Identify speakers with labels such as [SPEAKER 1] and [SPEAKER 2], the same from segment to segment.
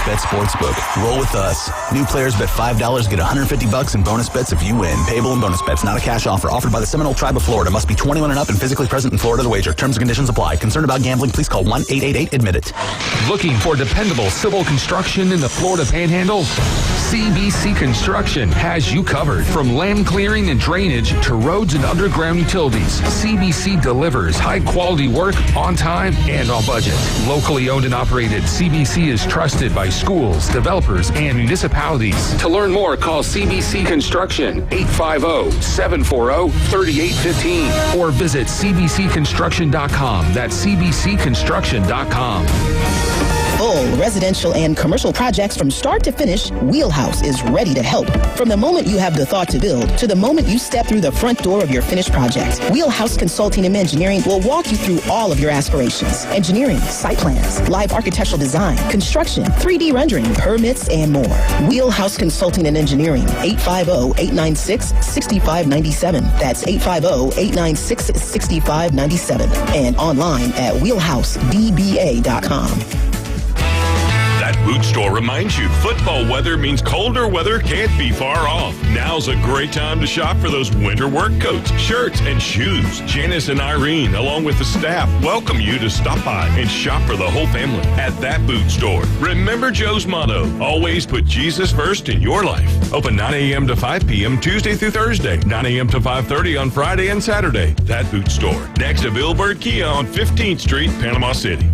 [SPEAKER 1] Bet Sportsbook. Roll with us. New players bet $5, get $150 in bonus bets if you win. Payable in bonus bets, not a cash offer. Offered by the Seminole Tribe of Florida. Must be 21 and up and physically present in Florida to wager. Terms and conditions apply. Concerned about gambling? Please call 1-888-ADMIT-IT.
[SPEAKER 2] Looking for dependable civil construction in the Florida Panhandle? CBC Construction has you covered. From land clearing and drainage to roads and underground utilities, CBC delivers high-quality work on time and on budget. Locally owned and operated, CBC is trusted by schools, developers, and municipalities. To learn more, call CBC Construction 850-740-3815 or visit cbcconstruction.com. That's cbcconstruction.com.
[SPEAKER 3] Full residential and commercial projects from start to finish, Wheelhouse is ready to help. From the moment you have the thought to build to the moment you step through the front door of your finished project, Wheelhouse Consulting and Engineering will walk you through all of your aspirations. Engineering, site plans, live architectural design, construction, 3D rendering, permits, and more. Wheelhouse Consulting and Engineering, 850-896-6597. That's 850-896-6597. And online at wheelhousedba.com.
[SPEAKER 4] That boot store reminds you football weather means colder weather can't be far off. Now's a great time to shop for those winter work coats, shirts, and shoes. Janice and Irene, along with the staff, welcome you to stop by and shop for the whole family at that boot store. Remember Joe's motto, always put Jesus first in your life. Open 9 a.m. to 5 p.m. Tuesday through Thursday, 9 a.m. to 5:30 on Friday and Saturday. That boot store, next to Billboard Kia on 15th Street, Panama City.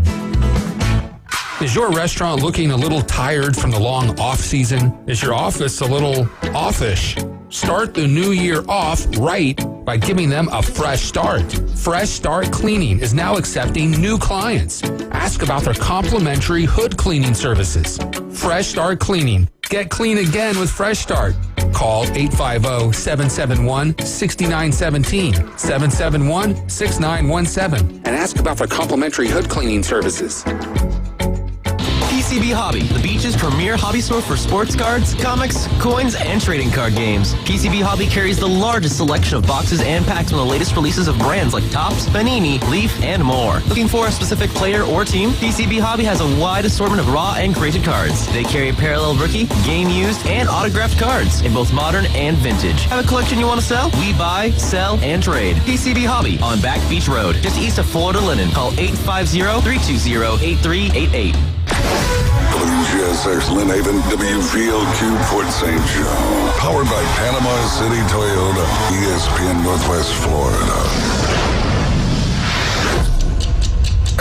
[SPEAKER 2] Is your restaurant looking a little tired from the long off season? Is your office a little offish? Start the new year off right by giving them a fresh start. Fresh Start Cleaning is now accepting new clients. Ask about their complimentary hood cleaning services. Fresh Start Cleaning. Get clean again with Fresh Start. Call 850-771-6917, 771-6917, and ask about their complimentary hood cleaning services.
[SPEAKER 5] PCB Hobby, the beach's premier hobby store for sports cards, comics, coins, and trading card games. PCB Hobby carries the largest selection of boxes and packs from the latest releases of brands like Topps, Panini, Leaf, and more. Looking for a specific player or team? PCB Hobby has a wide assortment of raw and graded cards. They carry parallel rookie, game used, and autographed cards in both modern and vintage. Have a collection you want to sell? We buy, sell, and trade. PCB Hobby on Back Beach Road, just east of Florida Linen. Call 850-320-8388.
[SPEAKER 6] WGSX Lynn Haven, WVLQ Port St. Joe. Powered by Panama City Toyota, ESPN Northwest Florida.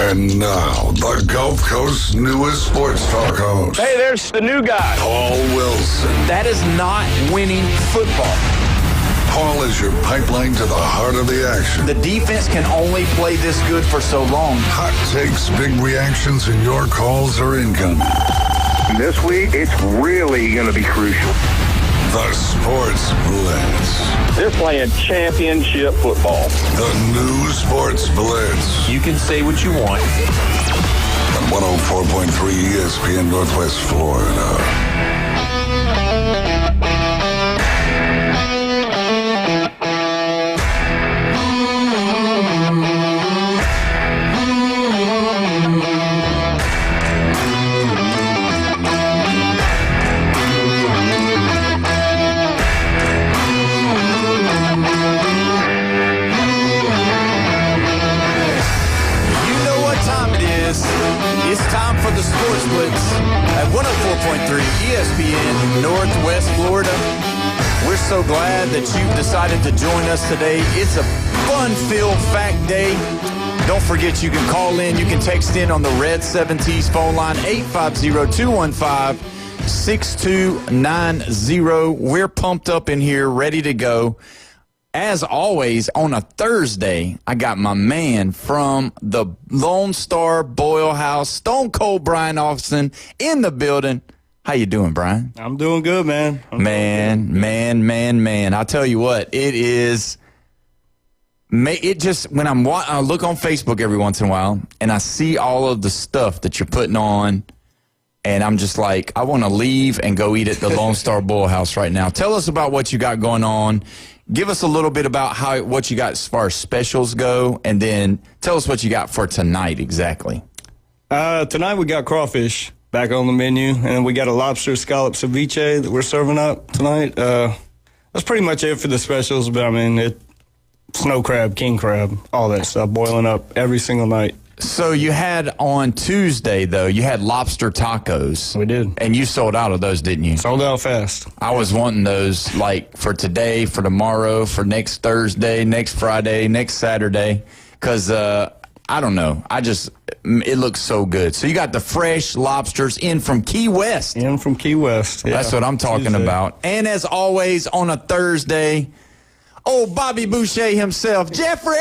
[SPEAKER 6] And now, the Gulf Coast's newest sports talk host.
[SPEAKER 7] Hey, there's the new guy.
[SPEAKER 6] Paul Wilson.
[SPEAKER 7] That is not winning football.
[SPEAKER 6] Paul is your pipeline to the heart of the action.
[SPEAKER 7] The defense can only play this good for so long.
[SPEAKER 6] Hot takes, big reactions, and your calls are incoming.
[SPEAKER 8] This week, it's really going to be crucial.
[SPEAKER 6] The Sports Blitz.
[SPEAKER 8] They're playing championship football.
[SPEAKER 6] The new Sports Blitz.
[SPEAKER 7] You can say what you want.
[SPEAKER 6] On 104.3 ESPN Northwest Florida.
[SPEAKER 7] It's time for the Sports Blitz at 104.3 ESPN Northwest Florida. We're so glad that you've decided to join us today. It's a fun-filled fact day. Don't forget you can call in, you can text in on the Red 7T's phone line, 850-215-6290. We're pumped up in here, ready to go. As always, on a Thursday, I got my man from the Lone Star Boil House, Stone Cold Brian Austin, in the building. How you doing, Brian?
[SPEAKER 9] I'm doing good, man.
[SPEAKER 7] Man. I'll tell you what, it is. It just, when I look on Facebook every once in a while, and I see all of the stuff that you're putting on, and I'm just like, I want to leave and go eat at the Lone Star Boil House right now. Tell us about what you got going on. Give us a little bit about what you got as far as specials go, and then tell us what you got for tonight exactly.
[SPEAKER 9] Tonight we got crawfish. back on the menu. And then we got a lobster scallop ceviche that we're serving up tonight. That's pretty much it for the specials. But, I mean, snow crab, king crab, all that stuff boiling up every single night.
[SPEAKER 7] So you had on Tuesday, though, you had lobster tacos.
[SPEAKER 9] We did.
[SPEAKER 7] And you sold out of those, didn't you?
[SPEAKER 9] Sold out fast.
[SPEAKER 7] I was wanting those, like, for today, for tomorrow, for next Thursday, next Friday, next Saturday, because I don't know. It looks so good. So you got the fresh lobsters in from Key West.
[SPEAKER 9] In from Key West. Yeah.
[SPEAKER 7] That's what I'm talking
[SPEAKER 9] Tuesday.
[SPEAKER 7] about. And as always, on a Thursday, Bobby Boucher himself, Jeffrey,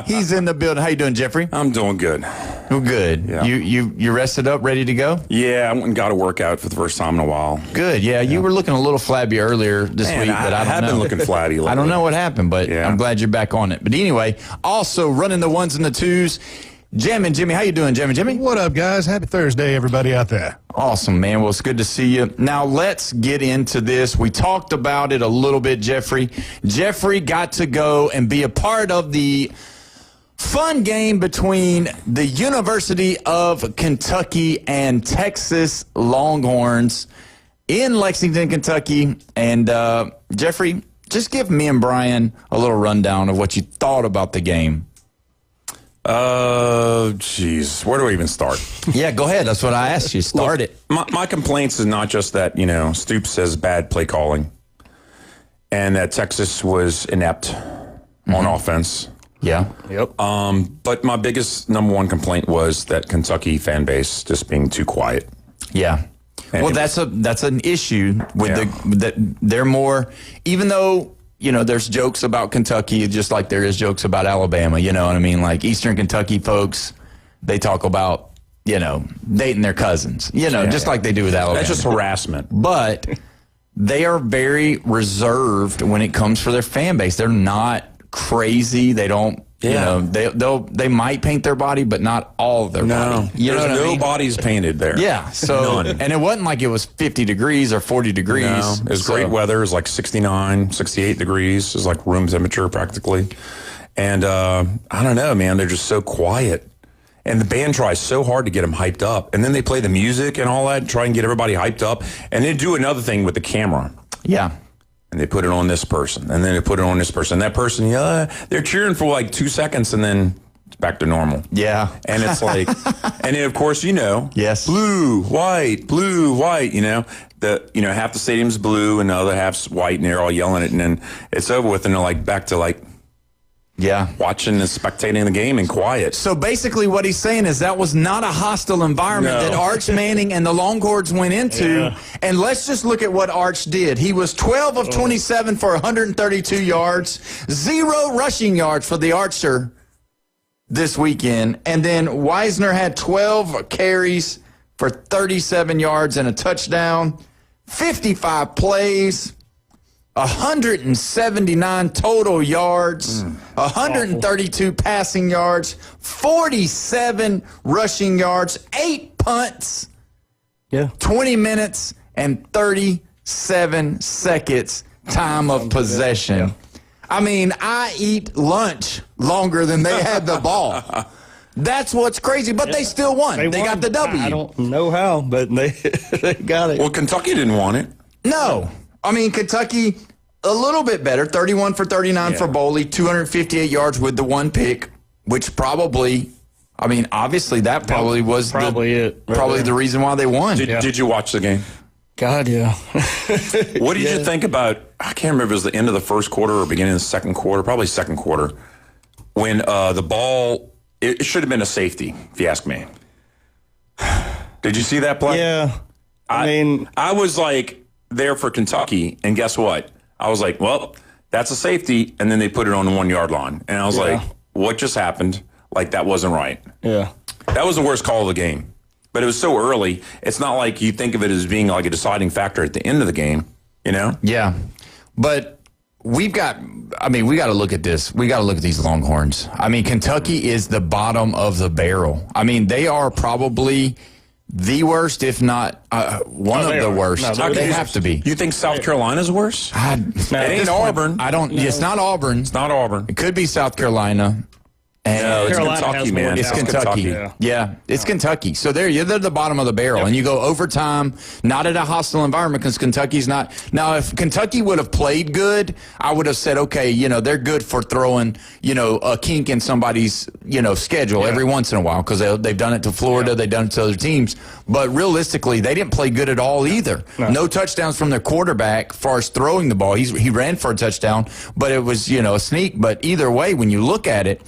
[SPEAKER 7] he's in the building. How you doing, Jeffrey?
[SPEAKER 10] I'm doing good.
[SPEAKER 7] Oh, good.
[SPEAKER 10] Yeah.
[SPEAKER 7] You rested up, ready to go?
[SPEAKER 10] Yeah, I went and got a workout for the first time in a while.
[SPEAKER 7] Good. Yeah, you were looking a little flabby earlier this week, but I don't
[SPEAKER 10] have
[SPEAKER 7] know.
[SPEAKER 10] been looking flabby lately.
[SPEAKER 7] I don't know what happened, but
[SPEAKER 10] Yeah.
[SPEAKER 7] I'm glad you're back on it. But anyway, also running the ones and the twos, Jammin' Jimmy. How you doing, Jammin' Jimmy?
[SPEAKER 11] What up, guys? Happy Thursday, everybody out there.
[SPEAKER 7] Awesome, man. Well, it's good to see you. Now, let's get into this. We talked about it a little bit, Jeffrey. Jeffrey got to go and be a part of the fun game between the University of Kentucky and Texas Longhorns in Lexington, Kentucky. And, Jeffrey, just give me and Brian a little rundown of what you thought about the game.
[SPEAKER 10] Jeez, where do we even start?
[SPEAKER 7] Yeah, go ahead. That's what I asked you. Start it.
[SPEAKER 10] My complaints is not just that, Stoops says bad play calling and that Texas was inept on offense.
[SPEAKER 7] Yeah.
[SPEAKER 9] Yep.
[SPEAKER 10] But my biggest number one complaint was that Kentucky fan base just being too quiet.
[SPEAKER 7] Yeah.
[SPEAKER 10] And
[SPEAKER 7] Well, that's an issue with
[SPEAKER 10] Yeah.
[SPEAKER 7] that they're more, even though, there's jokes about Kentucky, just like there is jokes about Alabama, you know what I mean? Like Eastern Kentucky folks, they talk about, dating their cousins, just like they do with Alabama.
[SPEAKER 10] That's just harassment.
[SPEAKER 7] But they are very reserved when it comes for their fan base. They're not crazy. They don't, they might paint their body, but not all of their body. You know
[SPEAKER 10] There's
[SPEAKER 7] what I
[SPEAKER 10] no
[SPEAKER 7] mean?
[SPEAKER 10] bodies painted there.
[SPEAKER 7] Yeah. So,
[SPEAKER 10] None.
[SPEAKER 7] and it wasn't like it was 50 degrees or 40 degrees.
[SPEAKER 10] No, it was great weather. It was like 69, 68 degrees. It was like room temperature practically. And I don't know, man. They're just so quiet. And the band tries so hard to get them hyped up. And then they play the music and all that, try and get everybody hyped up. And they do another thing with the camera.
[SPEAKER 7] Yeah.
[SPEAKER 10] And they put it on this person. And then they put it on this person. That person, they're cheering for like 2 seconds and then it's back to normal.
[SPEAKER 7] Yeah.
[SPEAKER 10] And it's like, and then of course,
[SPEAKER 7] yes,
[SPEAKER 10] blue, white, half the stadium's blue and the other half's white and they're all yelling it. And then it's over with and they're like back to like, watching and spectating the game and quiet.
[SPEAKER 7] So basically what he's saying is that was not a hostile environment that Arch Manning and the Longhorns went into. Yeah. And let's just look at what Arch did. He was 12 of 27 for 132 yards, 0 rushing yards for the Archer this weekend. And then Wisner had 12 carries for 37 yards and a touchdown, 55 plays, 179 total yards, 132 passing yards, 47 rushing yards, 8 punts, 20 minutes, and 37 seconds time of possession. Yeah. I mean, I eat lunch longer than they had the ball. That's what's crazy, but they still won. They got the W.
[SPEAKER 9] I don't know how, but they got it.
[SPEAKER 10] Well, Kentucky didn't want it.
[SPEAKER 7] No. I mean, Kentucky, a little bit better. 31 for 39 for Boley, 258 yards with the one pick, which probably, obviously that probably was the reason why they won.
[SPEAKER 10] Did you watch the game?
[SPEAKER 9] God, yeah.
[SPEAKER 10] What did you think about, I can't remember if it was the end of the first quarter or beginning of the second quarter, probably second quarter, when the ball, it should have been a safety, if you ask me. Did you see that play?
[SPEAKER 9] Yeah.
[SPEAKER 10] I was like there for Kentucky, and guess what? I was like, well, that's a safety, and then they put it on the 1 yard line. And I was like, what just happened? Like, that wasn't right.
[SPEAKER 9] Yeah.
[SPEAKER 10] That was the worst call of the game. But it was so early, it's not like you think of it as being like a deciding factor at the end of the game,
[SPEAKER 7] Yeah. But we got to look at this. We got to look at these Longhorns. Kentucky is the bottom of the barrel. They are probably the worst, if not one of the worst.
[SPEAKER 9] No,
[SPEAKER 7] they have to be.
[SPEAKER 10] You think South Carolina's worse?
[SPEAKER 7] It
[SPEAKER 10] ain't Auburn.
[SPEAKER 7] It's not Auburn.
[SPEAKER 10] It's not Auburn.
[SPEAKER 7] It could be South Carolina.
[SPEAKER 10] No, it's
[SPEAKER 9] Carolina
[SPEAKER 10] Kentucky,
[SPEAKER 9] has more
[SPEAKER 10] man.
[SPEAKER 7] It's
[SPEAKER 9] talent.
[SPEAKER 7] Kentucky.
[SPEAKER 9] Yeah.
[SPEAKER 7] It's Kentucky. So they're the bottom of the barrel. And you go overtime, not at a hostile environment because Kentucky's not. Now, if Kentucky would have played good, I would have said, okay, they're good for throwing, a kink in somebody's, schedule every once in a while because they've done it to Florida. They've done it to other teams. But realistically, they didn't play good at all either. No touchdowns from their quarterback as far as throwing the ball. He ran for a touchdown, but it was, a sneak. But either way, when you look at it,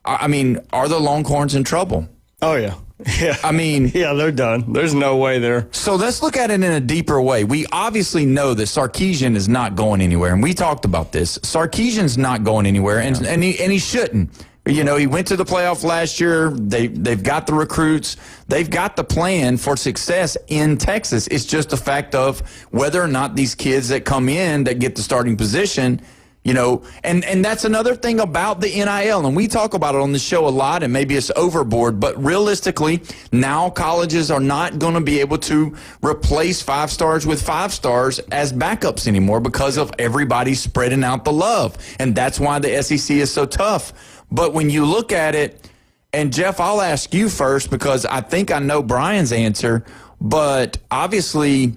[SPEAKER 7] I mean, are the Longhorns in trouble?
[SPEAKER 9] Oh, yeah. Yeah.
[SPEAKER 7] I mean,
[SPEAKER 9] yeah, they're done. There's no way they're.
[SPEAKER 7] So let's look at it in a deeper way. We obviously know that Sarkisian is not going anywhere, and we talked about this. Sarkisian's not going anywhere, and he shouldn't. He went to the playoff last year. They've got the recruits. They've got the plan for success in Texas. It's just a fact of whether or not these kids that come in that get the starting position. And that's another thing about the NIL, and we talk about it on the show a lot, and maybe it's overboard, but realistically, now colleges are not going to be able to replace 5 stars with 5 stars as backups anymore because of everybody spreading out the love, and that's why the SEC is so tough. But when you look at it, and Jeff, I'll ask you first because I think I know Brian's answer, but obviously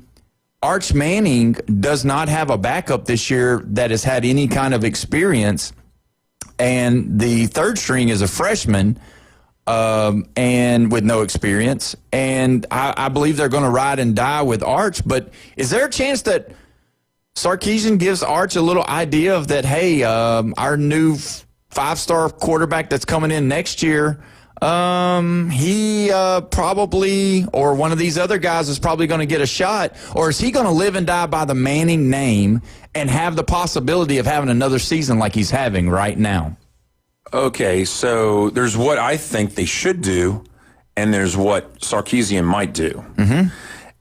[SPEAKER 7] Arch Manning does not have a backup this year that has had any kind of experience, and the third string is a freshman and with no experience, and I believe they're going to ride and die with Arch, but is there a chance that Sarkisian gives Arch a little idea of that, hey, our new 5-star quarterback that's coming in next year, he probably, or one of these other guys is probably going to get a shot, or is he going to live and die by the Manning name and have the possibility of having another season like he's having right now?
[SPEAKER 10] Okay, so there's what I think they should do, and there's what Sarkisian might do. Mm-hmm.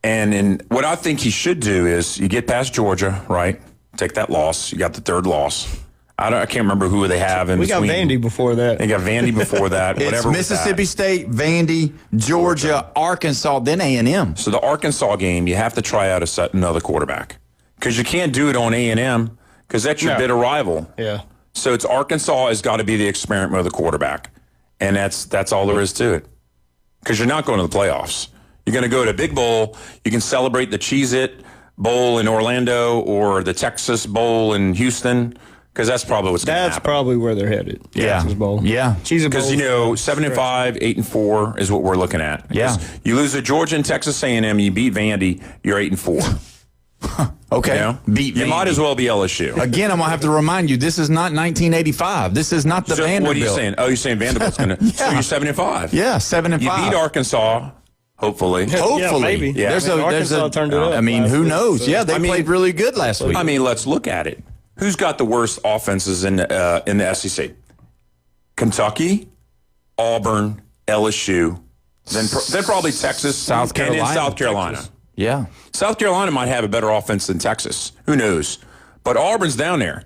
[SPEAKER 10] And what I think he should do is you get past Georgia, right? Take that loss. You got the 3rd loss. I can't remember who they have in between.
[SPEAKER 9] We got Vandy before that.
[SPEAKER 10] They got Vandy before that.
[SPEAKER 7] It's Mississippi State, Vandy, Georgia, Arkansas, then A&M.
[SPEAKER 10] So the Arkansas game, you have to try out another quarterback because you can't do it on A&M because that's your bitter rival.
[SPEAKER 9] Yeah.
[SPEAKER 10] So it's Arkansas has got to be the experiment with the quarterback, and that's all there is to it because you're not going to the playoffs. You're going to go to a big bowl. You can celebrate the Cheez-It Bowl in Orlando or the Texas Bowl in Houston. Because that's probably what's going to happen.
[SPEAKER 9] That's probably where they're headed.
[SPEAKER 7] Yeah.
[SPEAKER 9] Texas Bowl.
[SPEAKER 7] Yeah.
[SPEAKER 10] Because, 7-5, 8-4 is what we're looking at.
[SPEAKER 7] Yeah.
[SPEAKER 10] You lose to Georgia and Texas A&M, you beat Vandy, you're 8-4.
[SPEAKER 7] Okay.
[SPEAKER 10] Beat Vandy. You might as well be LSU.
[SPEAKER 7] Again, I'm going to have to remind you, this is not 1985. This is not the Vanderbilt.
[SPEAKER 10] What are you saying? Oh, you're saying Vanderbilt's going to. So you're 7-5.
[SPEAKER 7] Yeah, 7-5.
[SPEAKER 10] You beat Arkansas. Hopefully.
[SPEAKER 9] Yeah, maybe.
[SPEAKER 10] Yeah.
[SPEAKER 9] Arkansas turned it up.
[SPEAKER 7] I mean, who knows? Yeah, they played really good last week.
[SPEAKER 10] I mean, let's look at it. Who's got the worst offenses in the SEC? Kentucky, Auburn, LSU, then probably Texas,
[SPEAKER 7] South Carolina.
[SPEAKER 10] and then South Carolina.
[SPEAKER 7] Texas. Yeah.
[SPEAKER 10] South Carolina might have a better offense than Texas. Who knows? But Auburn's down there.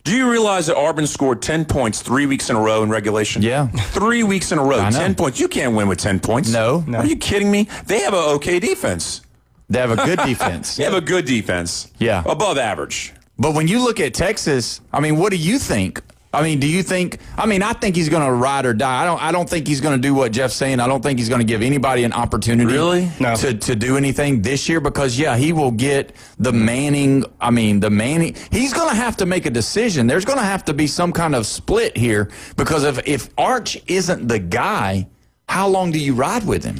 [SPEAKER 10] Do you realize that Auburn scored 10 points 3 weeks in a row in regulation?
[SPEAKER 7] Yeah.
[SPEAKER 10] 3 weeks in a row, 10 points. You can't win with 10 points.
[SPEAKER 7] No.
[SPEAKER 10] Are you kidding me? They have an okay defense.
[SPEAKER 7] They have a good defense.
[SPEAKER 10] They have a good defense.
[SPEAKER 7] Yeah.
[SPEAKER 10] Above average.
[SPEAKER 7] But when you look at Texas, I mean, what do you think? I mean, do you think? I mean, I think he's going to ride or die. I don't think he's going to do what Jeff's saying. I don't think he's going to give anybody an opportunity to do anything this year because, he will get the Manning. I mean, the Manning. He's going to have to make a decision. There's going to have to be some kind of split here because if Arch isn't the guy, how long do you ride with him?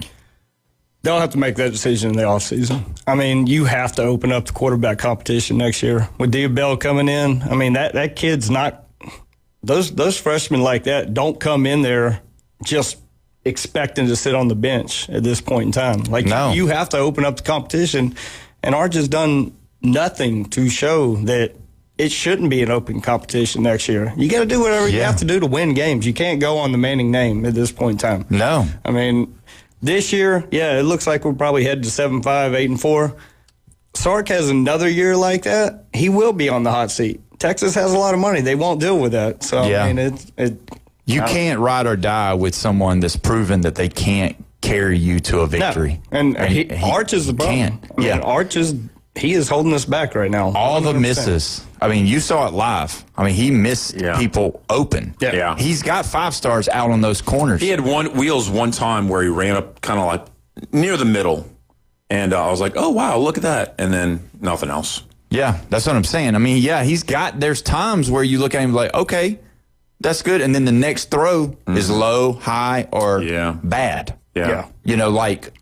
[SPEAKER 9] They'll have to make that decision in the offseason. I mean, you have to open up the quarterback competition next year. With Bell coming in, I mean, that kid's not – those freshmen like that don't come in there just expecting to sit on the bench at this point in time. Like, you have to open up the competition, and Arch has done nothing to show that it shouldn't be an open competition next year. You got to do whatever you have to do to win games. You can't go on the Manning name at this point in time.
[SPEAKER 7] No.
[SPEAKER 9] I mean – this year, it looks like we're probably headed to 7-5, 8-4. Sark has another year like that, he will be on the hot seat. Texas has a lot of money. They won't deal with that. So, I mean,
[SPEAKER 7] you can't ride or die with someone that's proven that they can't carry you to a victory.
[SPEAKER 9] No. And Arch is the problem.
[SPEAKER 7] Yeah.
[SPEAKER 9] Arch is he is holding us back right now.
[SPEAKER 7] All
[SPEAKER 9] 100%.
[SPEAKER 7] the misses. I mean, you saw it live. I mean, he missed people open.
[SPEAKER 10] Yeah.
[SPEAKER 7] He's got 5 stars out on those corners.
[SPEAKER 10] He had wheels one time where he ran up kind of like near the middle. And I was like, oh, wow, look at that. And then nothing else.
[SPEAKER 7] Yeah, that's what I'm saying. I mean, there's times where you look at him like, okay, that's good. And then the next throw is low, high, or bad.
[SPEAKER 10] Yeah.
[SPEAKER 7] You know, like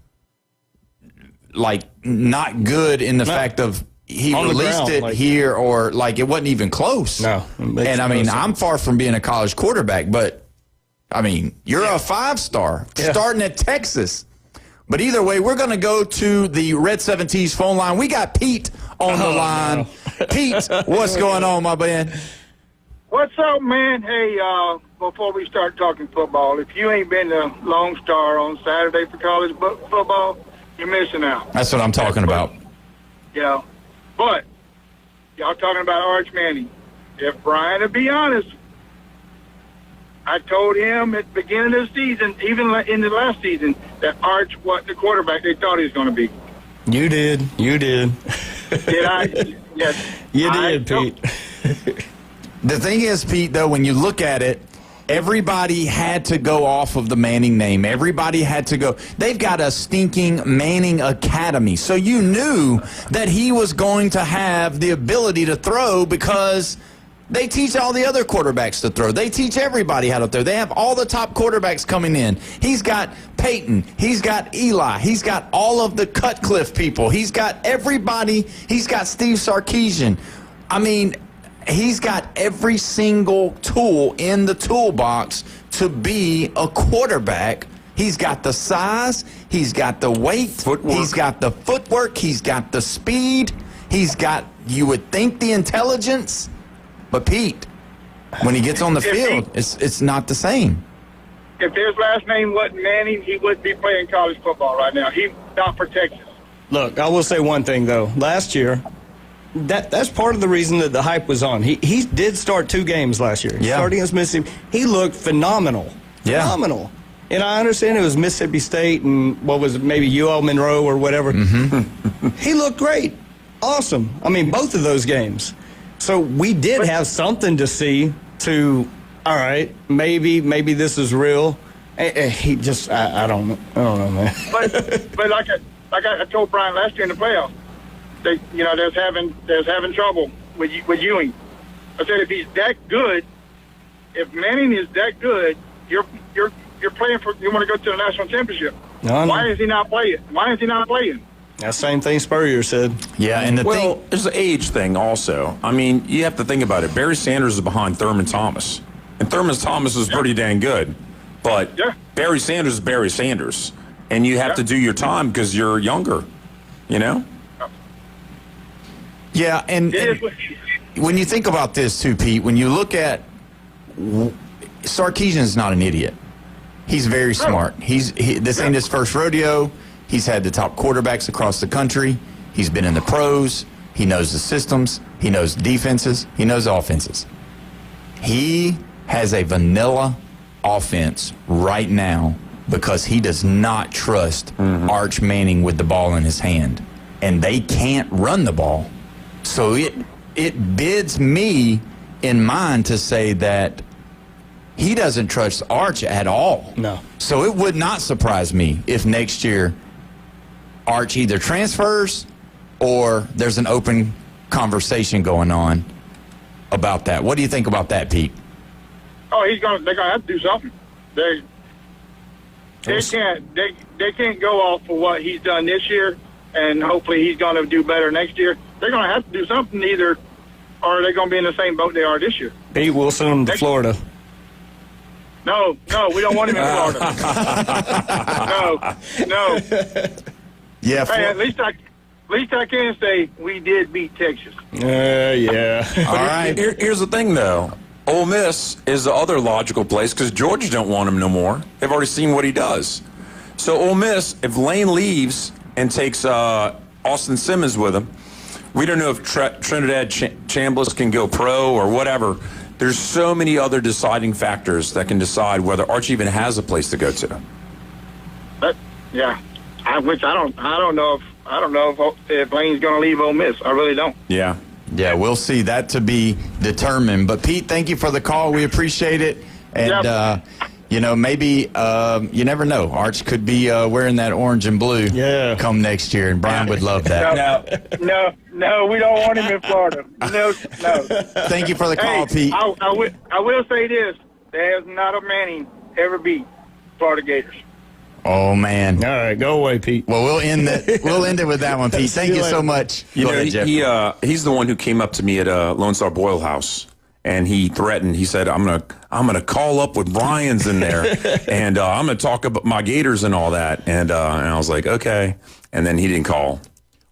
[SPEAKER 7] not good in the fact of he
[SPEAKER 9] On the
[SPEAKER 7] released
[SPEAKER 9] ground,
[SPEAKER 7] it here or like it wasn't even close.
[SPEAKER 9] No.
[SPEAKER 7] And I mean, I'm far from being a college quarterback, but I mean, you're a 5-star starting at Texas. But either way, we're going to go to the Red 17's phone line. We got Pete on the line. No. Pete, what's going on, my man?
[SPEAKER 12] What's up, man? Hey, before we start talking football, if you ain't been to Lone Star on Saturday for college football, you're missing out.
[SPEAKER 7] That's what I'm talking about.
[SPEAKER 12] Yeah. But y'all talking about Arch Manning. If Brian, to be honest, I told him at the beginning of the season, even in the last season, that Arch wasn't the quarterback they thought he was going to be.
[SPEAKER 9] You did.
[SPEAKER 12] Did I? Yes.
[SPEAKER 9] You did, Pete.
[SPEAKER 7] The thing is, Pete, though, when you look at it, everybody had to go off of the Manning name. Everybody had to go. They've got a stinking Manning Academy. So you knew that he was going to have the ability to throw because they teach all the other quarterbacks to throw. They teach everybody how to throw. They have all the top quarterbacks coming in. He's got Peyton. He's got Eli. He's got all of the Cutcliffe people. He's got everybody. He's got Steve Sarkisian. I mean, he's got every single tool in the toolbox to be a quarterback. He's got the size. He's got the weight.
[SPEAKER 10] Footwork.
[SPEAKER 7] He's got the footwork. He's got the speed. He's got, you would think, the intelligence. But, Pete, when he gets on the field, it's not the same.
[SPEAKER 12] If his last name wasn't Manning, he wouldn't be playing college football right now. He's not for Texas.
[SPEAKER 9] Look, I will say one thing, though. Last year, that's part of the reason that the hype was on. He did start 2 games last year.
[SPEAKER 7] Yeah.
[SPEAKER 9] Starting against Mississippi. He looked phenomenal.
[SPEAKER 7] Yeah.
[SPEAKER 9] Phenomenal. And I understand it was Mississippi State and what was it, maybe UL Monroe or whatever. Mm-hmm. He looked great. Awesome. I mean, both of those games. So we did have something to see to, all right, maybe this is real. He just, I don't know, man.
[SPEAKER 12] But like I told Brian last year in the playoffs, there's having trouble with Ewing. I said if he's that good, if Manning is that good, you're playing for. You want to go to the national championship.
[SPEAKER 9] No.
[SPEAKER 12] Why is he not playing?
[SPEAKER 9] That same thing Spurrier said.
[SPEAKER 7] Yeah, and
[SPEAKER 10] there's an age thing also. I mean, you have to think about it. Barry Sanders is behind Thurman Thomas. And Thurman Thomas is pretty dang good. But Barry Sanders is Barry Sanders. And you have to do your time because you're younger, you know?
[SPEAKER 7] Yeah, and when you think about this too, Pete, when you look at Sarkisian's not an idiot. He's very smart. This ain't his first rodeo. He's had the top quarterbacks across the country. He's been in the pros. He knows the systems. He knows defenses. He knows offenses. He has a vanilla offense right now because he does not trust Arch Manning with the ball in his hand. And they can't run the ball. So it bids me in mind to say that he doesn't trust Arch at all.
[SPEAKER 9] No.
[SPEAKER 7] So it would not surprise me if next year Arch either transfers or there's an open conversation going on about that. What do you think about that, Pete?
[SPEAKER 12] Oh, they're gonna have to do something. They can't go off for what he's done this year and hopefully he's gonna do better next year. They're gonna have to do something either, or they're gonna be in the same boat they are this year.
[SPEAKER 9] Pete, we'll send him to Florida.
[SPEAKER 12] No, we don't want him in Florida. No.
[SPEAKER 7] Yeah.
[SPEAKER 12] Hey, at least I can say we did beat Texas.
[SPEAKER 9] Yeah.
[SPEAKER 10] All right. Here's the thing, though. Ole Miss is the other logical place because Georgia don't want him no more. They've already seen what he does. So Ole Miss, if Lane leaves and takes Austin Simmons with him, we don't know if Trinidad Chambliss can go pro or whatever. There's so many other deciding factors that can decide whether Arch even has a place to go to.
[SPEAKER 12] But yeah, I don't know if I don't know if Lane's going to leave Ole Miss. I really don't.
[SPEAKER 10] Yeah.
[SPEAKER 7] Yeah, we'll see. That to be determined. But, Pete, thank you for the call. We appreciate it. And, maybe you never know. Arch could be wearing that orange and blue come next year, and Brian would love that.
[SPEAKER 12] No, we don't want him in Florida. No.
[SPEAKER 7] Thank you for the call, Pete.
[SPEAKER 12] I will say this. There has not a Manning ever beat Florida Gators.
[SPEAKER 7] Oh, man.
[SPEAKER 9] All right, go away, Pete.
[SPEAKER 7] Well, we'll end it with that one, Pete. Thank you so much.
[SPEAKER 10] He's the one who came up to me at Lone Star Boyle House, and he threatened. He said, I'm gonna call up with Brian's in there, and I'm gonna talk about my Gators and all that. And I was like, okay. And then he didn't call.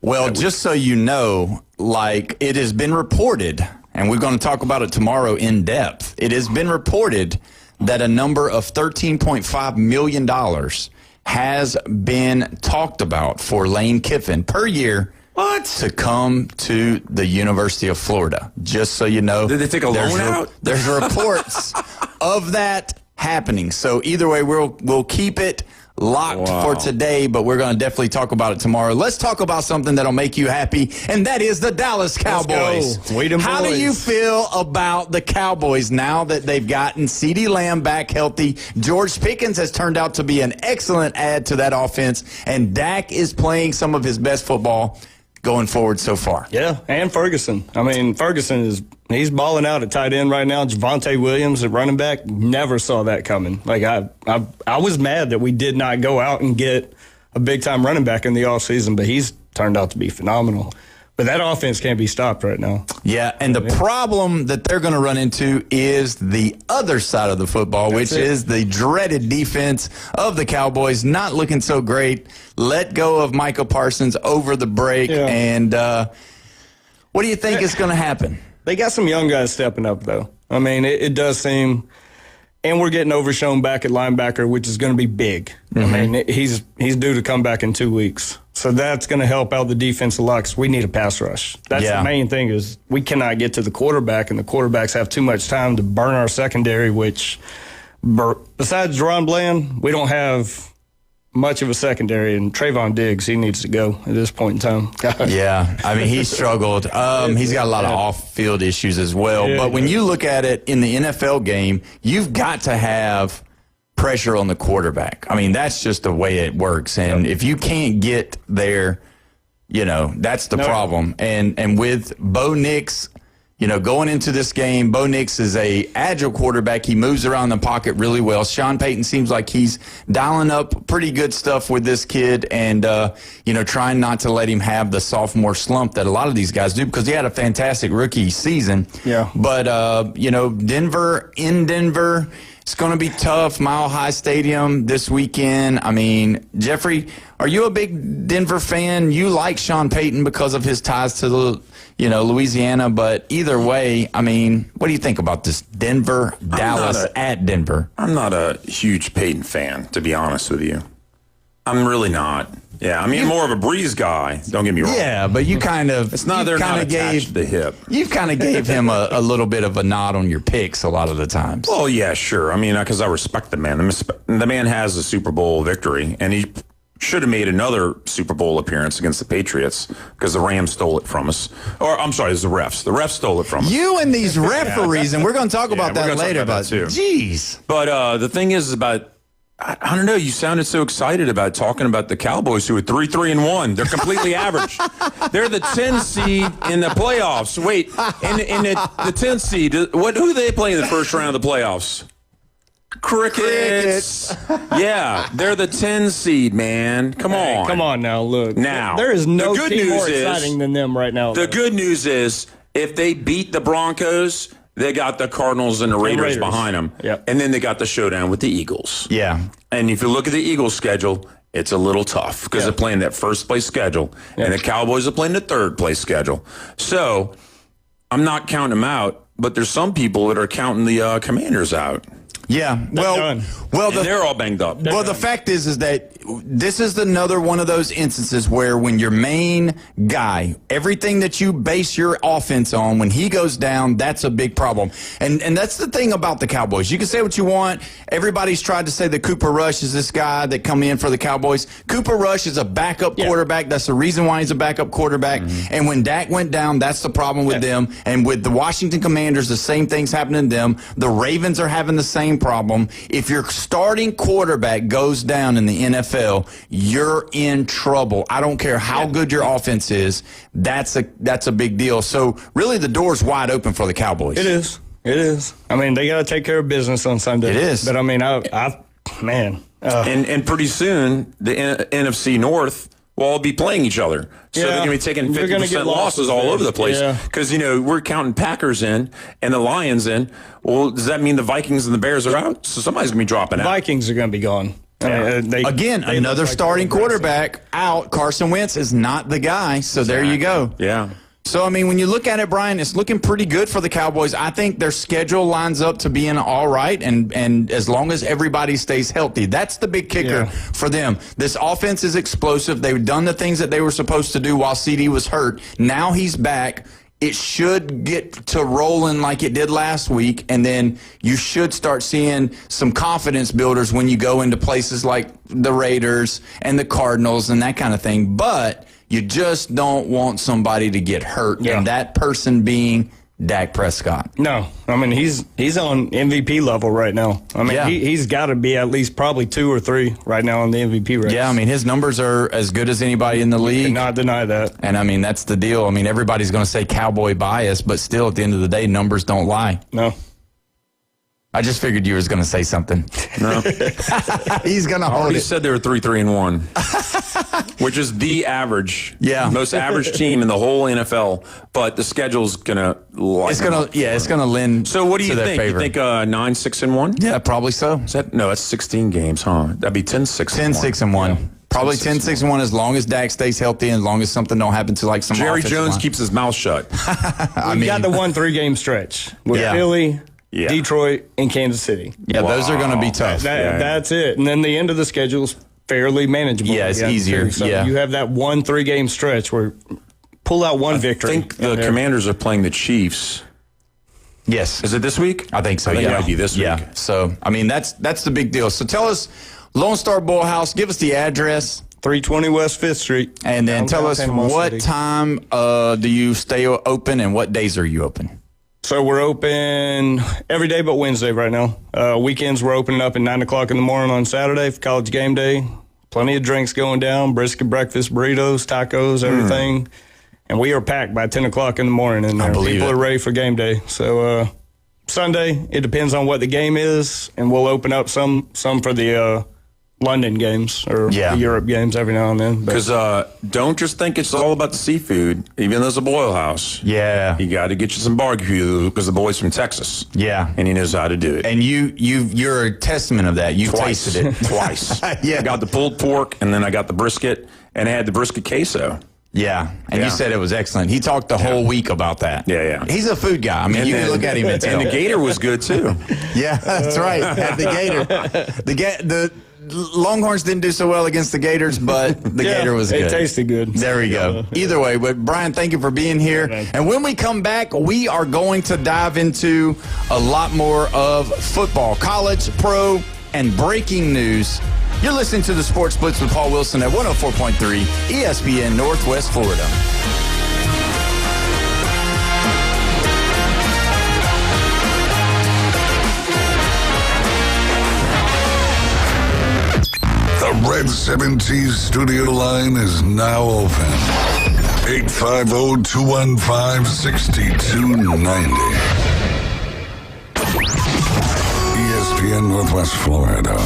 [SPEAKER 7] Well, just so you know, like, it has been reported, and we're going to talk about it tomorrow in depth. It has been reported that a number of $13.5 million has been talked about for Lane Kiffin per year to come to the University of Florida. Just so you know.
[SPEAKER 10] Did they take a loan out?
[SPEAKER 7] There's reports of that happening. So either way, we'll keep it locked for today, but we're going to definitely talk about it tomorrow. Let's talk about something that'll make you happy, and that is the Dallas Cowboys. How do you feel about the Cowboys now that they've gotten CeeDee Lamb back healthy? George Pickens has turned out to be an excellent add to that offense, and Dak is playing some of his best football going forward so far.
[SPEAKER 9] Yeah, and Ferguson. I mean, he's balling out at tight end right now. Javonte Williams at running back, never saw that coming. Like, I was mad that we did not go out and get a big-time running back in the offseason, but he's turned out to be phenomenal. But that offense can't be stopped right now.
[SPEAKER 7] Yeah, and the problem that they're going to run into is the other side of the football, which is the dreaded defense of the Cowboys. Not looking so great. Let go of Micah Parsons over the break. Yeah. And what do you think is going to happen?
[SPEAKER 9] They got some young guys stepping up, though. I mean, it does seem – and we're getting Overshown back at linebacker, which is going to be big. Mm-hmm. I mean, he's due to come back in 2 weeks. So that's going to help out the defense a lot because we need a pass rush. That's the main thing is we cannot get to the quarterback, and the quarterbacks have too much time to burn our secondary, which besides Deron Bland, we don't have much of a secondary. And Trayvon Diggs, he needs to go at this point in time.
[SPEAKER 7] Yeah, I mean, he struggled. He's got a lot of off-field issues as well. Yeah, but when you look at it in the NFL game, you've got to have pressure on the quarterback. I mean, that's just the way it works. And if you can't get there, that's the problem. And with Bo Nix, going into this game, Bo Nix is a agile quarterback. He moves around the pocket really well. Sean Payton seems like he's dialing up pretty good stuff with this kid and, trying not to let him have the sophomore slump that a lot of these guys do because he had a fantastic rookie season. Yeah. But, Denver, it's going to be tough. Mile High Stadium this weekend. I mean, Jeffrey, are you a big Denver fan? You like Sean Payton because of his ties to Louisiana, but either way, I mean, what do you think about this Dallas at Denver?
[SPEAKER 10] I'm not a huge Payton fan, to be honest with you. I'm really not. Yeah, I mean, more of a Breeze guy. Don't get me wrong.
[SPEAKER 7] Yeah, but you kind of
[SPEAKER 10] attached to the hip.
[SPEAKER 7] You kind of gave him a little bit of a nod on your picks a lot of the times.
[SPEAKER 10] Well, yeah, sure. I mean, because I respect the man. The man has a Super Bowl victory, and he should have made another Super Bowl appearance against the Patriots because the Rams stole it from us. Or, I'm sorry, it's the refs. The refs stole it from us.
[SPEAKER 7] You and these referees, and we're going to talk about that later. Jeez.
[SPEAKER 10] But the thing is about, I don't know, you sounded so excited about talking about the Cowboys who are 3-1. They're completely average. They're the 10 seed in the playoffs. Wait, in the 10 seed, who do they play in the first round of the playoffs? Crickets. Yeah, they're the 10 seed, man. Come on.
[SPEAKER 9] Come on now, look.
[SPEAKER 10] Now,
[SPEAKER 9] there is no team more exciting than them right now.
[SPEAKER 10] The good news is if they beat the Broncos, they got the Cardinals and the Raiders behind them. Yep. And then they got the showdown with the Eagles.
[SPEAKER 7] Yeah.
[SPEAKER 10] And if you look at the Eagles' schedule, it's a little tough because they're playing that first-place schedule, and the Cowboys are playing the third-place schedule. So I'm not counting them out, but there's some people that are counting the Commanders out.
[SPEAKER 7] Yeah. Well,
[SPEAKER 10] they're all banged up.
[SPEAKER 7] The fact is that this is another one of those instances where when your main guy, everything that you base your offense on, when he goes down, that's a big problem. And that's the thing about the Cowboys. You can say what you want. Everybody's tried to say that Cooper Rush is this guy that come in for the Cowboys. Cooper Rush is a backup quarterback. That's the reason why he's a backup quarterback. Mm-hmm. And when Dak went down, that's the problem with them. And with the Washington Commanders, the same thing's happening to them. The Ravens are having the same problem. If your starting quarterback goes down in the NFL, you're in trouble. I don't care how good your offense is. That's a big deal. So really the door's wide open for the Cowboys.
[SPEAKER 9] It is. It is. I mean, they got to take care of business on Sunday.
[SPEAKER 7] It is.
[SPEAKER 9] But I mean,
[SPEAKER 10] And pretty soon the NFC North will all be playing each other. So they're going to be taking 50% losses all over the place. Because, we're counting Packers in and the Lions in. Well, does that mean the Vikings and the Bears are out? So somebody's going to be dropping out.
[SPEAKER 9] Vikings are going to be gone.
[SPEAKER 7] Another starting quarterback out. Carson Wentz is not the guy. So there you go.
[SPEAKER 10] Yeah.
[SPEAKER 7] So, I mean, when you look at it, Brian, it's looking pretty good for the Cowboys. I think their schedule lines up to being all right, and as long as everybody stays healthy. That's the big kicker for them. This offense is explosive. They've done the things that they were supposed to do while CD was hurt. Now he's back. It should get to rolling like it did last week, and then you should start seeing some confidence builders when you go into places like the Raiders and the Cardinals and that kind of thing. But you just don't want somebody to get hurt, and that person being Dak Prescott.
[SPEAKER 9] No, I mean, he's on MVP level right now. I mean, he's got to be at least probably 2 or 3 right now on the MVP race.
[SPEAKER 7] Yeah, I mean, his numbers are as good as anybody in the league.
[SPEAKER 9] You cannot deny that.
[SPEAKER 7] And, I mean, that's the deal. I mean, everybody's going to say cowboy bias, but still, at the end of the day, numbers don't lie.
[SPEAKER 9] No.
[SPEAKER 7] I just figured you was going to say something.
[SPEAKER 10] No.
[SPEAKER 7] He's going to hold it.
[SPEAKER 10] He said they were 3-3-1, which is the average.
[SPEAKER 7] Yeah.
[SPEAKER 10] Most average team in the whole NFL, but the schedule's going to
[SPEAKER 7] it's going to lend
[SPEAKER 10] So what do you
[SPEAKER 7] to their
[SPEAKER 10] think?
[SPEAKER 7] favor.
[SPEAKER 10] You think 9-6-1?
[SPEAKER 7] Yeah, probably so.
[SPEAKER 10] That's 16 games, huh? That'd be 10-6-1.
[SPEAKER 7] 10-6-1.
[SPEAKER 10] Yeah.
[SPEAKER 7] Probably 10-6-1 as long as Dak stays healthy and as long as something don't happen to like some
[SPEAKER 10] Jerry
[SPEAKER 7] offensive
[SPEAKER 10] Jones
[SPEAKER 7] line.
[SPEAKER 10] keeps his mouth shut.
[SPEAKER 9] We got the 1-3 game stretch with Philly, Detroit, and Kansas City.
[SPEAKER 7] Yeah, those are going to be tough.
[SPEAKER 9] That's it. And then the end of the schedule is fairly manageable.
[SPEAKER 7] Yeah, it's easier.
[SPEAKER 9] So you have that 1-3 game stretch where pull out one victory.
[SPEAKER 10] I think the Commanders are playing the Chiefs.
[SPEAKER 7] Yes.
[SPEAKER 10] Is it this week?
[SPEAKER 7] I think so,
[SPEAKER 10] it might be this week.
[SPEAKER 7] Yeah. So, I mean, that's the big deal. So tell us, Lone Star Bowl House, give us the address.
[SPEAKER 9] 320 West 5th Street.
[SPEAKER 7] And then tell us what time do you stay open and what days are you open?
[SPEAKER 9] So we're open every day but Wednesday right now. Weekends we're opening up at 9 o'clock in the morning on Saturday for college game day. Plenty of drinks going down, brisket breakfast, burritos, tacos, everything. And we are packed by 10 o'clock in the morning. And people are ready for game day. So Sunday, it depends on what the game is. And we'll open up some for the London games or the Europe games every now and then.
[SPEAKER 10] Because don't just think it's all about the seafood, even though it's a boil house.
[SPEAKER 7] Yeah.
[SPEAKER 10] You got to get you some barbecue because the boy's from Texas.
[SPEAKER 7] Yeah.
[SPEAKER 10] And he knows how to do it.
[SPEAKER 7] And you're a testament of that. You've tasted it.
[SPEAKER 10] Twice. I got the pulled pork, and then I got the brisket, and I had the brisket queso.
[SPEAKER 7] Yeah, and you said it was excellent. He talked the whole week about that.
[SPEAKER 10] Yeah.
[SPEAKER 7] He's a food guy. I mean, you can look at him and tell.
[SPEAKER 10] And the gator was good, too.
[SPEAKER 7] Yeah, that's right. Had the gator. The Longhorns didn't do so well against the Gators, but the gator was good.
[SPEAKER 9] It tasted good.
[SPEAKER 7] There we go. Either way, but Brian, thank you for being here. And when we come back, we are going to dive into a lot more of football, college, pro, and breaking news. You're listening to the Sports Blitz with Paul Wilson at 104.3 ESPN Northwest Florida.
[SPEAKER 6] The Red 70s studio line is now open. 850-215-6290. ESPN Northwest Florida.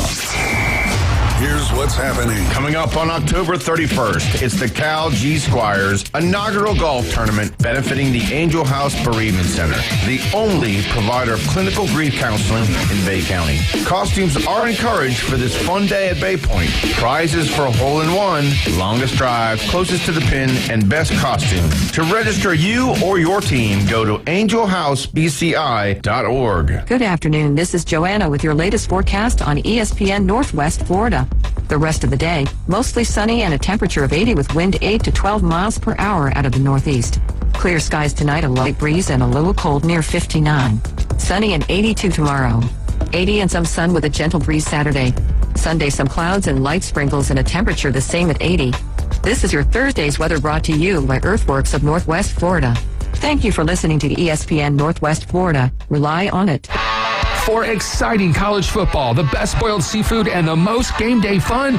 [SPEAKER 6] Here's what's happening.
[SPEAKER 13] Coming up on October 31st, it's the Cal G Squires inaugural golf tournament benefiting the Angel House Bereavement Center, the only provider of clinical grief counseling in Bay County. Costumes are encouraged for this fun day at Bay Point. Prizes for a hole-in-one, longest drive, closest to the pin, and best costume. To register you or your team, go to angelhousebci.org.
[SPEAKER 14] Good afternoon. This is Joanna with your latest forecast on ESPN Northwest Florida. The rest of the day, mostly sunny and a temperature of 80 with wind 8 to 12 miles per hour out of the northeast. Clear skies tonight, a light breeze and a little cold near 59. Sunny and 82 tomorrow. 80 and some sun with a gentle breeze Saturday. Sunday, some clouds and light sprinkles and a temperature the same at 80. This is your Thursday's weather brought to you by Earthworks of Northwest Florida. Thank you for listening to ESPN Northwest Florida. Rely on it.
[SPEAKER 2] For exciting college football, the best boiled seafood, and the most game day fun,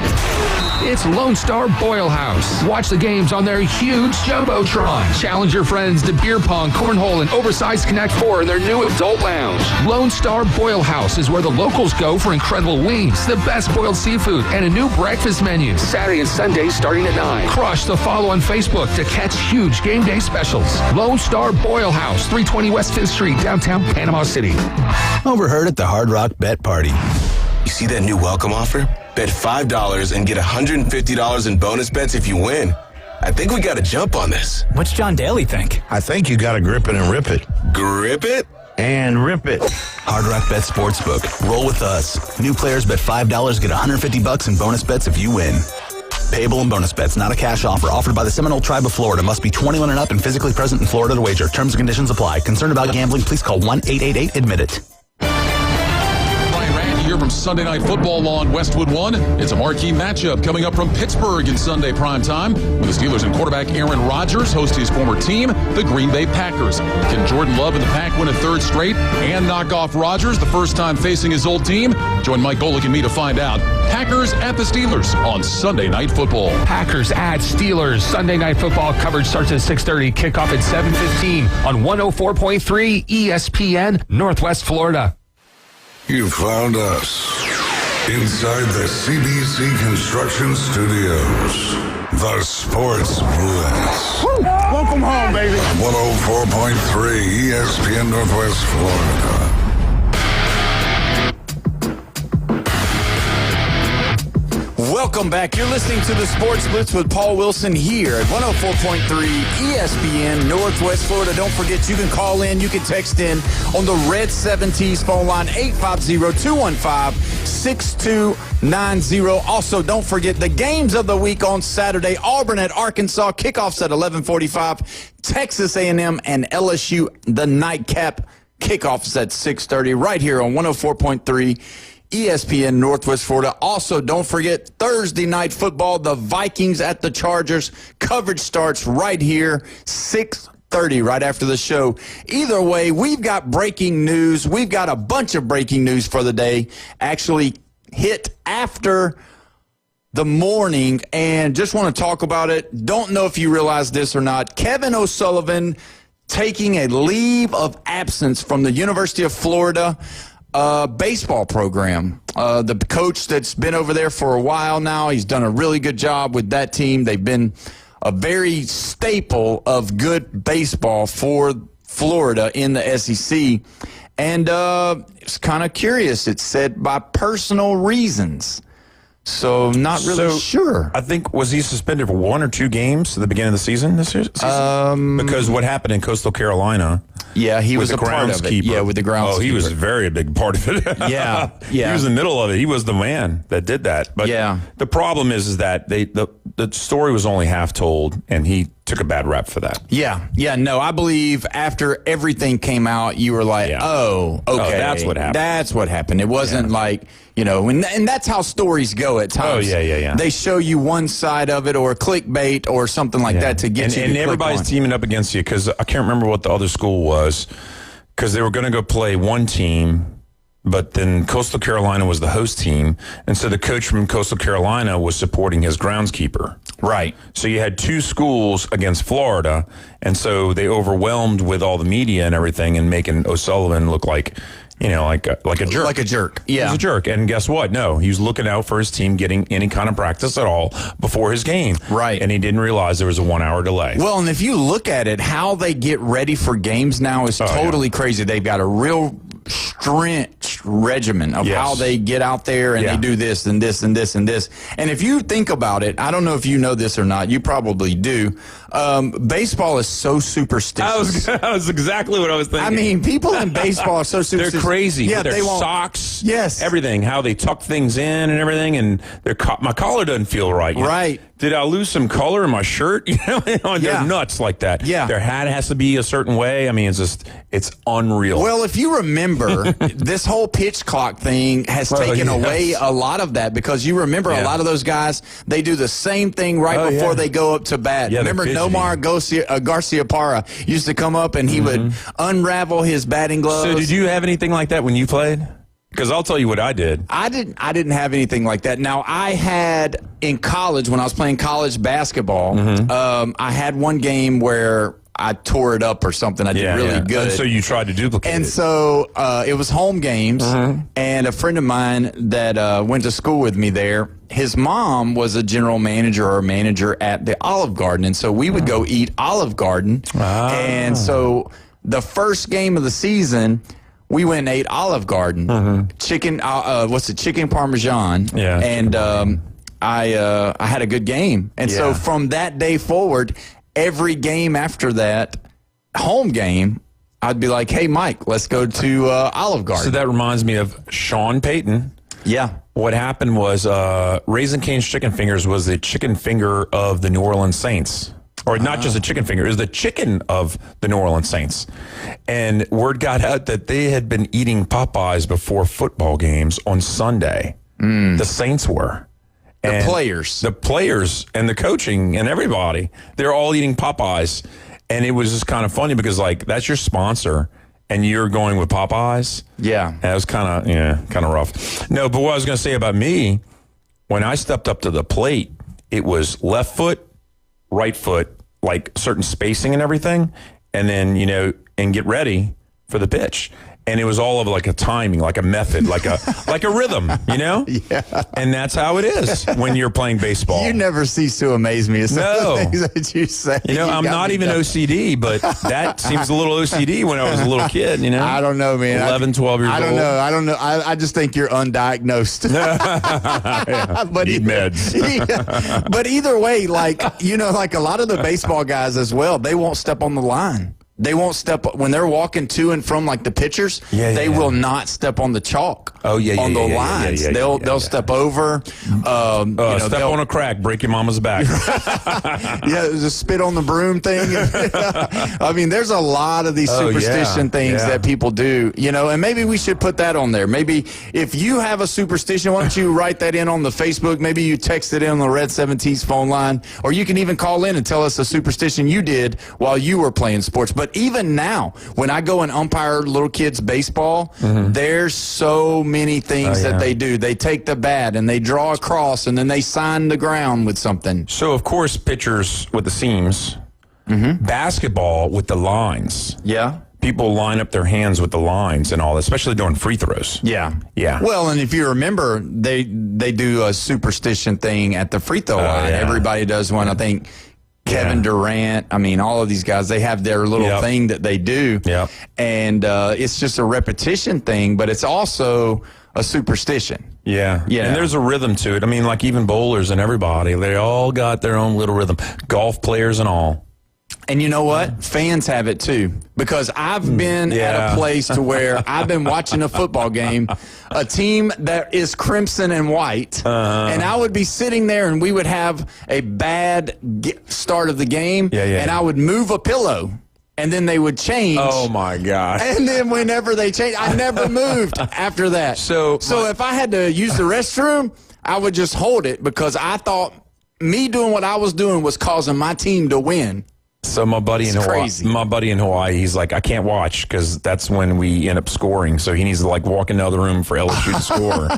[SPEAKER 2] it's Lone Star Boil House. Watch the games on their huge Jumbotron. Challenge your friends to beer pong, cornhole, and oversized Connect 4 in their new adult lounge. Lone Star Boil House is where the locals go for incredible wings, the best boiled seafood, and a new breakfast menu. Saturday and Sunday starting at 9. Crush the follow on Facebook to catch huge game day specials. Lone Star Boil House, 320 West 5th Street, downtown Panama City.
[SPEAKER 15] Overheard at the Hard Rock Bet Party. You see that new welcome offer? Bet $5 and get $150 in bonus bets if you win. I think we got to jump on this.
[SPEAKER 1] What's John Daly think?
[SPEAKER 11] I think you got to grip it and rip it.
[SPEAKER 15] Grip it?
[SPEAKER 11] And rip it.
[SPEAKER 1] Hard Rock Bet Sportsbook. Roll with us. New players bet $5, get $150 in bonus bets if you win. Payable and bonus bets, not a cash offer. Offered by the Seminole Tribe of Florida. Must be 21 and up and physically present in Florida to wager. Terms and conditions apply. Concerned about gambling? Please call 1-888-ADMIT-IT.
[SPEAKER 16] Here from Sunday Night Football on Westwood One. It's a marquee matchup coming up from Pittsburgh in Sunday primetime, with the Steelers and quarterback Aaron Rodgers host his former team, the Green Bay Packers. Can Jordan Love and the Pack win a third straight and knock off Rodgers the first time facing his old team? Join Mike Golick and me to find out. Packers at the Steelers on Sunday Night Football.
[SPEAKER 2] Packers at Steelers. Sunday Night Football coverage starts at 6:30. Kickoff at 7:15 on 104.3 ESPN Northwest Florida.
[SPEAKER 6] You found us inside the CBC Construction Studios. The Sports Blitz.
[SPEAKER 12] Woo! Welcome home, baby.
[SPEAKER 6] 104.3 ESPN Northwest Florida.
[SPEAKER 7] Welcome back. You're listening to the Sports Blitz with Paul Wilson here at 104.3 ESPN Northwest Florida. Don't forget, you can call in, you can text in on the Red 7T's phone line, 850-215-6290. Also, don't forget the games of the week on Saturday. Auburn at Arkansas, kickoffs at 11:45. Texas A&M and LSU, the nightcap, kickoffs at 6:30 right here on 104.3 ESPN Northwest Florida. Also, don't forget Thursday night football, the Vikings at the Chargers. Coverage starts right here, 6:30, right after the show. Either way, we've got breaking news. We've got a bunch of breaking news for the day. Actually hit after the morning, and just want to talk about it. Don't know if you realize this or not. Kevin O'Sullivan taking a leave of absence from the University of Florida baseball program. The coach that's been over there for a while now, he's done a really good job with that team. They've been a very staple of good baseball for Florida in the SEC. And it's kind of curious. It said by personal reasons. So not really sure.
[SPEAKER 10] I think, was he suspended for 1 or 2 games at the beginning of the season this season? Because what happened in Coastal Carolina.
[SPEAKER 7] Yeah, he was a part of it. Yeah, with the groundskeeper.
[SPEAKER 10] Oh, he was a very big part of it.
[SPEAKER 7] Yeah.
[SPEAKER 10] He was in the middle of it. He was the man that did that. But the problem is that the story was only half told, and he took a bad rap for that.
[SPEAKER 7] No, I believe after everything came out, you were like, oh, okay.
[SPEAKER 10] Oh, that's what happened.
[SPEAKER 7] That's what happened. It wasn't like, and that's how stories go at times.
[SPEAKER 10] Oh, yeah.
[SPEAKER 7] They show you one side of it or clickbait or something like that to get you to
[SPEAKER 10] And
[SPEAKER 7] click
[SPEAKER 10] everybody's
[SPEAKER 7] on.
[SPEAKER 10] teaming up against you, because I can't remember what the other school was, because they were going to go play one team, but then Coastal Carolina was the host team, and so the coach from Coastal Carolina was supporting his groundskeeper.
[SPEAKER 7] Right.
[SPEAKER 10] So you had 2 schools against Florida, and so they overwhelmed with all the media and everything and making O'Sullivan look like like a jerk.
[SPEAKER 7] Like a jerk. Yeah.
[SPEAKER 10] He was a jerk. And guess what? No, he was looking out for his team getting any kind of practice at all before his game.
[SPEAKER 7] Right.
[SPEAKER 10] And he didn't realize there was a 1 hour delay.
[SPEAKER 7] Well, and if you look at it, how they get ready for games now is totally crazy. They've got a real stretched regimen of how they get out there and they do this and this and this and this. And if you think about it, I don't know if you know this or not. You probably do. Baseball is so superstitious.
[SPEAKER 10] That was exactly what I was thinking.
[SPEAKER 7] I mean, people in baseball are so superstitious.
[SPEAKER 10] They're crazy.
[SPEAKER 7] Yeah,
[SPEAKER 10] Their
[SPEAKER 7] they won't.
[SPEAKER 10] Socks.
[SPEAKER 7] Yes.
[SPEAKER 10] Everything. How they tuck things in and everything. And my collar doesn't feel right.
[SPEAKER 7] Right.
[SPEAKER 10] Did I lose some color in my shirt? They're nuts like that.
[SPEAKER 7] Yeah.
[SPEAKER 10] Their hat has to be a certain way. I mean, it's unreal.
[SPEAKER 7] Well, if you remember, this whole pitch clock thing has taken away a lot of that, because you remember a lot of those guys, they do the same thing right before they go up to bat. Remember Nomar Garcia Parra used to come up and he would unravel his batting gloves.
[SPEAKER 10] So did you have anything like that when you played? Because I'll tell you what I did.
[SPEAKER 7] I didn't have anything like that. Now, I had in college, when I was playing college basketball, I had one game where I tore it up or something. I did really good.
[SPEAKER 10] And so you tried to duplicate
[SPEAKER 7] and
[SPEAKER 10] it.
[SPEAKER 7] so it was home games, and a friend of mine that went to school with me there, his mom was a general manager or manager at the Olive Garden, and so we would go eat Olive Garden. And so the first game of the season, we went and ate Olive Garden, chicken, chicken Parmesan. Yeah. And I had a good game. And so from that day forward, every game after that, home game, I'd be like, hey, Mike, let's go to Olive Garden.
[SPEAKER 10] So that reminds me of Sean Payton.
[SPEAKER 7] Yeah.
[SPEAKER 10] What happened was Raising Cane's Chicken Fingers was the chicken finger of the New Orleans Saints. Or not just a chicken finger, it was the chicken of the New Orleans Saints. And word got out that they had been eating Popeyes before football games on Sunday. The Saints were.
[SPEAKER 7] The players.
[SPEAKER 10] The players and the coaching and everybody, they're all eating Popeyes. And it was just kind of funny because, that's your sponsor and you're going with Popeyes.
[SPEAKER 7] Yeah.
[SPEAKER 10] And it was kind of rough. No, but what I was going to say about me, when I stepped up to the plate, it was left foot, right foot, like certain spacing and everything, and then, and get ready for the pitch. And it was all of like a timing, like a method, like a rhythm,
[SPEAKER 7] Yeah.
[SPEAKER 10] And that's how it is when you're playing baseball.
[SPEAKER 7] You never cease to amaze me. It's
[SPEAKER 10] No.
[SPEAKER 7] the things that you say.
[SPEAKER 10] I'm not even OCD, but that seems a little OCD when I was a little kid,
[SPEAKER 7] I don't know, man.
[SPEAKER 10] 11, 12 years old.
[SPEAKER 7] I don't know. I just think you're undiagnosed. But
[SPEAKER 10] Need meds.
[SPEAKER 7] But either way, like a lot of the baseball guys as well, they won't step on the line. They won't step when they're walking to and from the pitchers. They will not step on the chalk. On the lines. They'll step over.
[SPEAKER 10] Step on a crack, break your mama's back.
[SPEAKER 7] Just spit on the broom thing. I mean, there's a lot of these superstition things that people do. And maybe we should put that on there. Maybe if you have a superstition, why don't you write that in on the Facebook? Maybe you text it in on the Red 17's phone line, or you can even call in and tell us a superstition you did while you were playing sports. But even now, when I go and umpire little kids baseball, there's so many things that they do. They take the bat and they draw a cross and then they sign the ground with something.
[SPEAKER 10] So, of course, pitchers with the seams, basketball with the lines.
[SPEAKER 7] Yeah.
[SPEAKER 10] People line up their hands with the lines and all that, especially during free throws.
[SPEAKER 7] Yeah.
[SPEAKER 10] Yeah.
[SPEAKER 7] Well, and if you remember, they do a superstition thing at the free throw line. Everybody does one, I think. Kevin Durant, I mean, all of these guys, they have their little thing that they do. And it's just a repetition thing, but it's also a superstition.
[SPEAKER 10] Yeah. And there's a rhythm to it. I mean, like even bowlers and everybody, they all got their own little rhythm. Golf players and all.
[SPEAKER 7] And you know what? Fans have it too. Because I've been at a place to where I've been watching a football game, a team that is crimson and white, and I would be sitting there and we would have a bad start of the game, and I would move a pillow. And then they would change.
[SPEAKER 10] Oh, my God.
[SPEAKER 7] And then whenever they changed, I never moved after that. So if I had to use the restroom, I would just hold it because I thought me doing what I was doing was causing my team to win.
[SPEAKER 10] So my buddy in Hawaii, he's like, I can't watch because that's when we end up scoring. So he needs to walk in the other room for LSU to score.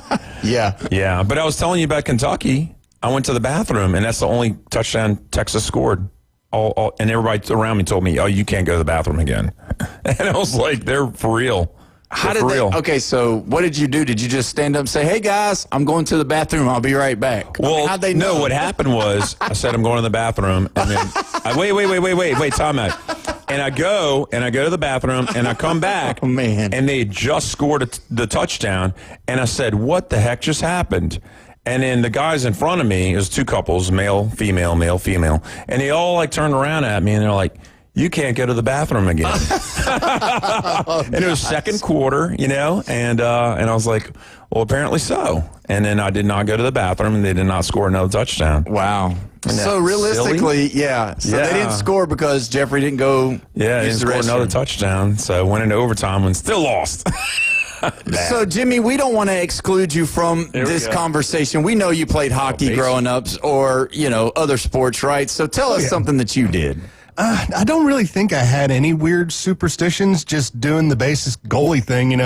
[SPEAKER 10] Yeah. But I was telling you about Kentucky. I went to the bathroom, and that's the only touchdown Texas scored. And everybody around me told me, oh, you can't go to the bathroom again. And I was like, they're for real.
[SPEAKER 7] How did
[SPEAKER 10] real.
[SPEAKER 7] Okay, so what did you do? Did you just stand up and say, "Hey guys, I'm going to the bathroom. I'll be right back"?
[SPEAKER 10] Well,
[SPEAKER 7] how'd they know?
[SPEAKER 10] No, what happened was I said I'm going to the bathroom, and then wait, time out. And I go to the bathroom, and I come back,
[SPEAKER 7] oh, man.
[SPEAKER 10] And they had just scored the touchdown, and I said, "What the heck just happened?" And then the guys in front of me, it was two couples, male, female, and they all like turned around at me, and they're like, "You can't go to the bathroom again." And it was second quarter, and I was like, well, apparently so. And then I did not go to the bathroom, and they did not score another touchdown.
[SPEAKER 7] Wow. So realistically,
[SPEAKER 10] silly?
[SPEAKER 7] So they didn't score because Jeffrey didn't go.
[SPEAKER 10] Yeah, they didn't score another touchdown. So went into overtime and still lost.
[SPEAKER 7] So, Jimmy, we don't want to exclude you from this conversation. We know you played hockey growing up or, other sports, right? So tell us something that you did.
[SPEAKER 17] I don't really think I had any weird superstitions, just doing the basic goalie thing.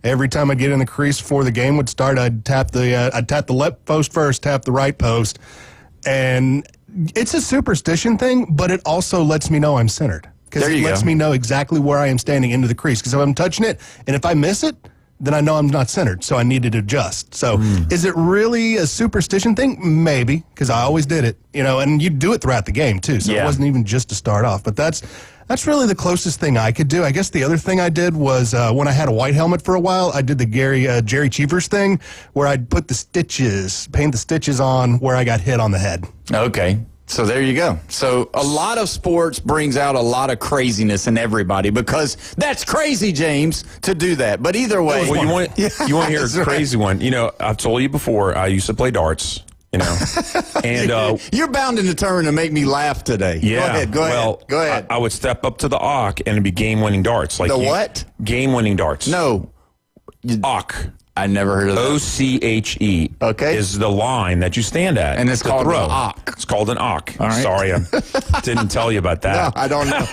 [SPEAKER 17] Every time I'd get in the crease before the game would start, I'd tap the left post first, tap the right post. And it's a superstition thing, but it also lets me know I'm centered. Because it lets me know exactly where I am standing into the crease. Because if I'm touching it, and if I miss it, then I know I'm not centered, so I needed to adjust. So is it really a superstition thing? Maybe, because I always did it, and you do it throughout the game, too. So it wasn't even just to start off. But that's really the closest thing I could do. I guess the other thing I did was when I had a white helmet for a while, I did the Jerry Cheevers thing, where I'd paint the stitches on where I got hit on the head.
[SPEAKER 7] Okay. So there you go. So a lot of sports brings out a lot of craziness in everybody because that's crazy, James, to do that. But either way.
[SPEAKER 10] Well, you want to hear a crazy one. I've told you before, I used to play darts, and
[SPEAKER 7] you're bound and determined to make me laugh today.
[SPEAKER 10] Yeah.
[SPEAKER 7] Go ahead.
[SPEAKER 10] I would step up to the AUK and it'd be game-winning darts. Like
[SPEAKER 7] what?
[SPEAKER 10] Game-winning darts.
[SPEAKER 7] No.
[SPEAKER 10] AUK.
[SPEAKER 7] I never heard of that.
[SPEAKER 10] OCHE.
[SPEAKER 7] Okay.
[SPEAKER 10] Is the line that you stand at.
[SPEAKER 7] And it's called an AUK.
[SPEAKER 10] It's called an AUK.
[SPEAKER 7] All right.
[SPEAKER 10] Sorry, I didn't tell you about that.
[SPEAKER 7] No, I don't know.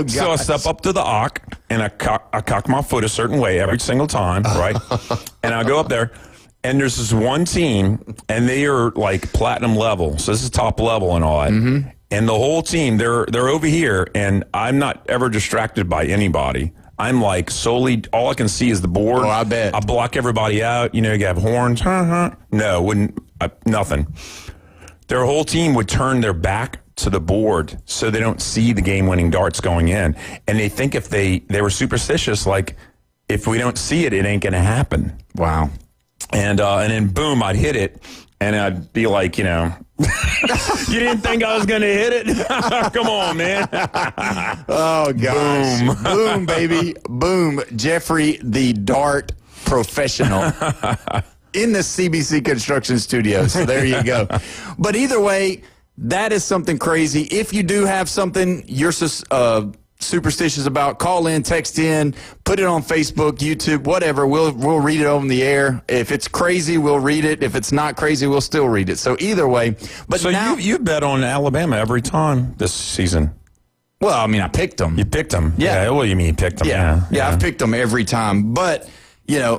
[SPEAKER 10] So I step up to the AUK, and I cock my foot a certain way every single time, right? And I go up there, and there's this one team, and they are like platinum level. So this is top level and all that. Mm-hmm. And the whole team, they're over here, and I'm not ever distracted by anybody. I'm like solely, all I can see is the board.
[SPEAKER 7] Oh, I bet.
[SPEAKER 10] I block everybody out. You have horns. No, nothing. Their whole team would turn their back to the board so they don't see the game-winning darts going in. And they think if they were superstitious, like if we don't see it, it ain't going to happen.
[SPEAKER 7] Wow.
[SPEAKER 10] And then boom, I'd hit it. And I'd be like, you didn't think I was going to hit it? Come on, man.
[SPEAKER 7] Oh, gosh. Boom. Boom, baby. Boom. Jeffrey, the dart professional in the CBC Construction Studio. So there you go. But either way, that is something crazy. If you do have something you're superstitious about, call in, text in, put it on Facebook, YouTube, whatever. We'll read it on the air. If it's crazy, we'll read it. If it's not crazy, we'll still read it. So either way. But
[SPEAKER 10] so
[SPEAKER 7] now,
[SPEAKER 10] you bet on Alabama every time this season.
[SPEAKER 7] Well, I mean, I picked them.
[SPEAKER 10] You picked them.
[SPEAKER 7] Yeah.
[SPEAKER 10] What do you mean you picked them?
[SPEAKER 7] Yeah, I've picked them every time. But, I'm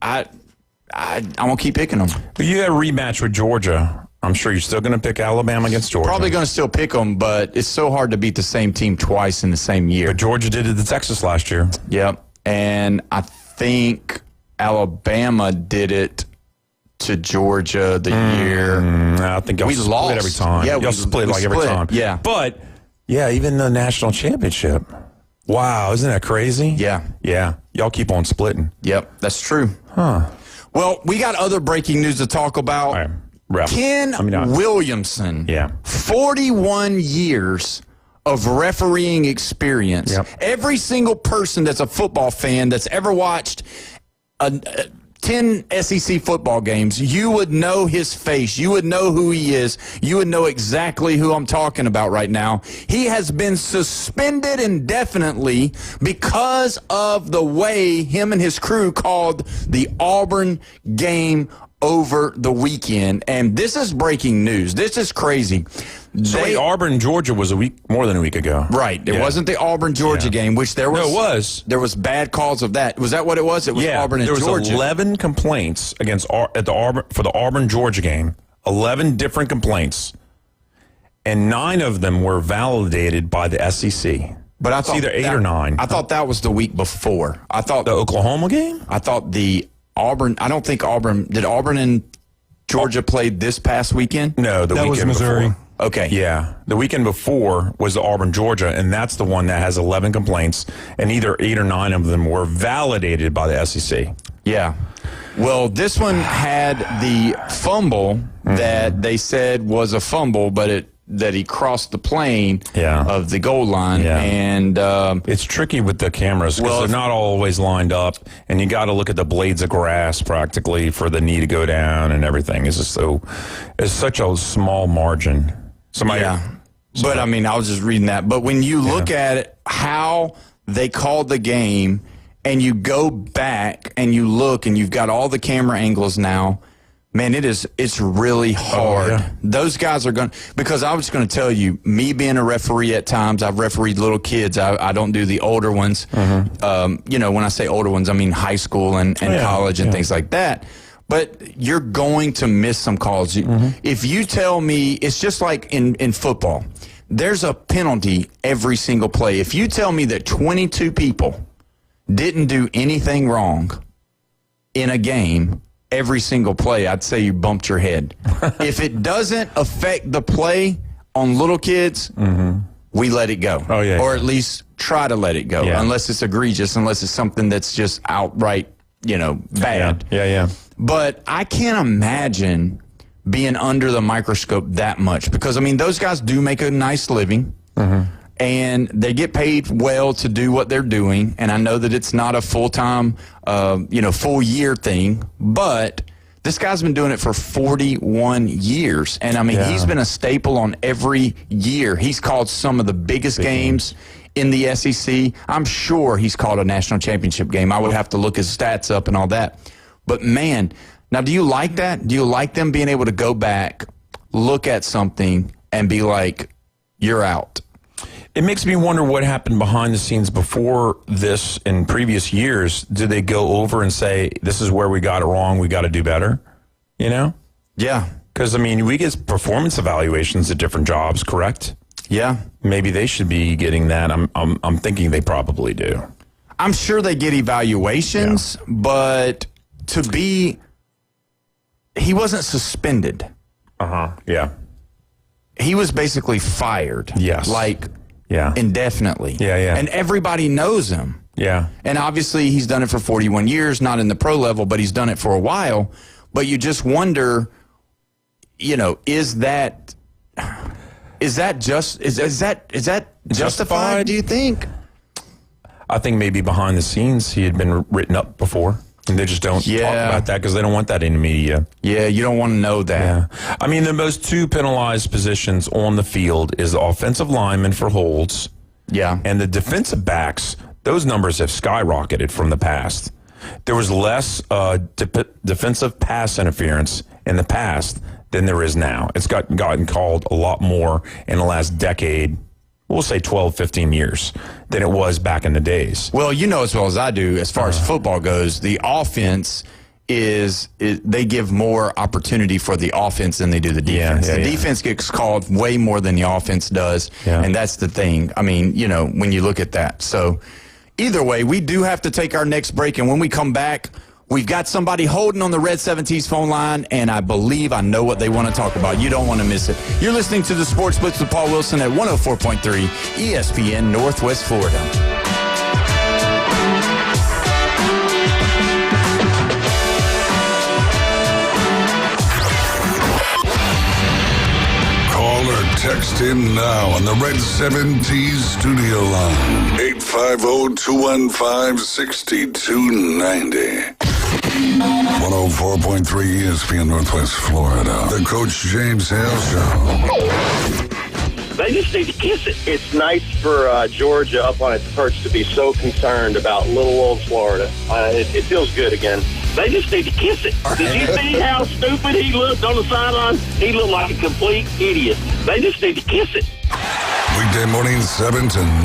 [SPEAKER 7] going to keep picking them.
[SPEAKER 10] But you had a rematch with Georgia. I'm sure you're still going to pick Alabama against Georgia.
[SPEAKER 7] Probably going to still pick them, but it's so hard to beat the same team twice in the same year.
[SPEAKER 10] But Georgia did it to Texas last year.
[SPEAKER 7] Yep. And I think Alabama did it to Georgia the year.
[SPEAKER 10] I think y'all split every time.
[SPEAKER 7] Yeah,
[SPEAKER 10] y'all split every time.
[SPEAKER 7] Yeah.
[SPEAKER 10] But, even the national championship. Wow, isn't that crazy?
[SPEAKER 7] Yeah.
[SPEAKER 10] Yeah. Y'all keep on splitting.
[SPEAKER 7] Yep, that's true.
[SPEAKER 10] Huh.
[SPEAKER 7] Well, we got other breaking news to talk about.
[SPEAKER 10] All right.
[SPEAKER 7] Ken Williamson, 41 years of refereeing experience.
[SPEAKER 10] Yep.
[SPEAKER 7] Every single person that's a football fan that's ever watched 10 SEC football games, you would know his face. You would know who he is. You would know exactly who I'm talking about right now. He has been suspended indefinitely because of the way him and his crew called the Auburn game over the weekend. And this is breaking news. This is crazy.
[SPEAKER 10] Auburn, Georgia was more than a week ago.
[SPEAKER 7] Right. It wasn't the Auburn, Georgia game, which there was.
[SPEAKER 10] No, it was.
[SPEAKER 7] There was bad calls of that. Was that what it was? It was Auburn and Georgia.
[SPEAKER 10] There was 11 complaints for the Auburn, Georgia game. 11 different complaints. And 9 of them were validated by the SEC.
[SPEAKER 7] But I
[SPEAKER 10] It's
[SPEAKER 7] thought
[SPEAKER 10] either 8 or 9.
[SPEAKER 7] I thought that was the week before. I thought
[SPEAKER 10] the Oklahoma game.
[SPEAKER 7] I thought the Auburn. I don't think Auburn did. Auburn and Georgia played this past weekend.
[SPEAKER 10] No, the weekend
[SPEAKER 17] was Missouri.
[SPEAKER 10] before.
[SPEAKER 7] Okay.
[SPEAKER 10] Yeah. The weekend before was the Auburn, Georgia, and that's the one that has 11 complaints, and either 8 or 9 of them were validated by the SEC.
[SPEAKER 7] Yeah. Well, this one had the fumble that they said was a fumble, but that he crossed the plane of the goal line.
[SPEAKER 10] Yeah.
[SPEAKER 7] And
[SPEAKER 10] it's tricky with the cameras because they're not always lined up, and you got to look at the blades of grass practically for the knee to go down and everything. It's such a small margin.
[SPEAKER 7] But I mean, I was just reading that. But when you look at it, how they called the game, and you go back and you look, and you've got all the camera angles now, man, it's really hard.
[SPEAKER 10] Oh, yeah.
[SPEAKER 7] Those guys are going – because I was going to tell you, me being a referee at times, I've refereed little kids. I don't do the older ones. When I say older ones, I mean high school and college and things like that. But you're going to miss some calls. If you tell me – it's just like in football. There's a penalty every single play. If you tell me that 22 people didn't do anything wrong in a game – every single play, I'd say you bumped your head. If it doesn't affect the play on little kids, we let it go.
[SPEAKER 10] Oh, yeah.
[SPEAKER 7] Or at least try to let it go, unless it's egregious, unless it's something that's just outright, bad.
[SPEAKER 10] Yeah.
[SPEAKER 7] But I can't imagine being under the microscope that much because, I mean, those guys do make a nice living. And they get paid well to do what they're doing. And I know that it's not a full-time, full year thing. But this guy's been doing it for 41 years. And, I mean, he's been a staple on every year. He's called some of the biggest games in the SEC. I'm sure he's called a national championship game. I would have to look his stats up and all that. But, man, now do you like that? Do you like them being able to go back, look at something, and be like, you're out?
[SPEAKER 10] It makes me wonder what happened behind the scenes before this in previous years. Did they go over and say, this is where we got it wrong, we got to do better?
[SPEAKER 7] Yeah.
[SPEAKER 10] Because, I mean, we get performance evaluations at different jobs, correct?
[SPEAKER 7] Yeah.
[SPEAKER 10] Maybe they should be getting that. I'm thinking they probably do.
[SPEAKER 7] I'm sure they get evaluations, but he wasn't suspended.
[SPEAKER 10] Yeah.
[SPEAKER 7] He was basically fired.
[SPEAKER 10] Yes.
[SPEAKER 7] Indefinitely.
[SPEAKER 10] Yeah.
[SPEAKER 7] And everybody knows him.
[SPEAKER 10] Yeah.
[SPEAKER 7] And obviously he's done it for 41 years, not in the pro level, but he's done it for a while. But you just wonder, is that justified, do you think?
[SPEAKER 10] I think maybe behind the scenes he had been written up before. And they just don't talk about that because they don't want that in the media.
[SPEAKER 7] Yeah, you don't want to know that.
[SPEAKER 10] Yeah. I mean, the most two penalized positions on the field is the offensive lineman for holds.
[SPEAKER 7] Yeah.
[SPEAKER 10] And the defensive backs, those numbers have skyrocketed from the past. There was less defensive pass interference in the past than there is now. It's gotten called a lot more in the last decade. We'll say 12, 15 years than it was back in the days.
[SPEAKER 7] Well, you know as well as I do, as far as football goes, the offense they give more opportunity for the offense than they do the defense. The defense gets called way more than the offense does, and that's the thing. I mean, when you look at that. So either way, we do have to take our next break, and when we come back, we've got somebody holding on the Red 17's phone line, and I believe I know what they want to talk about. You don't want to miss it. You're listening to the Sports Blitz with Paul Wilson at 104.3 ESPN Northwest Florida.
[SPEAKER 6] Call or text in now on the Red 17's studio line. 850-215-6290. 104.3 ESPN Northwest Florida. The Coach James Hale Show.
[SPEAKER 18] They just need to kiss it. It's nice for Georgia up on its perch to be so concerned about little old Florida. It feels good again. They just need to kiss it. Did you see how stupid he looked on the sideline? He looked like a complete idiot. They just need to kiss it.
[SPEAKER 6] Weekday morning 7 to 9.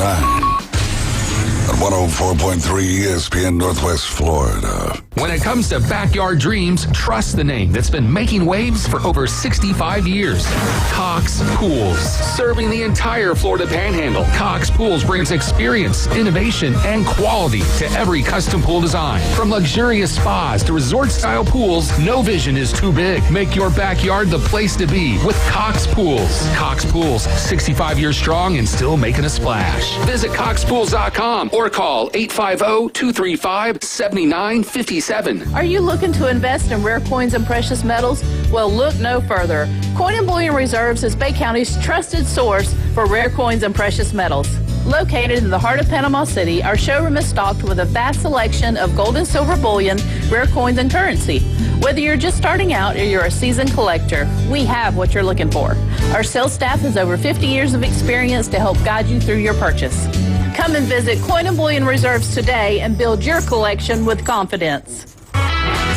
[SPEAKER 6] on 104.3 ESPN Northwest Florida.
[SPEAKER 2] When it comes to backyard dreams, trust the name that's been making waves for over 65 years. Cox Pools. Serving the entire Florida Panhandle, Cox Pools brings experience, innovation, and quality to every custom pool design. From luxurious spas to resort-style pools, no vision is too big. Make your backyard the place to be with Cox Pools. Cox Pools, 65 years strong and still making a splash. Visit coxpools.com or call 850-235-7957.
[SPEAKER 19] Are you looking to invest in rare coins and precious metals? Well, look no further. Coin and Bullion Reserves is Bay County's trusted source for rare coins and precious metals. Located in the heart of Panama City, our showroom is stocked with a vast selection of gold and silver bullion, rare coins, and currency. Whether you're just starting out or you're a seasoned collector, we have what you're looking for. Our sales staff has over 50 years of experience to help guide you through your purchase. Come and visit Coin and Bullion Reserves today and build your collection with confidence.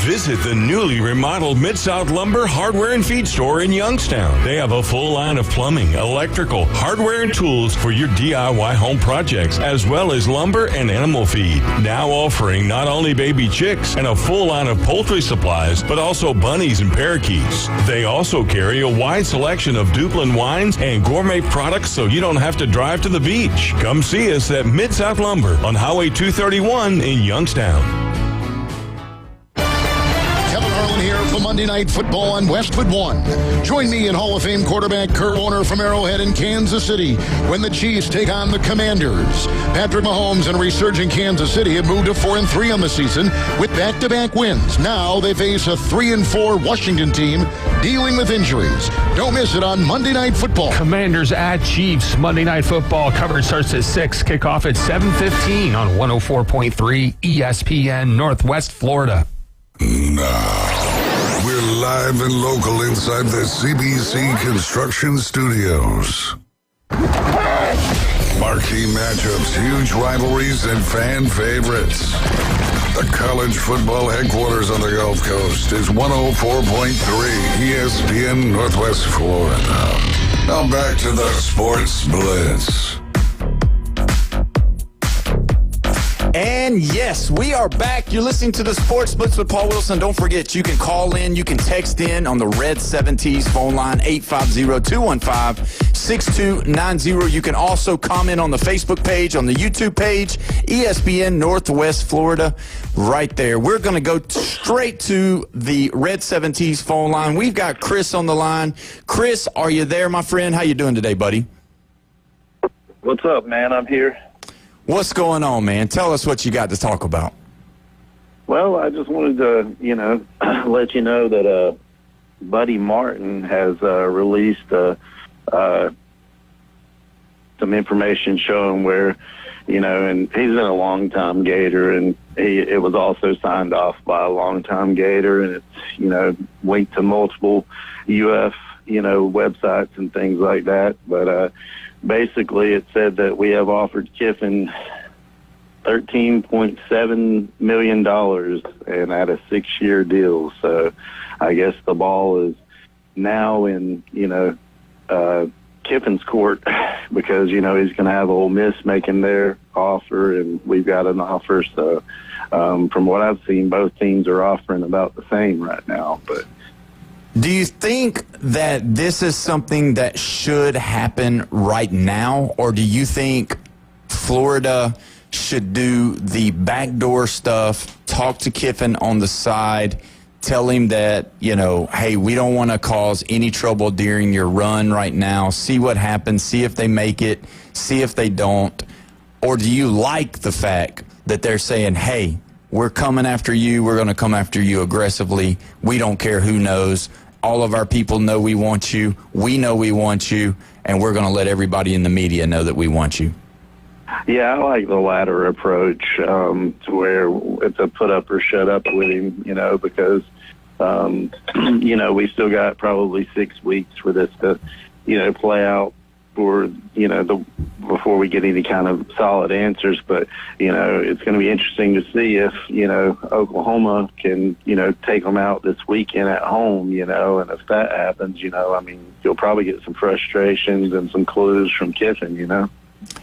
[SPEAKER 4] Visit the newly remodeled Mid-South Lumber Hardware and Feed Store in Youngstown. They have a full line of plumbing, electrical, hardware, and tools for your DIY home projects, as well as lumber and animal feed. Now offering not only baby chicks and a full line of poultry supplies, but also bunnies and parakeets. They also carry a wide selection of Duplin wines and gourmet products so you don't have to drive to the beach. Come see us at Mid-South Lumber on Highway 231 in Youngstown.
[SPEAKER 20] Here for Monday Night Football on Westwood One. Join me and Hall of Fame quarterback Kurt Warner from Arrowhead in Kansas City when the Chiefs take on the Commanders. Patrick Mahomes and resurging Kansas City have moved to 4-3 on the season with back-to-back wins. Now they face a 3-4 Washington team dealing with injuries. Don't miss it on Monday Night Football.
[SPEAKER 2] Commanders at Chiefs. Monday Night Football coverage starts at 6. Kickoff at 7:15 on 104.3 ESPN Northwest Florida.
[SPEAKER 6] Now, we're live and local inside the CBC Construction Studios. Marquee matchups, huge rivalries, and fan favorites. The college football headquarters on the Gulf Coast is 104.3 ESPN Northwest Florida. Now back to the Sports Blitz.
[SPEAKER 7] And yes, we are back. You're listening to the Sports Blitz with Paul Wilson. Don't forget, you can call in, you can text in on the Red 70s phone line, 850-215-6290. You can also comment on the Facebook page, on the YouTube page, ESPN Northwest Florida, right there. We're going to go straight to the Red 70s phone line. We've got Chris on the line. Chris, are you there, my friend? How you doing today, buddy?
[SPEAKER 18] What's up, man? I'm here.
[SPEAKER 7] What's going on, man? Tell us what you got to talk about.
[SPEAKER 18] Well, I just wanted to, let you know that Buddy Martin has released some information showing where, and he's been a long-time Gator, and it was also signed off by a long-time Gator, and it's, linked to multiple UF, websites and things like that. But basically, it said that we have offered Kiffin $13.7 million and at a 6-year deal. So I guess the ball is now in, Kiffin's court because, he's going to have Ole Miss making their offer and we've got an offer. So from what I've seen, both teams are offering about the same right now. But
[SPEAKER 7] do you think that this is something that should happen right now, or do you think Florida should do the backdoor stuff, talk to Kiffin on the side, tell him that, hey, we don't want to cause any trouble during your run right now, see what happens, see if they make it, see if they don't? Or do you like the fact that they're saying, hey, we're coming after you, we're going to come after you aggressively, we don't care who knows, all of our people know we want you, we know we want you, and we're going to let everybody in the media know that we want you?
[SPEAKER 18] Yeah, I like the latter approach, to where it's a put up or shut up with him, because, we still got probably 6 weeks for this to, play out for, before we get any kind of solid answers. But, it's going to be interesting to see if, Oklahoma can, take them out this weekend at home, and if that happens, you'll probably get some frustrations and some clues from Kiffin,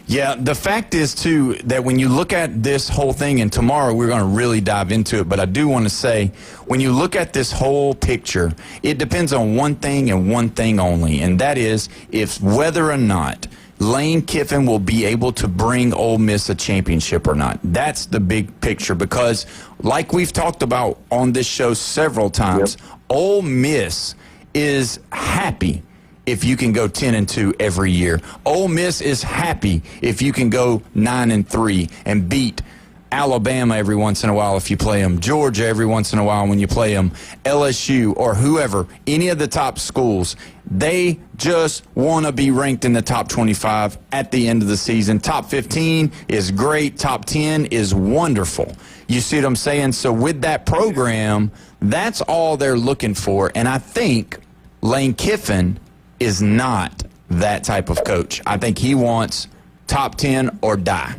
[SPEAKER 7] Yeah, the fact is, too, that when you look at this whole thing, and tomorrow we're going to really dive into it, but I do want to say, when you look at this whole picture, it depends on one thing and one thing only, and that is if whether or not Lane Kiffin will be able to bring Ole Miss a championship or not. That's the big picture, because like we've talked about on this show several times, Ole Miss is happy if you can go 10-2 every year. Ole Miss is happy if you can go 9-3 and beat Alabama every once in a while if you play them, Georgia every once in a while when you play them, LSU or whoever, any of the top schools. They just want to be ranked in the top 25 at the end of the season. Top 15 is great. Top 10 is wonderful. You see what I'm saying? So with that program, that's all they're looking for. And I think Lane Kiffin is not that type of coach. I think he wants top 10 or die.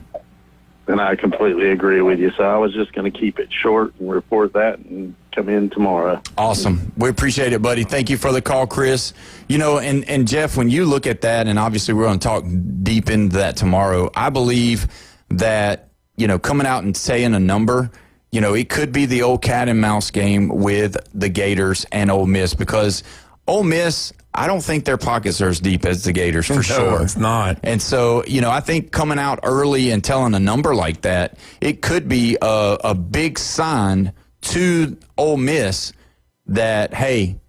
[SPEAKER 18] And I completely agree with you. So I was just going to keep it short and report that and come in tomorrow.
[SPEAKER 7] Awesome. We appreciate it, buddy. Thank you for the call, Chris. You know, and Jeff, when you look at that, and obviously we're going to talk deep into that tomorrow, I believe that, you know, coming out and saying a number, you know, it could be the old cat and mouse game with the Gators and Ole Miss, because Ole Miss, I don't think their pockets are as deep as the Gators, for sure.
[SPEAKER 10] It's not.
[SPEAKER 7] And so, you know, I think coming out early and telling a number like that, it could be a big sign to Ole Miss that, hey,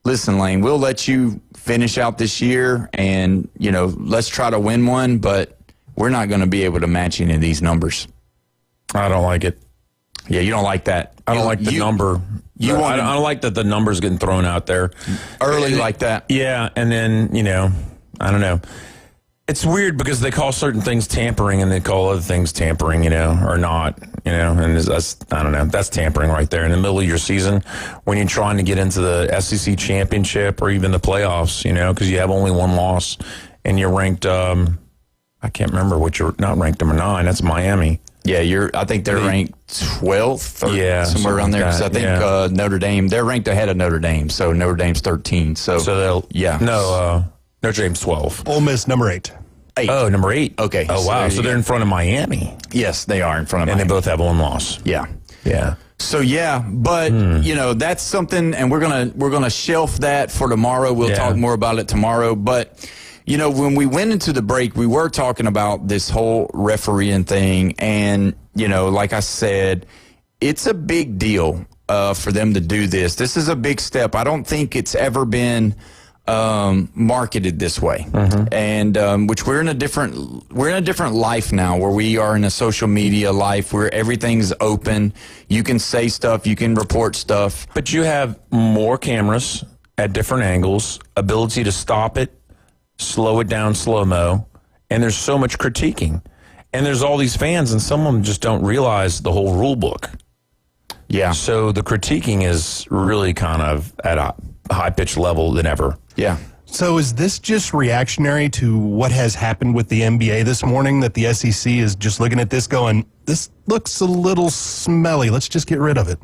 [SPEAKER 7] listen, Lane, we'll let you finish out this year and, you know, let's try to win one, but we're not going to be able to match any of these numbers.
[SPEAKER 10] I don't like it.
[SPEAKER 7] Yeah, you don't like that.
[SPEAKER 10] I don't like the number. I don't like that the number's getting thrown out there
[SPEAKER 7] early like that.
[SPEAKER 10] Yeah, and then, you know, I don't know. It's weird because they call certain things tampering and they call other things tampering, you know, or not, you know, and that's, I don't know, that's tampering right there in the middle of your season when you're trying to get into the SEC championship or even the playoffs, you know, because you have only one loss and you're ranked, I can't remember what you're not ranked number 9. That's Miami.
[SPEAKER 7] Yeah, I think they're ranked 12th or somewhere around there. Because I think Notre Dame, they're ranked ahead of Notre Dame. So Notre Dame's 13. So they'll,
[SPEAKER 10] Notre Dame's 12.
[SPEAKER 17] Ole Miss, number 8.
[SPEAKER 10] Oh, number 8.
[SPEAKER 7] Okay.
[SPEAKER 10] Oh, wow. So they're in front of Miami.
[SPEAKER 7] Yes, they are in front of Miami.
[SPEAKER 10] And they both have one loss.
[SPEAKER 7] Yeah.
[SPEAKER 10] Yeah.
[SPEAKER 7] So but you know, that's something, and we're gonna shelf that for tomorrow. We'll talk more about it tomorrow. But you know, when we went into the break, we were talking about this whole refereeing thing, and you know, like I said, it's a big deal for them to do this. This is a big step. I don't think it's ever been marketed this way, and which we're in a different life now, where we are in a social media life where everything's open. You can say stuff, you can report stuff,
[SPEAKER 10] but you have more cameras at different angles, ability to stop it, slow it down slow-mo, and there's so much critiquing. And there's all these fans, and some of them just don't realize the whole rule book.
[SPEAKER 7] Yeah.
[SPEAKER 10] So the critiquing is really kind of at a high-pitched level than ever.
[SPEAKER 7] Yeah.
[SPEAKER 17] So is this just reactionary to what has happened with the NBA this morning, that the SEC is just looking at this going, this looks a little smelly, let's just get rid of it?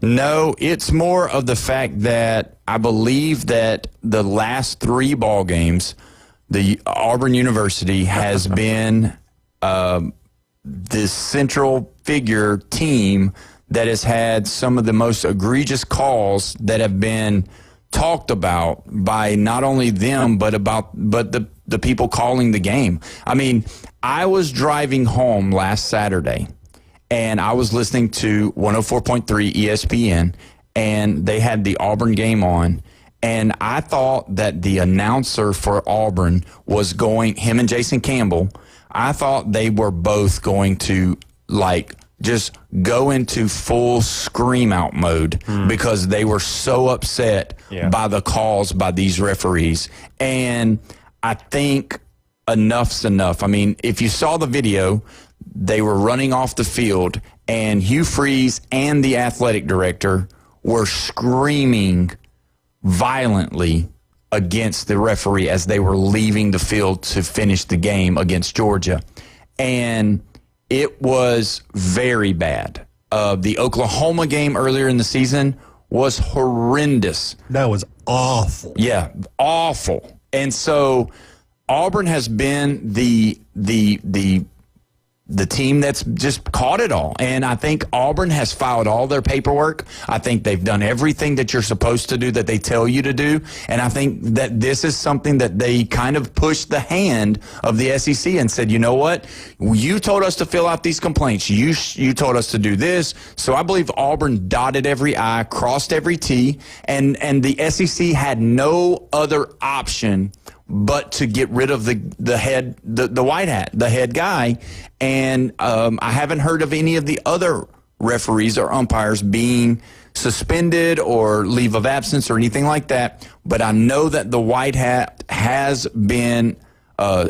[SPEAKER 7] No, it's more of the fact that I believe that the last 3 ball games, the Auburn University has been this central figure team that has had some of the most egregious calls that have been talked about by not only them but the people calling the game. I mean, I was driving home last Saturday, and I was listening to 104.3 ESPN, and they had the Auburn game on, and I thought that the announcer for Auburn was him and Jason Campbell, I thought they were both going to, like, just go into full scream-out mode because they were so upset by the calls by these referees. And I think enough's enough. I mean, if you saw the video, they were running off the field, and Hugh Freeze and the athletic director were screaming violently against the referee as they were leaving the field to finish the game against Georgia. And it was very bad. The Oklahoma game earlier in the season was horrendous.
[SPEAKER 17] That was awful.
[SPEAKER 7] Yeah, awful. And so Auburn has been the team that's just caught it all. And I think Auburn has filed all their paperwork. I think they've done everything that you're supposed to do, that they tell you to do. And I think that this is something that they kind of pushed the hand of the SEC and said, you know what? You told us to fill out these complaints. You told us to do this. So I believe Auburn dotted every I, crossed every T, and the SEC had no other option but to get rid of the head, the white hat, the head guy. And I haven't heard of any of the other referees or umpires being suspended or leave of absence or anything like that. But I know that the white hat has been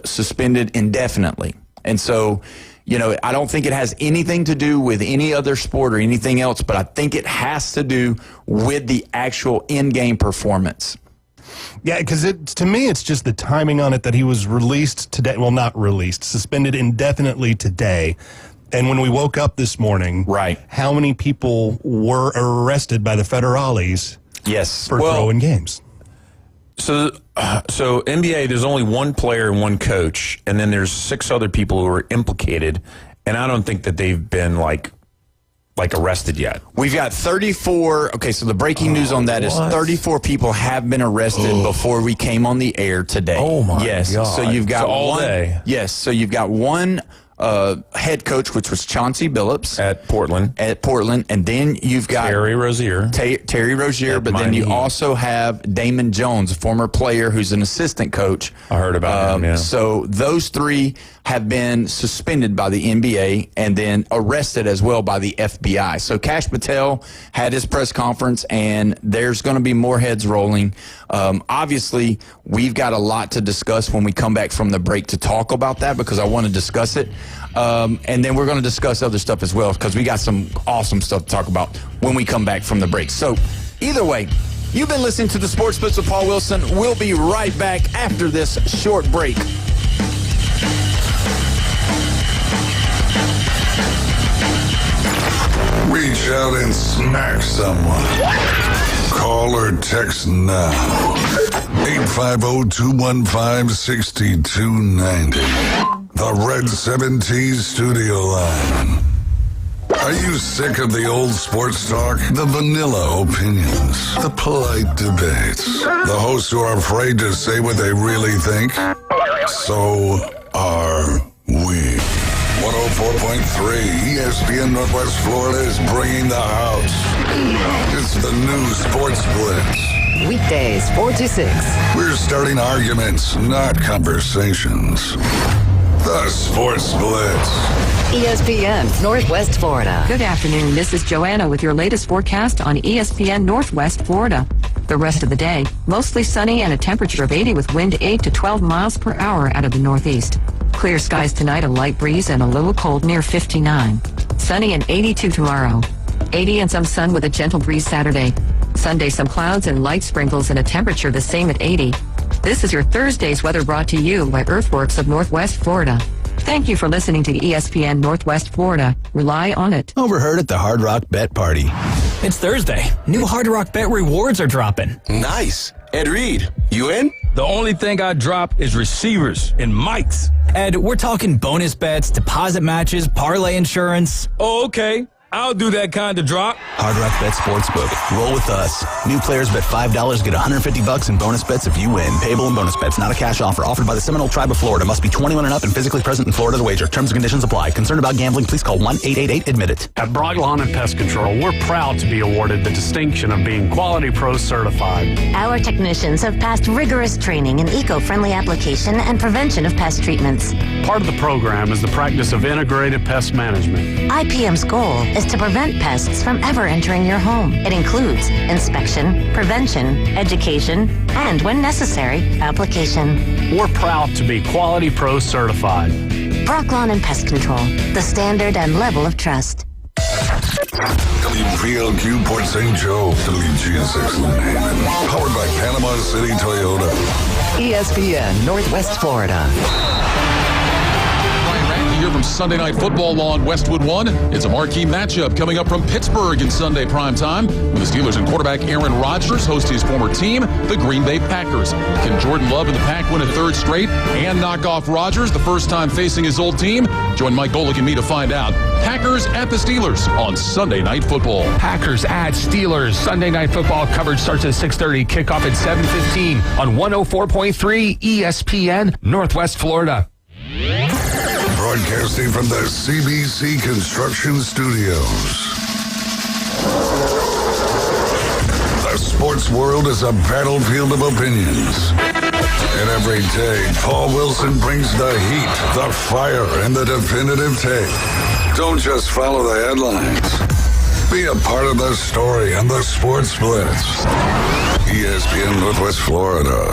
[SPEAKER 7] suspended indefinitely. And so, you know, I don't think it has anything to do with any other sport or anything else, but I think it has to do with the actual in-game performance.
[SPEAKER 17] Yeah, because to me, it's just the timing on it that he was released today. Well, not released, suspended indefinitely today. And when we woke up this morning,
[SPEAKER 7] right,
[SPEAKER 17] how many people were arrested by the federales for throwing games?
[SPEAKER 10] So NBA, there's only one player and one coach, and then there's 6 other people who are implicated, and I don't think that they've been like arrested yet.
[SPEAKER 7] We've got 34. Okay, so the breaking news on that is 34 people have been arrested before we came on the air today.
[SPEAKER 10] Oh my God!
[SPEAKER 7] So you've got
[SPEAKER 10] all day.
[SPEAKER 7] Yes, so you've got one head coach, which was Chauncey Billups
[SPEAKER 10] at Portland,
[SPEAKER 7] and then you've got
[SPEAKER 10] Terry Rozier,
[SPEAKER 7] but then you also have Damon Jones, a former player who's an assistant coach.
[SPEAKER 10] I heard about him. Yeah.
[SPEAKER 7] So those 3 have been suspended by the NBA and then arrested as well by the FBI. So Kash Patel had his press conference, and there's going to be more heads rolling. Obviously, we've got a lot to discuss when we come back from the break to talk about that, because I want to discuss it. And then we're going to discuss other stuff as well, because we got some awesome stuff to talk about when we come back from the break. So either way, you've been listening to the Sports Blitz with Paul Wilson. We'll be right back after this short break.
[SPEAKER 6] Reach out and smack someone. Call or text now. 850-215-6290. The Red 7T Studio Line. Are you sick of the old sports talk? The vanilla opinions? The polite debates? The hosts who are afraid to say what they really think? So are we. 104.3 ESPN Northwest Florida is bringing the house. It's the new Sports Blitz.
[SPEAKER 14] Weekdays, 4 to 6.
[SPEAKER 6] We're starting arguments, not conversations. The Sports Blitz.
[SPEAKER 14] ESPN Northwest Florida. Good afternoon. This is Joanna with your latest forecast on ESPN Northwest Florida. The rest of the day, mostly sunny and a temperature of 80 with wind 8 to 12 miles per hour out of the northeast. Clear skies tonight, a light breeze and a little cold near 59. Sunny and 82 tomorrow. 80 and some sun with a gentle breeze Saturday. Sunday, some clouds and light sprinkles and a temperature the same at 80. This is your Thursday's weather brought to you by Earthworks of Northwest Florida. Thank you for listening to ESPN Northwest Florida. Rely on it.
[SPEAKER 1] Overheard at the Hard Rock Bet Party.
[SPEAKER 21] It's Thursday. New Hard Rock Bet rewards are dropping.
[SPEAKER 15] Nice. Ed Reed, you in?
[SPEAKER 21] The only thing I drop is receivers and mics. Ed, we're talking bonus bets, deposit matches, parlay insurance. Oh, okay. I'll do that kind of drop.
[SPEAKER 1] Hard Rock Bet Sportsbook. Roll with us. New players bet $5, get $150 in bonus bets if you win. Payable in bonus bets, not a cash offer. Offered by the Seminole Tribe of Florida. Must be 21 and up and physically present in Florida to wager. Terms and conditions apply. Concerned about gambling? Please call 1-888-ADMIT-IT.
[SPEAKER 22] At Brock Lawn and Pest Control, we're proud to be awarded the distinction of being Quality Pro certified.
[SPEAKER 23] Our technicians have passed rigorous training in eco-friendly application and prevention of pest treatments.
[SPEAKER 22] Part of the program is the practice of integrated pest management.
[SPEAKER 23] IPM's goal is to prevent pests from ever entering your home. It includes inspection, prevention, education, and, when necessary, application.
[SPEAKER 22] We're proud to be Quality Pro certified.
[SPEAKER 23] Brock Lawn and Pest Control, the standard and level of trust.
[SPEAKER 6] WPLQ Port St. Joe, WGSX Lynn, powered by Panama City Toyota.
[SPEAKER 14] ESPN Northwest Florida.
[SPEAKER 16] Your from Sunday Night Football on Westwood One. It's a marquee matchup coming up from Pittsburgh in Sunday primetime, with the Steelers and quarterback Aaron Rodgers host his former team, the Green Bay Packers. Can Jordan Love and the Pack win a third straight and knock off Rodgers the first time facing his old team? Join Mike Golick and me to find out. Packers at the Steelers on Sunday Night Football.
[SPEAKER 2] Packers at Steelers. Sunday Night Football coverage starts at 6:30. Kickoff at 7:15 on 104.3 ESPN, Northwest Florida.
[SPEAKER 6] Broadcasting from the CBC Construction Studios. The sports world is a battlefield of opinions. And every day, Paul Wilson brings the heat, the fire, and the definitive take. Don't just follow the headlines. Be a part of the story on the Sports Blitz. ESPN Northwest Florida.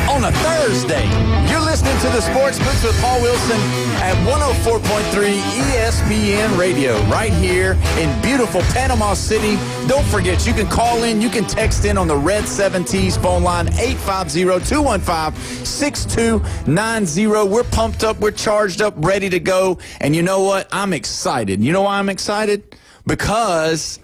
[SPEAKER 7] On a Thursday, you're listening to the Sports Blitz with Paul Wilson at 104.3 ESPN Radio right here in beautiful Panama City. Don't forget, you can call in, you can text in on the Red 7T's phone line, 850-215-6290. We're pumped up, we're charged up, ready to go. And you know what? I'm excited. You know why I'm excited? Because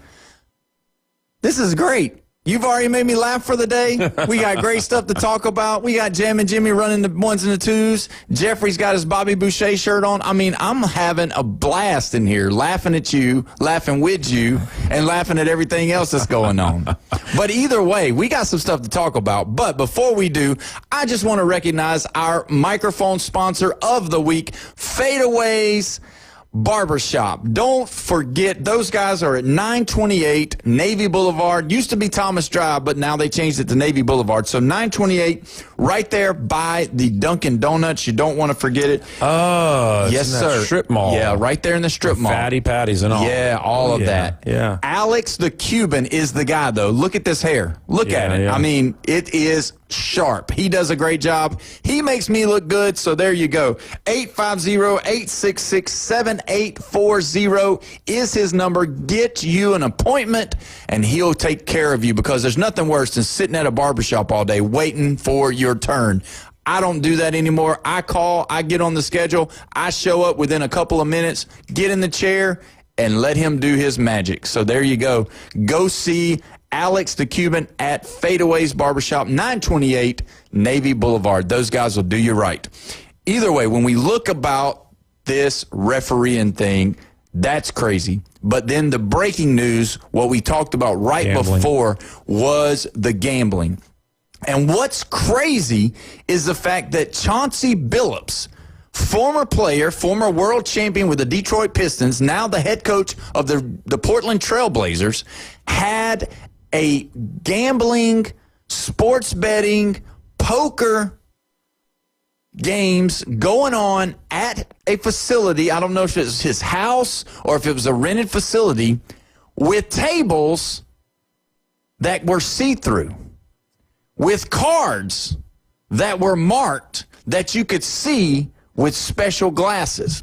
[SPEAKER 7] this is great. You've already made me laugh for the day. We got great stuff to talk about. We got Jam and Jimmy running the ones and the twos. Jeffrey's got his Bobby Boucher shirt on. I mean, I'm having a blast in here, laughing at you, laughing with you, and laughing at everything else that's going on. But either way, we got some stuff to talk about. But before we do, I just want to recognize our microphone sponsor of the week, Fadeaways Barbershop. Don't forget, those guys are at 928 Navy Boulevard. Used to be Thomas Drive, but now they changed it to Navy Boulevard. So 928, right there by the Dunkin' Donuts. You don't want to forget it.
[SPEAKER 10] Oh,
[SPEAKER 7] yes, sir.
[SPEAKER 10] Strip mall.
[SPEAKER 7] Yeah, right there in the strip mall.
[SPEAKER 10] Fatty patties and all.
[SPEAKER 7] Yeah, all of that.
[SPEAKER 10] Yeah.
[SPEAKER 7] Alex the Cuban is the guy, though. Look at this hair. Look at it.
[SPEAKER 10] Yeah.
[SPEAKER 7] I mean, it is sharp. He does a great job. He makes me look good, so there you go. 850-866-7840 is his number. Get you an appointment, and he'll take care of you, because there's nothing worse than sitting at a barbershop all day waiting for your turn. I don't do that anymore. I call, I get on the schedule, I show up within a couple of minutes, get in the chair, and let him do his magic. So there you go. Go see Alex the Cuban at Fadeaways Barbershop, 928 Navy Boulevard. Those guys will do you right. Either way, when we look about this refereeing thing, that's crazy. But then the breaking news, what we talked about before, was the gambling. And what's crazy is the fact that Chauncey Billups, former player, former world champion with the Detroit Pistons, now the head coach of the Portland Trail Blazers, had a gambling, sports betting, poker games going on at a facility. I don't know if it was his house or if it was a rented facility, with tables that were see-through, with cards that were marked that you could see with special glasses.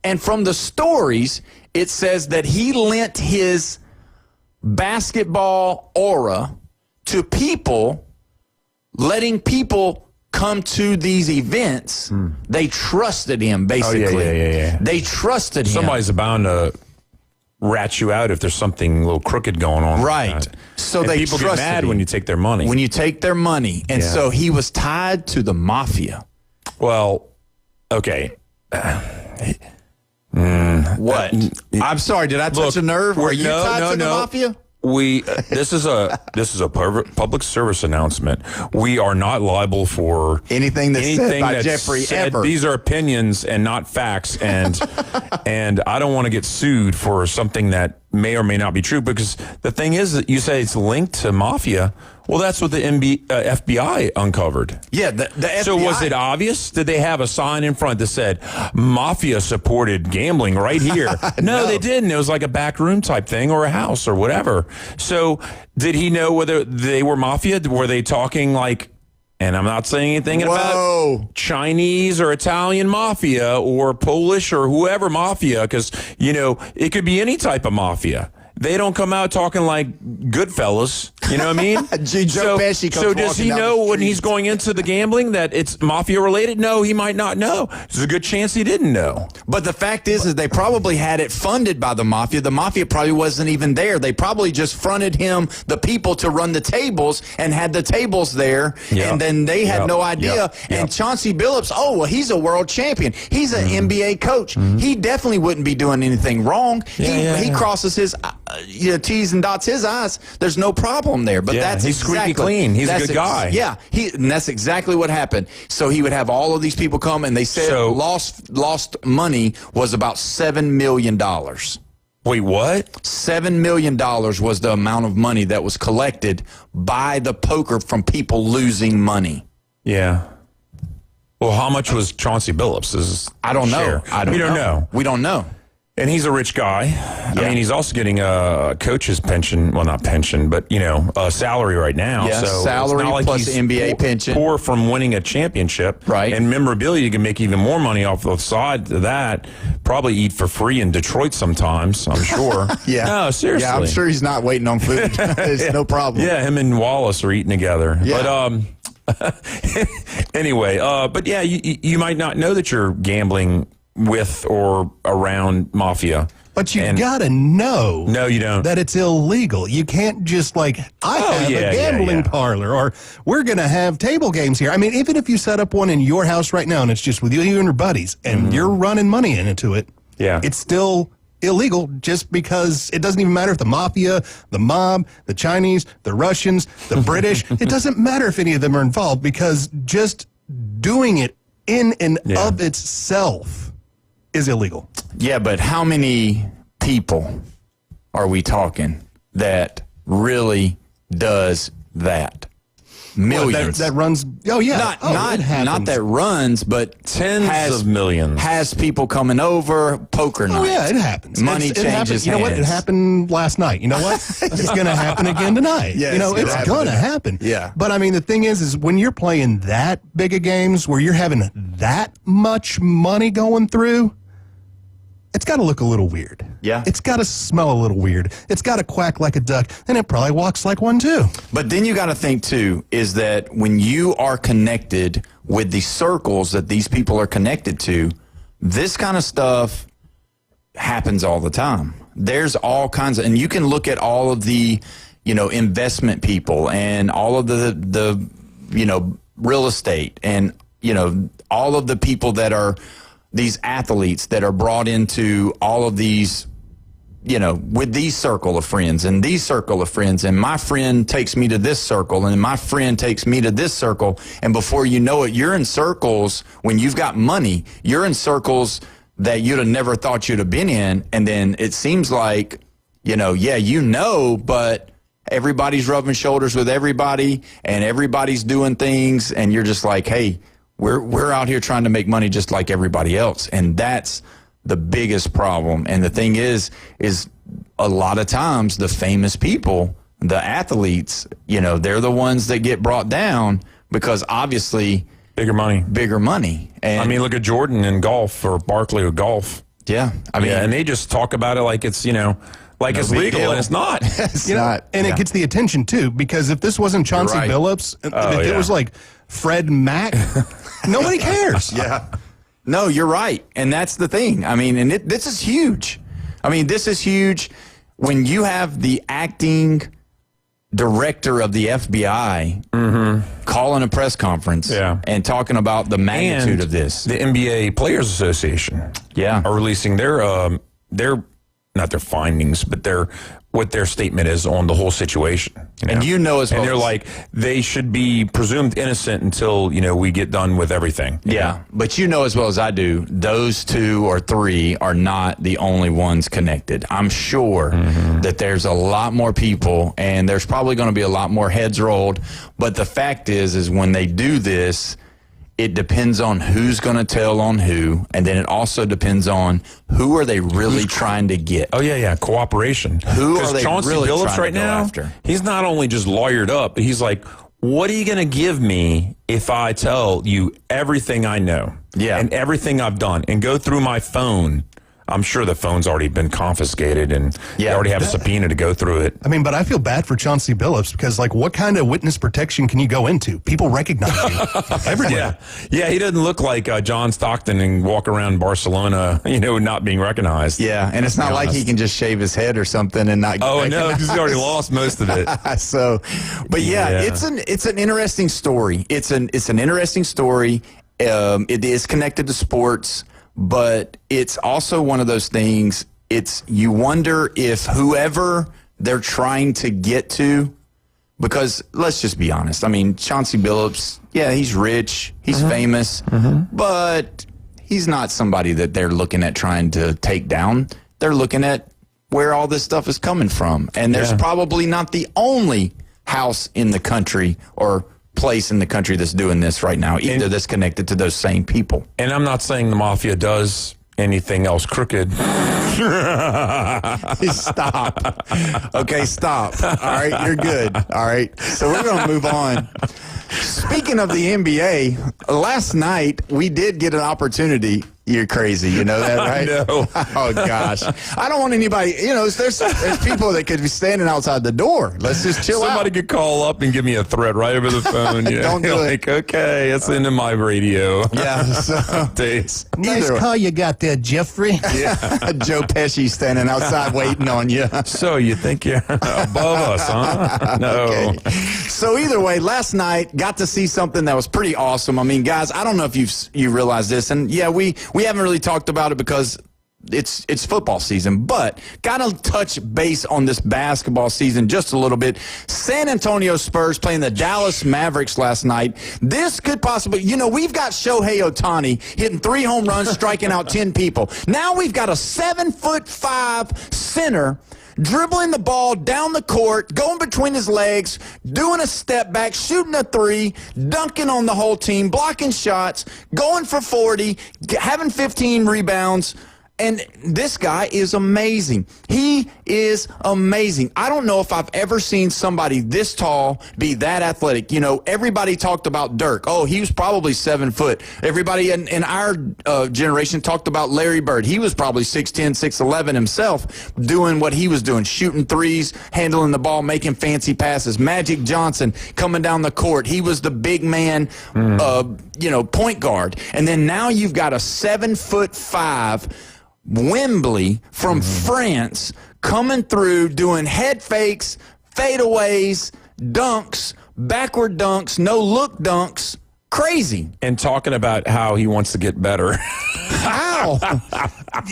[SPEAKER 7] And from the stories, it says that he lent his basketball aura to people, letting people come to these events. They trusted him, basically.
[SPEAKER 10] Yeah.
[SPEAKER 7] They trusted him.
[SPEAKER 10] Somebody's bound to rat you out if there's something a little crooked going on.
[SPEAKER 7] Right. So
[SPEAKER 10] and
[SPEAKER 7] they
[SPEAKER 10] people get
[SPEAKER 7] trusted
[SPEAKER 10] mad
[SPEAKER 7] him.
[SPEAKER 10] when you take their money.
[SPEAKER 7] When you take their money. And so he was tied to the mafia.
[SPEAKER 10] Well, okay.
[SPEAKER 7] What? I'm sorry, did I touch a nerve? Were you tied to the mafia?
[SPEAKER 10] This is a public service announcement. We are not liable for
[SPEAKER 7] anything that's said by Jeffrey
[SPEAKER 10] said.
[SPEAKER 7] ever.
[SPEAKER 10] These are opinions and not facts, and and I don't want to get sued for something that may or may not be true, because the thing is that you say it's linked to mafia. Well, that's what the FBI uncovered.
[SPEAKER 7] Yeah, the FBI.
[SPEAKER 10] So was it obvious? Did they have a sign in front that said, mafia supported gambling right here? No, they didn't. It was like a back room type thing, or a house or whatever. So did he know whether they were mafia? Were they talking like, and I'm not saying anything about Chinese or Italian mafia or Polish or whoever mafia, because, it could be any type of mafia. They don't come out talking like Goodfellas, you know what I mean? So does he know when he's going into the gambling that it's mafia related? No, he might not know. There's a good chance he didn't know.
[SPEAKER 7] But the fact is they probably had it funded by the mafia. The mafia probably wasn't even there. They probably just fronted him the people to run the tables and had the tables there, and then they had no idea. And Chauncey Billups, he's a world champion. He's an NBA coach. He definitely wouldn't be doing anything wrong. He crosses his T's and dots his I's. There's no problem there. But
[SPEAKER 10] he's squeaky clean. He's a good guy.
[SPEAKER 7] And that's exactly what happened. So he would have all of these people come, and they said lost money was about $7 million.
[SPEAKER 10] Wait, what?
[SPEAKER 7] $7 million was the amount of money that was collected by the poker from people losing money.
[SPEAKER 10] Yeah. Well, how much was Chauncey Billups'?
[SPEAKER 7] I don't know.
[SPEAKER 10] We don't know.
[SPEAKER 7] We don't know.
[SPEAKER 10] And he's a rich guy. Yeah. I mean, he's also getting a coach's pension. Well, not pension, but, a salary right now.
[SPEAKER 7] Yeah,
[SPEAKER 10] so
[SPEAKER 7] salary
[SPEAKER 10] it's not like
[SPEAKER 7] plus
[SPEAKER 10] he's
[SPEAKER 7] NBA pension.
[SPEAKER 10] Poor from winning a championship.
[SPEAKER 7] Right.
[SPEAKER 10] And memorabilia, you can make even more money off the side of that. Probably eat for free in Detroit sometimes, I'm sure. No, seriously.
[SPEAKER 7] Yeah, I'm sure he's not waiting on food. It's no problem.
[SPEAKER 10] Yeah, him and Wallace are eating together.
[SPEAKER 7] Yeah.
[SPEAKER 10] But anyway, but yeah, you might not know that you're gambling with or around mafia.
[SPEAKER 17] But you gotta know.
[SPEAKER 10] No, you don't.
[SPEAKER 17] That it's illegal. You can't just I have a gambling parlor, or we're gonna have table games here. I mean, even if you set up one in your house right now and it's just with you and your buddies and you're running money into it, it's still illegal, just because it doesn't even matter if the mafia, the mob, the Chinese, the Russians, the British, it doesn't matter if any of them are involved, because just doing it in and of itself is illegal.
[SPEAKER 7] Yeah, but how many people are we talking that really does that? Millions.
[SPEAKER 17] That runs. Oh yeah,
[SPEAKER 7] not that runs, but
[SPEAKER 10] tens of millions.
[SPEAKER 7] Has people coming over, poker night.
[SPEAKER 17] Oh yeah, it happens.
[SPEAKER 7] Money changes hands.
[SPEAKER 17] You know what? It happened last night. You know what? It's going to happen again tonight.
[SPEAKER 7] Yes,
[SPEAKER 17] it's going to happen.
[SPEAKER 7] Yeah.
[SPEAKER 17] But I mean, the thing is when you're playing that big of games where you're having that much money going through, it's got to look a little weird.
[SPEAKER 7] Yeah.
[SPEAKER 17] It's got to smell a little weird. It's got to quack like a duck, and it probably walks like one too.
[SPEAKER 7] But then you got to think too, is that when you are connected with the circles that these people are connected to, this kind of stuff happens all the time. There's all kinds of, and you can look at all of the, investment people and all of the real estate and, all of the people that are these athletes that are brought into all of these, with these circle of friends and these circle of friends, and my friend takes me to this circle and my friend takes me to this circle. And before you know it, you're in circles, when you've got money, you're in circles that you'd have never thought you'd have been in. And then it seems like, but everybody's rubbing shoulders with everybody and everybody's doing things. And you're just like, hey, we're out here trying to make money just like everybody else. And that's the biggest problem. And the thing is a lot of times the famous people, the athletes, they're the ones that get brought down because obviously
[SPEAKER 10] bigger money.
[SPEAKER 7] And
[SPEAKER 10] I mean, look at Jordan in golf, or Barkley with golf.
[SPEAKER 7] Yeah.
[SPEAKER 10] And they just talk about it like it's, like it's legal, and it's not.
[SPEAKER 7] It's not.
[SPEAKER 17] And it gets the attention too, because if this wasn't Chauncey Billups, if it was like Fred Mack, nobody cares.
[SPEAKER 7] Yeah. No, you're right. And that's the thing. I mean, and this is huge. This is huge when you have the acting director of the FBI calling a press conference and talking about the magnitude of this.
[SPEAKER 10] The NBA Players Association are releasing their not their findings, but what their statement is on the whole situation.
[SPEAKER 7] And you know as well.
[SPEAKER 10] And they're like, they should be presumed innocent until, we get done with everything.
[SPEAKER 7] Yeah, but you know as well as I do, those 2 or 3 are not the only ones connected. I'm sure that there's a lot more people, and there's probably going to be a lot more heads rolled. But the fact is when they do this, it depends on who's going to tell on who, and then it also depends on who are they really trying to get.
[SPEAKER 10] Oh, yeah,
[SPEAKER 7] Who
[SPEAKER 10] cooperation.
[SPEAKER 7] are they
[SPEAKER 10] Chauncey
[SPEAKER 7] really
[SPEAKER 10] Billups
[SPEAKER 7] trying
[SPEAKER 10] right
[SPEAKER 7] to go
[SPEAKER 10] now,
[SPEAKER 7] after?
[SPEAKER 10] He's not only just lawyered up, but he's like, what are you going to give me if I tell you everything I know and everything I've done and go through my phone? I'm sure the phone's already been confiscated and they already have a subpoena to go through it.
[SPEAKER 17] I mean, but I feel bad for Chauncey Billups because, what kind of witness protection can you go into? People recognize you everywhere.
[SPEAKER 10] Yeah, he doesn't look like John Stockton and walk around Barcelona, not being recognized.
[SPEAKER 7] Yeah, and it's not like he can just shave his head or something and not get
[SPEAKER 10] no, because he's already lost most of it.
[SPEAKER 7] But it's an interesting story. It's an interesting story. It is connected to sports. But it's also one of those things, you wonder if whoever they're trying to get to, because let's just be honest. I mean, Chauncey Billups, he's rich, he's famous, but he's not somebody that they're looking at trying to take down. They're looking at where all this stuff is coming from. And there's probably not the only house in the country or place in the country that's doing this right now, either that's connected to those same people.
[SPEAKER 10] And I'm not saying the mafia does anything else crooked.
[SPEAKER 7] Stop. Okay, stop. All right, you're good. All right, so we're going to move on. Speaking of the NBA, last night we did get an opportunity. You're crazy, you know that, right?
[SPEAKER 10] I know.
[SPEAKER 7] Oh, gosh. I don't want anybody, there's people that could be standing outside the door. Let's just chill out.
[SPEAKER 10] Somebody could call up and give me a threat right over the phone.
[SPEAKER 7] Don't do it.
[SPEAKER 10] Okay, it's into my radio.
[SPEAKER 7] Yeah. So,
[SPEAKER 17] nice call you got there, Jeffrey.
[SPEAKER 7] Yeah. Joe Pesci standing outside waiting on you.
[SPEAKER 10] So you think you're above us, huh? No.
[SPEAKER 7] Okay. So either way, last night got to see something that was pretty awesome. I mean, guys, I don't know if you realize this, and we haven't really talked about it because it's football season, but got to touch base on this basketball season just a little bit. San Antonio Spurs playing the Dallas Mavericks last night. This could possibly, we've got Shohei Ohtani hitting 3 home runs, striking out 10 people. Now we've got a 7'5" center dribbling the ball down the court, going between his legs, doing a step back, shooting a 3, dunking on the whole team, blocking shots, going for 40, having 15 rebounds. And this guy is amazing. He is amazing. I don't know if I've ever seen somebody this tall be that athletic. Everybody talked about Dirk. Oh, he was probably 7 foot. Everybody in our generation talked about Larry Bird. He was probably 6'10", 6'11" himself, doing what he was doing, shooting threes, handling the ball, making fancy passes. Magic Johnson coming down the court. He was the big man, point guard. And then now you've got a 7'5" Wembley from France coming through doing head fakes, fadeaways, dunks, backward dunks, no look dunks. Crazy.
[SPEAKER 10] And talking about how he wants to get better.
[SPEAKER 17] How?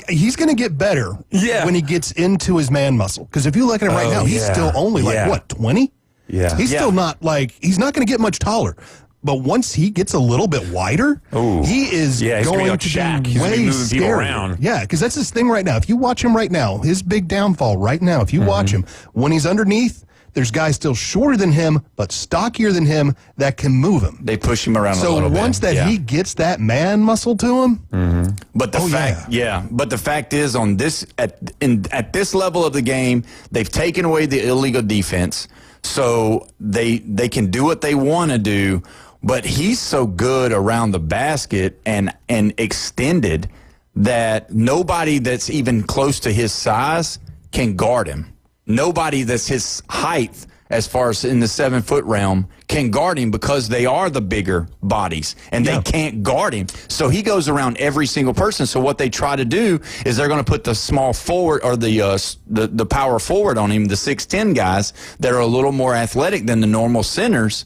[SPEAKER 17] He's going to get better when he gets into his man muscle. Because if you look at him right now, he's still only 20?
[SPEAKER 10] Yeah.
[SPEAKER 17] He's still not he's not going to get much taller. But once he gets a little bit wider, he is going to be way scary. Yeah, because that's his thing right now. If you watch him right now, his big downfall right now, if you watch him, when he's underneath, there's guys still shorter than him, but stockier than him that can move him.
[SPEAKER 7] They push him around a little bit.
[SPEAKER 17] So once that he gets that man muscle to him,
[SPEAKER 7] but the fact is, on this at this level of the game, they've taken away the illegal defense, so they can do what they want to do. But he's so good around the basket and extended that nobody that's even close to his size can guard him. Nobody that's his height, as far as in the 7-foot realm, can guard him because they are the bigger bodies and they can't guard him. So he goes around every single person. So what they try to do is they're going to put the small forward or the power forward on him, the 6'10" guys that are a little more athletic than the normal centers.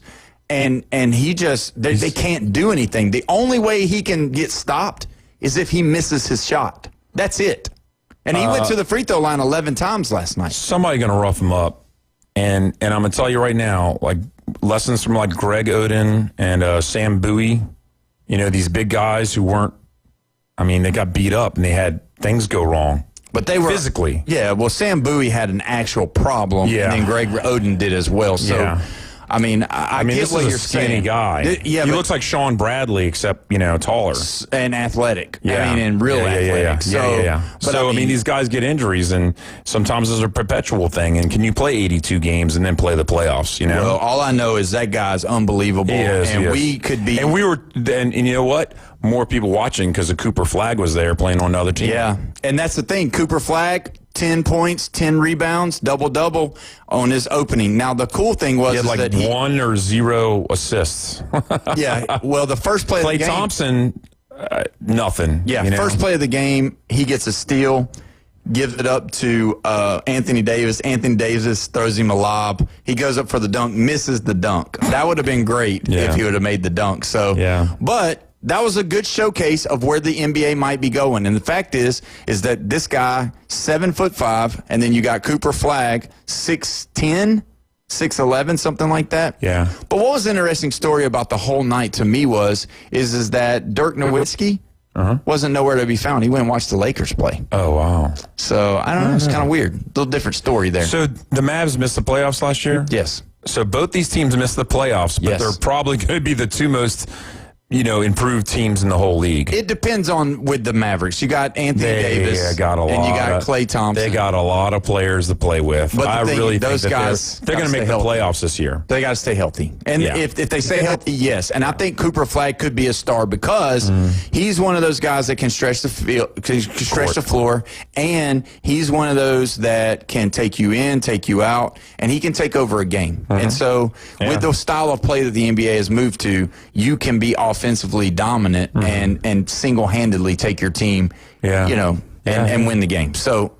[SPEAKER 7] And he just, they can't do anything. The only way he can get stopped is if he misses his shot. That's it. And he went to the free throw line 11 times last night.
[SPEAKER 10] Somebody going to rough him up. And I'm going to tell you right now, like lessons from like Greg Oden and Sam Bowie, you know, these big guys who weren't, I mean, they got beat up and they had things go wrong.
[SPEAKER 7] But they were
[SPEAKER 10] physically.
[SPEAKER 7] Yeah, well, Sam Bowie had an actual problem, and then Greg Oden did as well. So, I mean, I get
[SPEAKER 10] this
[SPEAKER 7] what
[SPEAKER 10] is
[SPEAKER 7] you're
[SPEAKER 10] a skinny
[SPEAKER 7] saying.
[SPEAKER 10] guy. He looks like Sean Bradley, except, you know, taller.
[SPEAKER 7] And athletic. I mean, and real athletic.
[SPEAKER 10] But I mean, these guys get injuries, and sometimes it's a perpetual thing. And can you play 82 games and then play the playoffs, you know?
[SPEAKER 7] Well, all I know is that guy's unbelievable.
[SPEAKER 10] He is,
[SPEAKER 7] and we could be.
[SPEAKER 10] And we were, and you know what? More people watching because Cooper Flagg was there playing on another team.
[SPEAKER 7] Yeah, and that's the thing. Cooper Flagg, 10 points, 10 rebounds, double-double on his opening. Now, the cool thing was
[SPEAKER 10] he had like
[SPEAKER 7] that
[SPEAKER 10] 1 or 0 assists.
[SPEAKER 7] Yeah, well, the first play of the
[SPEAKER 10] Klay
[SPEAKER 7] game.
[SPEAKER 10] Thompson, nothing.
[SPEAKER 7] Yeah,
[SPEAKER 10] you know?
[SPEAKER 7] first play of the game, he gets a steal, gives it up to Anthony Davis. Anthony Davis throws him a lob. He goes up for the dunk, misses the dunk. That would have been great if he would have made the dunk. So, but that was a good showcase of where the NBA might be going. And the fact is that this guy, 7'5", and then you got Cooper Flagg, 6'10", 6'11", something like that.
[SPEAKER 10] Yeah.
[SPEAKER 7] But what was the interesting story about the whole night to me is that Dirk Nowitzki wasn't nowhere to be found. He went and watched the Lakers play.
[SPEAKER 10] Oh, wow.
[SPEAKER 7] So, I don't know. It's kind of weird. A little different story there.
[SPEAKER 10] So, the Mavs missed the playoffs last year?
[SPEAKER 7] Yes.
[SPEAKER 10] So, both these teams missed the playoffs, but they're probably going to be the two most, you know, improved teams in the whole league.
[SPEAKER 7] It depends on with the Mavericks. You got Anthony Davis,
[SPEAKER 10] and you got Klay
[SPEAKER 7] Thompson.
[SPEAKER 10] They got a lot of players to play with.
[SPEAKER 7] But
[SPEAKER 10] I really think
[SPEAKER 7] those
[SPEAKER 10] that
[SPEAKER 7] guys,
[SPEAKER 10] they're going to make the playoffs this year.
[SPEAKER 7] They got to stay healthy. And if they stay healthy, yes. And I think Cooper Flagg could be a star because he's one of those guys that can stretch the field, can stretch the floor, and he's one of those that can take you in, take you out, and he can take over a game. And so with the style of play that the NBA has moved to, you can be offensively dominant and single-handedly take your team, you know, and win the game. So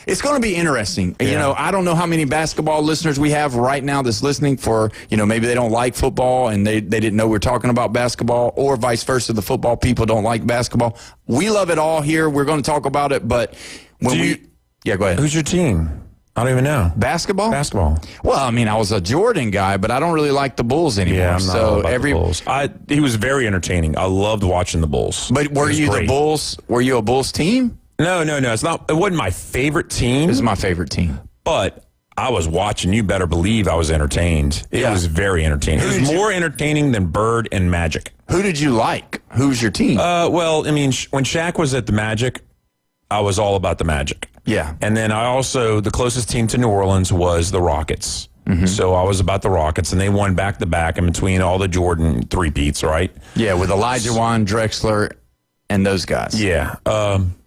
[SPEAKER 7] it's going to be interesting. You know, I don't know how many basketball listeners we have right now that's listening for, you know, maybe they don't like football and they didn't know we're talking about basketball, or vice versa, the football people don't like basketball. We love it all here. We're going to talk about it, but when go ahead.
[SPEAKER 10] Who's your team? I don't even know.
[SPEAKER 7] Basketball?
[SPEAKER 10] Basketball.
[SPEAKER 7] Well, I mean, I was a Jordan guy, but I don't really like the Bulls anymore.
[SPEAKER 10] Yeah, I'm not all about the Bulls. He was very entertaining. I loved watching the Bulls.
[SPEAKER 7] But were you the Bulls? Were you a Bulls team?
[SPEAKER 10] No. It's not. It wasn't my favorite team.
[SPEAKER 7] It was my favorite team.
[SPEAKER 10] But I was watching. You better believe I was entertained. It was very entertaining. It was more entertaining than Bird and Magic.
[SPEAKER 7] Who did you like? Who was your team?
[SPEAKER 10] Well, I mean, when Shaq was at the Magic, I was all about the Magic.
[SPEAKER 7] Yeah.
[SPEAKER 10] And then the closest team to New Orleans was the Rockets. So I was about the Rockets, and they won back-to-back in between all the Jordan three-peats, right?
[SPEAKER 7] Yeah, with Elijah Wan, Drexler, and those guys.
[SPEAKER 10] Yeah.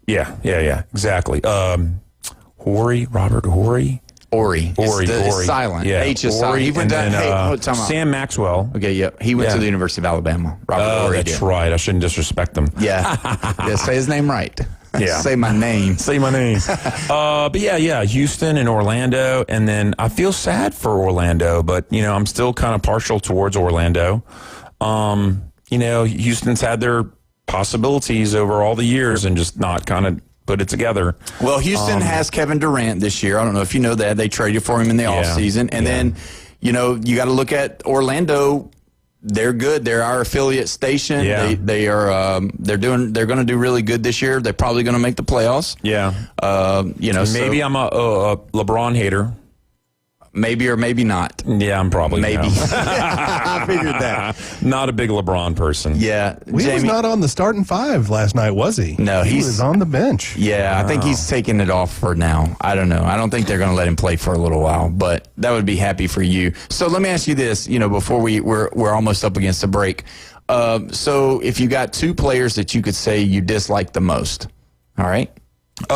[SPEAKER 10] Exactly. Robert Horry?
[SPEAKER 7] Horry. It's silent.
[SPEAKER 10] Yeah.
[SPEAKER 7] H is silent. He went down.
[SPEAKER 10] Sam Maxwell.
[SPEAKER 7] Okay, yeah. He went to the University of Alabama. Robert Horry
[SPEAKER 10] that's right. I shouldn't disrespect him.
[SPEAKER 7] Yeah. Say his name right.
[SPEAKER 10] Yeah.
[SPEAKER 7] Say my name.
[SPEAKER 10] Say my name. But Houston and Orlando. And then I feel sad for Orlando, but, you know, I'm still kind of partial towards Orlando. You know, Houston's had their possibilities over all the years and just not kind of put it together.
[SPEAKER 7] Well, Houston has Kevin Durant this year. I don't know if you know that. They traded for him in the offseason. And then, you know, you got to look at Orlando. They're good. They're our affiliate station.
[SPEAKER 10] Yeah.
[SPEAKER 7] They're going to do really good this year. They're probably going to make the playoffs.
[SPEAKER 10] Yeah.
[SPEAKER 7] You know,
[SPEAKER 10] maybe I'm a LeBron hater.
[SPEAKER 7] Maybe or maybe not.
[SPEAKER 10] Yeah, I'm probably
[SPEAKER 7] maybe. I figured that.
[SPEAKER 10] Not a big LeBron person.
[SPEAKER 7] Yeah,
[SPEAKER 17] he was not on the starting five last night, was he?
[SPEAKER 7] No,
[SPEAKER 17] he was on the bench.
[SPEAKER 7] Yeah, I think he's taking it off for now. I don't know. I don't think they're going to let him play for a little while, but that would be happy for you. So let me ask you this. You know, before we're almost up against the break. So if you got two players that you could say you dislike the most, all right.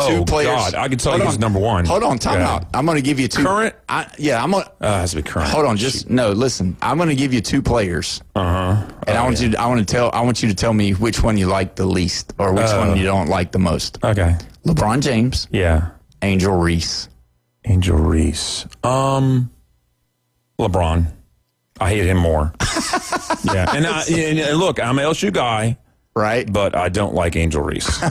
[SPEAKER 10] Two players. God, I can tell you who's number one.
[SPEAKER 7] Hold on, time out. I'm going to give you two.
[SPEAKER 10] Current?
[SPEAKER 7] I'm going to.
[SPEAKER 10] Has to be current.
[SPEAKER 7] Hold on, listen. I'm going to give you two players. And I want you to tell me which one you like the least or which one you don't like the most.
[SPEAKER 10] Okay.
[SPEAKER 7] LeBron James.
[SPEAKER 10] Yeah.
[SPEAKER 7] Angel Reese.
[SPEAKER 10] LeBron. I hate him more. Yeah. And look, I'm an LSU guy.
[SPEAKER 7] Right.
[SPEAKER 10] But I don't like Angel Reese.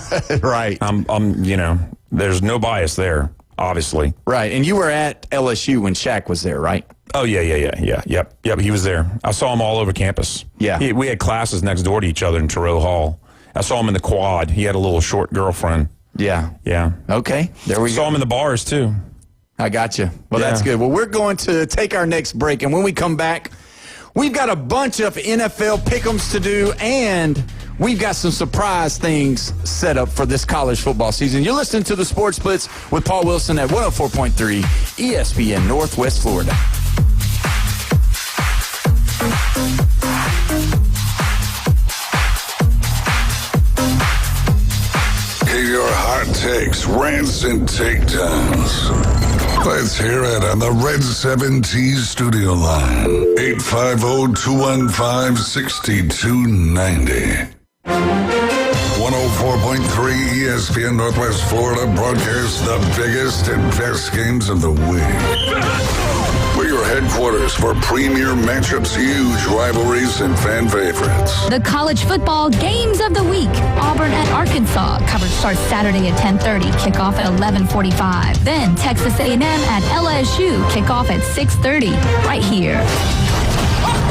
[SPEAKER 7] Right.
[SPEAKER 10] I'm you know, There's no bias there, obviously.
[SPEAKER 7] Right. And you were at LSU when Shaq was there, right?
[SPEAKER 10] Oh, yeah. Yep, he was there. I saw him all over campus.
[SPEAKER 7] Yeah.
[SPEAKER 10] We had classes next door to each other in Thoreau Hall. I saw him in the quad. He had a little short girlfriend.
[SPEAKER 7] Yeah.
[SPEAKER 10] Yeah.
[SPEAKER 7] Okay. There we go.
[SPEAKER 10] Saw him in the bars, too.
[SPEAKER 7] I got you. Well, that's good. Well, we're going to take our next break, and when we come back, we've got a bunch of NFL pick'ems to do, and we've got some surprise things set up for this college football season. You're listening to the Sports Blitz with Paul Wilson at 104.3 ESPN Northwest Florida.
[SPEAKER 6] Get your hot takes, rants, and takedowns. Let's hear it on the Red 7T studio line. 850-215-6290. 104.3 ESPN Northwest Florida broadcasts the biggest and best games of the week. We're your headquarters for premier matchups, huge rivalries, and fan favorites.
[SPEAKER 3] The college football games of the week. Auburn at Arkansas. Coverage starts Saturday at 10:30. Kickoff at 11:45. Then Texas A&M at LSU. Kickoff at 6:30. Right here.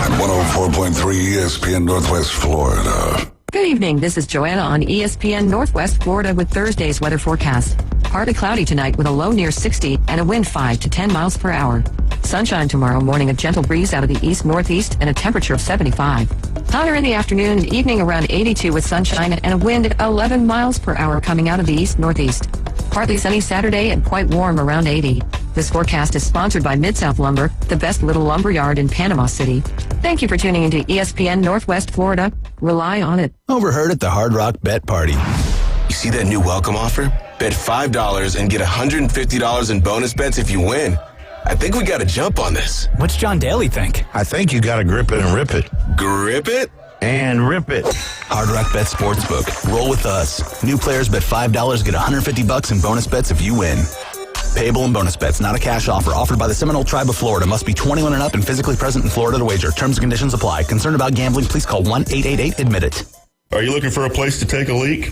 [SPEAKER 6] At 104.3 ESPN Northwest Florida.
[SPEAKER 14] Good evening. This is Joanna on ESPN Northwest Florida with Thursday's weather forecast. Partly cloudy tonight with a low near 60 and a wind 5 to 10 miles per hour. Sunshine tomorrow morning, a gentle breeze out of the east-northeast and a temperature of 75. Hotter in the afternoon and evening around 82 with sunshine and a wind at 11 miles per hour coming out of the east-northeast. Partly sunny Saturday and quite warm around 80. This forecast is sponsored by Mid-South Lumber, the best little lumber yard in Panama City. Thank you for tuning into ESPN Northwest Florida. Rely on it.
[SPEAKER 15] Overheard at the Hard Rock Bet Party. You see that new welcome offer? Bet $5 and get $150 in bonus bets if you win. I think we got to jump on this.
[SPEAKER 21] What's John Daly think?
[SPEAKER 11] I think you got to grip it and rip it.
[SPEAKER 15] Grip it?
[SPEAKER 11] And rip it.
[SPEAKER 1] Hard Rock Bet Sportsbook. Roll with us. New players bet $5, get $150 in bonus bets if you win. Payable in bonus bets, not a cash offer. Offered by the Seminole Tribe of Florida. Must be 21 and up and physically present in Florida to wager. Terms and conditions apply. Concerned about gambling? Please call 1-888-ADMIT-IT.
[SPEAKER 5] Are you looking for a place to take a leak?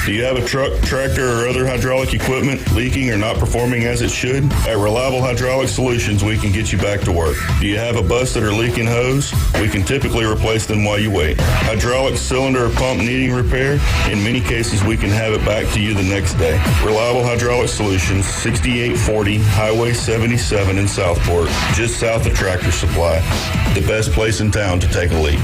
[SPEAKER 5] Do you have a truck, tractor, or other hydraulic equipment leaking or not performing as it should? At Reliable Hydraulic Solutions, we can get you back to work. Do you have a busted or leaking hose? We can typically replace them while you wait. Hydraulic cylinder or pump needing repair? In many cases, we can have it back to you the next day. Reliable Hydraulic Solutions, 6840 Highway 77 in Southport, just south of Tractor Supply. The best place in town to take a leak.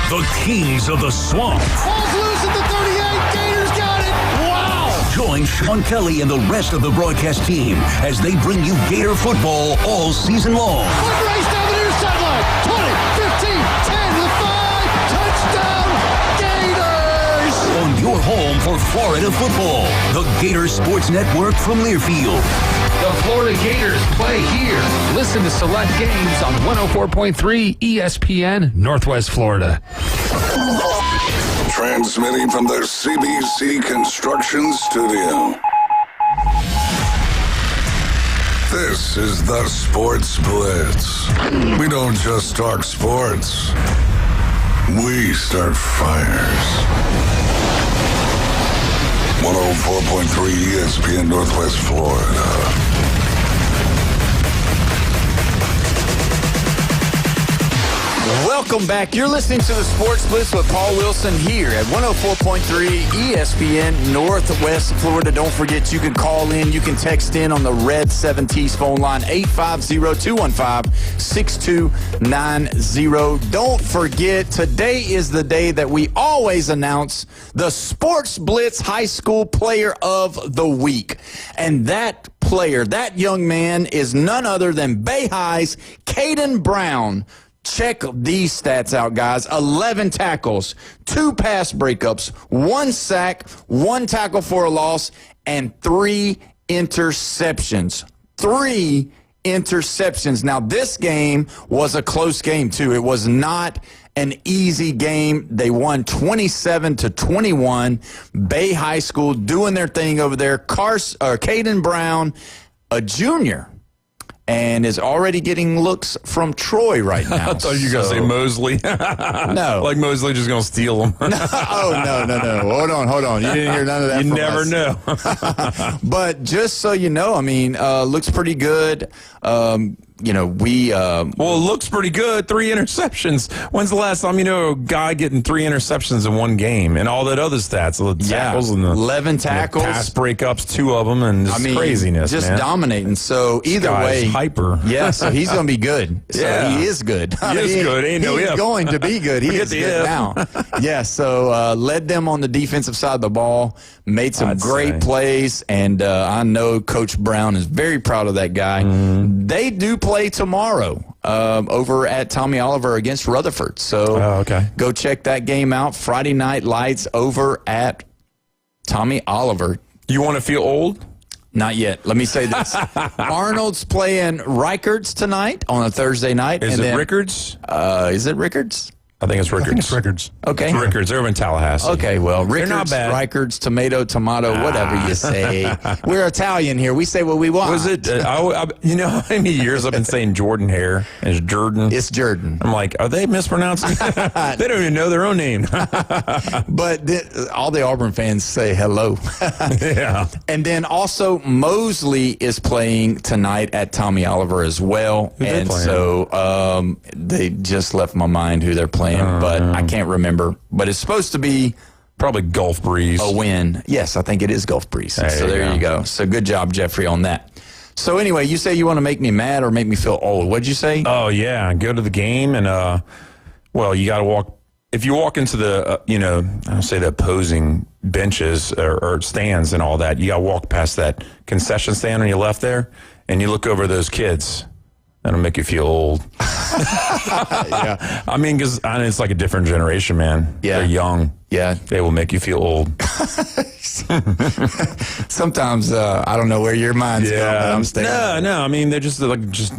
[SPEAKER 8] The Kings of the Swamp.
[SPEAKER 20] Ball's loose at the 38. Gators got it. Wow.
[SPEAKER 8] Join Sean Kelly and the rest of the broadcast team as they bring you Gator football all season long.
[SPEAKER 20] One race down the near sideline. 20, 15, 10 with 5. Touchdown, Gators.
[SPEAKER 8] On your home for Florida football, the Gator Sports Network from Learfield.
[SPEAKER 2] The Florida Gators play here. Listen to select games on 104.3 ESPN Northwest Florida.
[SPEAKER 6] Transmitting from the CBC Construction Studio. This is the Sports Blitz. We don't just talk sports. We start fires. 104.3 ESPN Northwest Florida.
[SPEAKER 7] Welcome back. You're listening to the Sports Blitz with Paul Wilson here at 104.3 ESPN Northwest Florida. Don't forget, you can call in. You can text in on the Red 7T's phone line, 850-215-6290. Don't forget, today is the day that we always announce the Sports Blitz High School Player of the Week. And that player, that young man, is none other than Bay High's Caden Brown. Check these stats out, guys. 11 tackles, 2 pass breakups, 1 sack, 1 tackle for a loss, and 3 interceptions. 3 interceptions. Now, this game was a close game, too. It was not an easy game. They won 27-21. Bay High School doing their thing over there. Caden Brown, a junior, and is already getting looks from Troy right now.
[SPEAKER 10] I thought you were going to say Mosley.
[SPEAKER 7] No.
[SPEAKER 10] Like Mosley just going to steal them.
[SPEAKER 7] No. Hold on. You didn't hear none of that
[SPEAKER 10] You
[SPEAKER 7] from
[SPEAKER 10] never
[SPEAKER 7] us.
[SPEAKER 10] know.
[SPEAKER 7] But just so you know, I mean, looks pretty good.
[SPEAKER 10] Well, it looks pretty good. 3 interceptions. When's the last time a guy getting 3 interceptions in one game and all that other stats? The tackles and the
[SPEAKER 7] 11 tackles,
[SPEAKER 10] pass breakups, 2 of them, and craziness.
[SPEAKER 7] Just
[SPEAKER 10] man.
[SPEAKER 7] dominating. So either way,
[SPEAKER 10] hyper.
[SPEAKER 7] Yeah, so he's going to be good. So he is good.
[SPEAKER 10] He is good. Ain't no
[SPEAKER 7] He's
[SPEAKER 10] if.
[SPEAKER 7] going to be good. He
[SPEAKER 10] Forget
[SPEAKER 7] is
[SPEAKER 10] the
[SPEAKER 7] good
[SPEAKER 10] if.
[SPEAKER 7] now. Yeah, so led them on the defensive side of the ball, made some great plays, and I know Coach Brown is very proud of that guy. They do play tomorrow over at Tommy Oliver against Rutherford. So go check that game out. Friday Night Lights over at Tommy Oliver.
[SPEAKER 10] You want to feel old?
[SPEAKER 7] Not yet. Let me say this. Arnold's playing Rickards tonight on a Thursday night.
[SPEAKER 10] Is it Rickards?
[SPEAKER 7] Is it Rickards?
[SPEAKER 10] I think it's Rickards.
[SPEAKER 17] I think it's Rickards.
[SPEAKER 7] Okay.
[SPEAKER 10] It's Rickards. They're in Tallahassee.
[SPEAKER 7] Okay, well, Rickards,
[SPEAKER 10] not bad.
[SPEAKER 7] Rickards, tomato, whatever you say. We're Italian here. We say what we want.
[SPEAKER 10] Was it, you know how many years I've been saying Jordan Hare? It's Jordan.
[SPEAKER 7] It's Jordan.
[SPEAKER 10] I'm like, are they mispronouncing? They don't even know their own name.
[SPEAKER 7] But all the Auburn fans say hello.
[SPEAKER 10] Yeah.
[SPEAKER 7] And then also Mosley is playing tonight at Tommy Oliver as well.
[SPEAKER 10] Who they
[SPEAKER 7] And
[SPEAKER 10] playing?
[SPEAKER 7] so they just left my mind who they're playing, but I can't remember. But it's supposed to be
[SPEAKER 10] probably Gulf Breeze.
[SPEAKER 7] A win. Yes, I think it is Gulf Breeze.
[SPEAKER 10] There
[SPEAKER 7] So
[SPEAKER 10] you
[SPEAKER 7] there
[SPEAKER 10] go.
[SPEAKER 7] you go. So good job, Jeffrey, on that. So anyway, you say you want to make me mad or make me feel old. What'd you say?
[SPEAKER 10] Oh, yeah. Go to the game and, you got to walk. If you walk into the, I'll say the opposing benches or stands and all that, you got to walk past that concession stand on your left there, and you look over those kids. That'll make you feel old.
[SPEAKER 7] Yeah.
[SPEAKER 10] I mean, because it's like a different generation, man.
[SPEAKER 7] Yeah.
[SPEAKER 10] They're young.
[SPEAKER 7] Yeah.
[SPEAKER 10] They will make you feel old.
[SPEAKER 7] Sometimes I don't know where your mind's going, but I'm staying.
[SPEAKER 10] No. I mean, they're just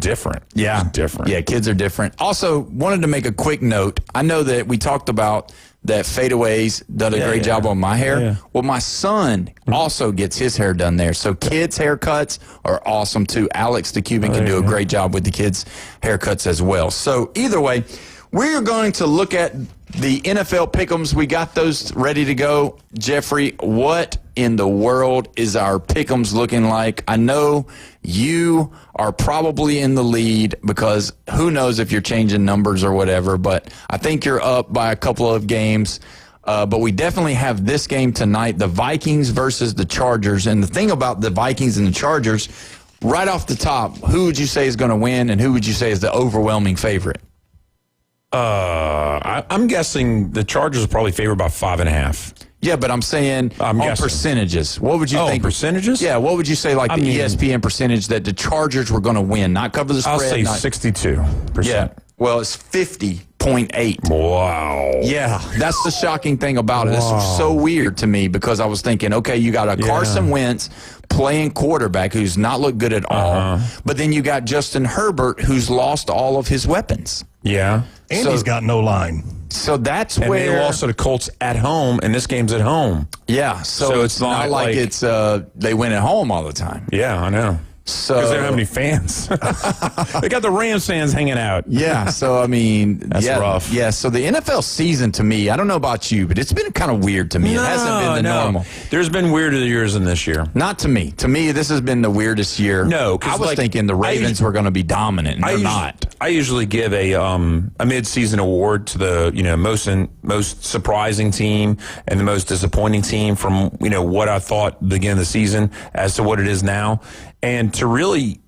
[SPEAKER 10] different.
[SPEAKER 7] Yeah.
[SPEAKER 10] Just different.
[SPEAKER 7] Yeah, kids are different. Also, wanted to make a quick note. I know that we talked about that fadeaways done a great job on my hair.
[SPEAKER 10] Yeah.
[SPEAKER 7] Well, my son also gets his hair done there. So kids' haircuts are awesome too. Alex the Cuban can do a great job with the kids' haircuts as well. So either way, we're going to look at the NFL pick'ems. We got those ready to go. Jeffrey, what in the world is our pick'ems looking like? I know you are probably in the lead because who knows if you're changing numbers or whatever, but I think you're up by a couple of games. But we definitely have this game tonight, the Vikings versus the Chargers. And the thing about the Vikings and the Chargers, right off the top, who would you say is going to win and who would you say is the overwhelming favorite?
[SPEAKER 10] I'm guessing the Chargers are probably favored by 5.5.
[SPEAKER 7] Yeah, but I'm saying on
[SPEAKER 10] guessing.
[SPEAKER 7] percentages. What would you think?
[SPEAKER 10] Percentages?
[SPEAKER 7] Yeah, what would you say the ESPN percentage that the Chargers were going to win, not cover the spread?
[SPEAKER 10] I'll say
[SPEAKER 7] not,
[SPEAKER 10] 62%.
[SPEAKER 7] Yeah, well, it's 50.8.
[SPEAKER 10] Wow.
[SPEAKER 7] Yeah, that's the shocking thing about it. This was so weird to me because I was thinking, okay, you got a Carson Wentz playing quarterback who's not looked good at all, but then you got Justin Herbert who's lost all of his weapons.
[SPEAKER 10] Yeah.
[SPEAKER 17] And he's got no line.
[SPEAKER 7] So that's
[SPEAKER 10] and
[SPEAKER 7] where
[SPEAKER 10] they lost to the Colts at home, and this game's at home.
[SPEAKER 7] Yeah, so it's not like it's they win at home all the time.
[SPEAKER 10] Yeah, I know.
[SPEAKER 7] So
[SPEAKER 10] because they don't have any fans. They got the Rams fans hanging out.
[SPEAKER 7] Yeah, so I mean,
[SPEAKER 10] that's rough.
[SPEAKER 7] Yeah, so the NFL season to me, I don't know about you, but it's been kind of weird to me. It hasn't been the normal.
[SPEAKER 10] There's been weirder years than this year.
[SPEAKER 7] Not to me. To me, this has been the weirdest year.
[SPEAKER 10] No,
[SPEAKER 7] I was thinking the Ravens were going to be dominant, and they're not.
[SPEAKER 10] I usually give a mid-season award to the most surprising team and the most disappointing team from what I thought at the beginning of the season as to what it is now. And to really,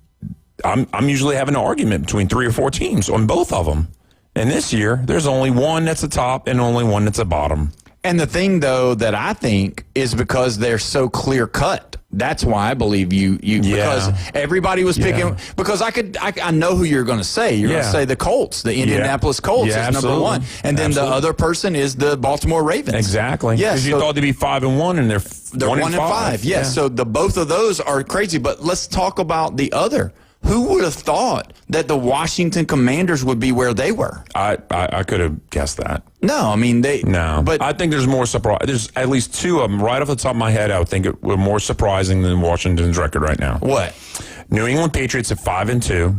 [SPEAKER 10] I'm usually having an argument between 3 or 4 teams on both of them. And this year, there's only one that's a top and only one that's a bottom.
[SPEAKER 7] And the thing, though, that I think is because they're so clear-cut. That's why I believe you because everybody was picking because I know who you're going to say. You're going to say the Colts, the Indianapolis Colts is number one, and then the other person is the Baltimore Ravens.
[SPEAKER 10] Exactly.
[SPEAKER 7] Yeah,
[SPEAKER 10] because you thought they'd be 5-1, and they're
[SPEAKER 7] 1-5. Yeah. So both of those are crazy. But let's talk about the other. Who would have thought that the Washington Commanders would be where they were?
[SPEAKER 10] I could have guessed that.
[SPEAKER 7] No, I mean
[SPEAKER 10] but I think there's more surprise. There's at least 2 of them right off the top of my head. I would think it were more surprising than Washington's record right now.
[SPEAKER 7] What?
[SPEAKER 10] New England Patriots at 5-2.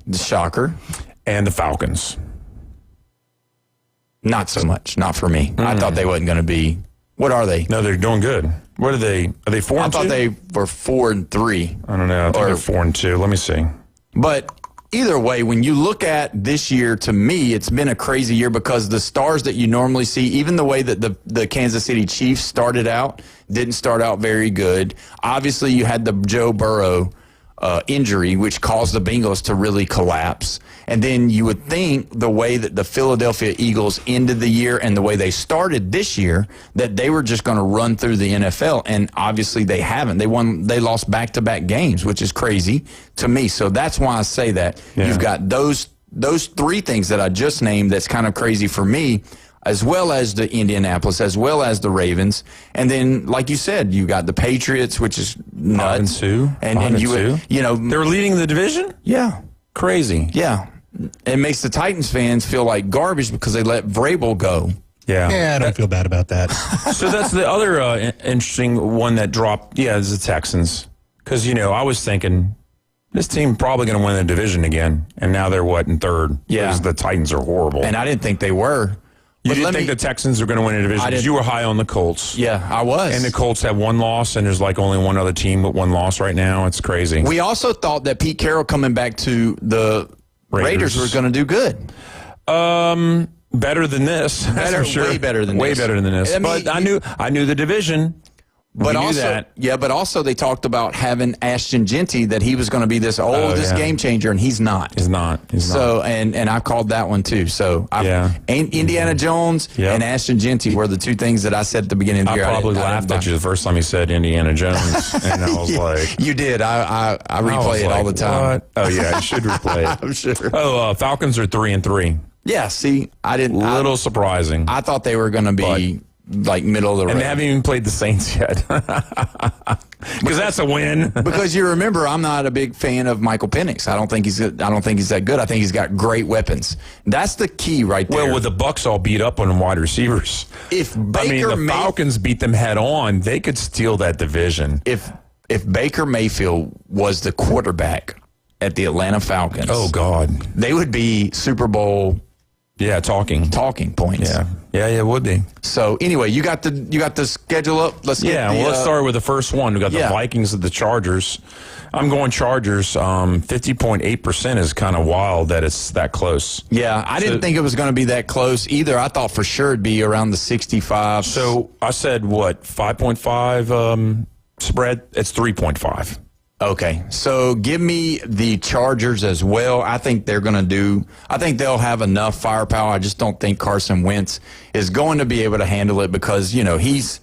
[SPEAKER 7] The shocker.
[SPEAKER 10] And the Falcons.
[SPEAKER 7] Not so much. Not for me. I thought they wasn't going to be. What are they?
[SPEAKER 10] No, they're doing good. What are they? Are they 4-2?
[SPEAKER 7] I thought they were 4-3.
[SPEAKER 10] I don't know. I think they're 4-2. Let me see.
[SPEAKER 7] But either way, when you look at this year, to me, it's been a crazy year because the stars that you normally see, even the way that the Kansas City Chiefs started out, didn't start out very good. Obviously, you had the Joe Burrow injury, which caused the Bengals to really collapse. And then you would think the way that the Philadelphia Eagles ended the year and the way they started this year, that they were just going to run through the NFL. And obviously they haven't. They lost back-to-back games, which is crazy to me. So that's why I say that. Yeah. You've got those three things that I just named that's kind of crazy for me, as well as the Indianapolis, as well as the Ravens. And then, like you said, you got the Patriots, which is nuts.
[SPEAKER 10] 5-2.
[SPEAKER 7] And you know,
[SPEAKER 10] they're leading the division?
[SPEAKER 7] Yeah.
[SPEAKER 10] Crazy.
[SPEAKER 7] Yeah. It makes the Titans fans feel like garbage because they let Vrabel go.
[SPEAKER 10] Yeah.
[SPEAKER 17] I don't feel bad about that.
[SPEAKER 10] So that's the other interesting one that dropped. Yeah, is the Texans. Because, you know, I was thinking this team probably going to win the division again. And now they're, in third?
[SPEAKER 7] Yeah.
[SPEAKER 10] Because the Titans are horrible.
[SPEAKER 7] And I didn't think they were.
[SPEAKER 10] You didn't think the Texans are going to win a division because you were high on the Colts.
[SPEAKER 7] Yeah, I was.
[SPEAKER 10] And the Colts have one loss, and there's only one other team with one loss right now. It's crazy.
[SPEAKER 7] We also thought that Pete Carroll coming back to the Raiders were going to do good.
[SPEAKER 10] Better than this.
[SPEAKER 7] Better,
[SPEAKER 10] sure.
[SPEAKER 7] Way better than
[SPEAKER 10] way
[SPEAKER 7] this.
[SPEAKER 10] Way better than this. But I knew the division.
[SPEAKER 7] But also they talked about having Ashton Genty, that he was going to be this game changer, and he's not.
[SPEAKER 10] He's not.
[SPEAKER 7] So and I called that one too. So Indiana Jones and Ashton Genty were the two things that I said at the beginning of the year.
[SPEAKER 10] I probably laughed at you the first time you said Indiana Jones, and I was like,
[SPEAKER 7] "You did." I replay it all the time.
[SPEAKER 10] What? Oh yeah, you should replay it.
[SPEAKER 7] I'm sure.
[SPEAKER 10] Oh, Falcons are 3-3.
[SPEAKER 7] Yeah. See, I didn't.
[SPEAKER 10] Little surprising.
[SPEAKER 7] I thought they were going to be. Like middle of the road.
[SPEAKER 10] And they haven't even played the Saints yet. Because that's a win.
[SPEAKER 7] Because you remember, I'm not a big fan of Michael Penix. I don't think he's that good. I think he's got great weapons. That's the key right there.
[SPEAKER 10] Well, with the Bucs all beat up on wide receivers.
[SPEAKER 7] If
[SPEAKER 10] the Falcons beat them head on, they could steal that division.
[SPEAKER 7] If Baker Mayfield was the quarterback at the Atlanta Falcons,
[SPEAKER 10] oh God,
[SPEAKER 7] they would be Super Bowl.
[SPEAKER 10] Yeah, talking
[SPEAKER 7] points.
[SPEAKER 10] Yeah, it would be.
[SPEAKER 7] So anyway, you got the schedule up. Let's
[SPEAKER 10] start with the first one. We got the Vikings and the Chargers. I'm going Chargers. 50.8% is kind of wild that it's that close.
[SPEAKER 7] Yeah, I didn't think it was going to be that close either. I thought for sure it'd be around the 65.
[SPEAKER 10] So I said 5.5 spread. It's 3.5.
[SPEAKER 7] Okay, so give me the Chargers as well. I think they'll have enough firepower. I just don't think Carson Wentz is going to be able to handle it because, you know, he's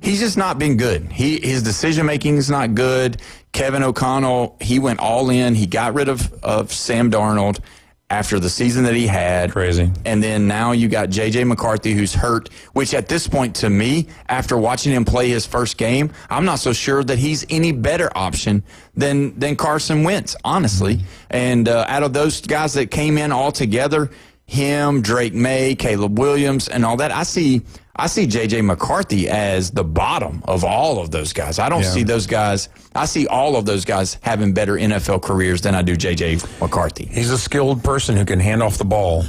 [SPEAKER 7] just not been good. His decision-making is not good. Kevin O'Connell, he went all in. He got rid of Sam Darnold after the season that he had.
[SPEAKER 10] Crazy.
[SPEAKER 7] And then now you got J.J. McCarthy, who's hurt, which at this point, to me, after watching him play his first game, I'm not so sure that he's any better option than Carson Wentz, honestly. And out of those guys that came in all together, him, Drake May, Caleb Williams, and all that, I see J.J. McCarthy as the bottom of all of those guys. I don't see those guys. I see all of those guys having better NFL careers than I do J.J. McCarthy.
[SPEAKER 10] He's a skilled person who can hand off the ball.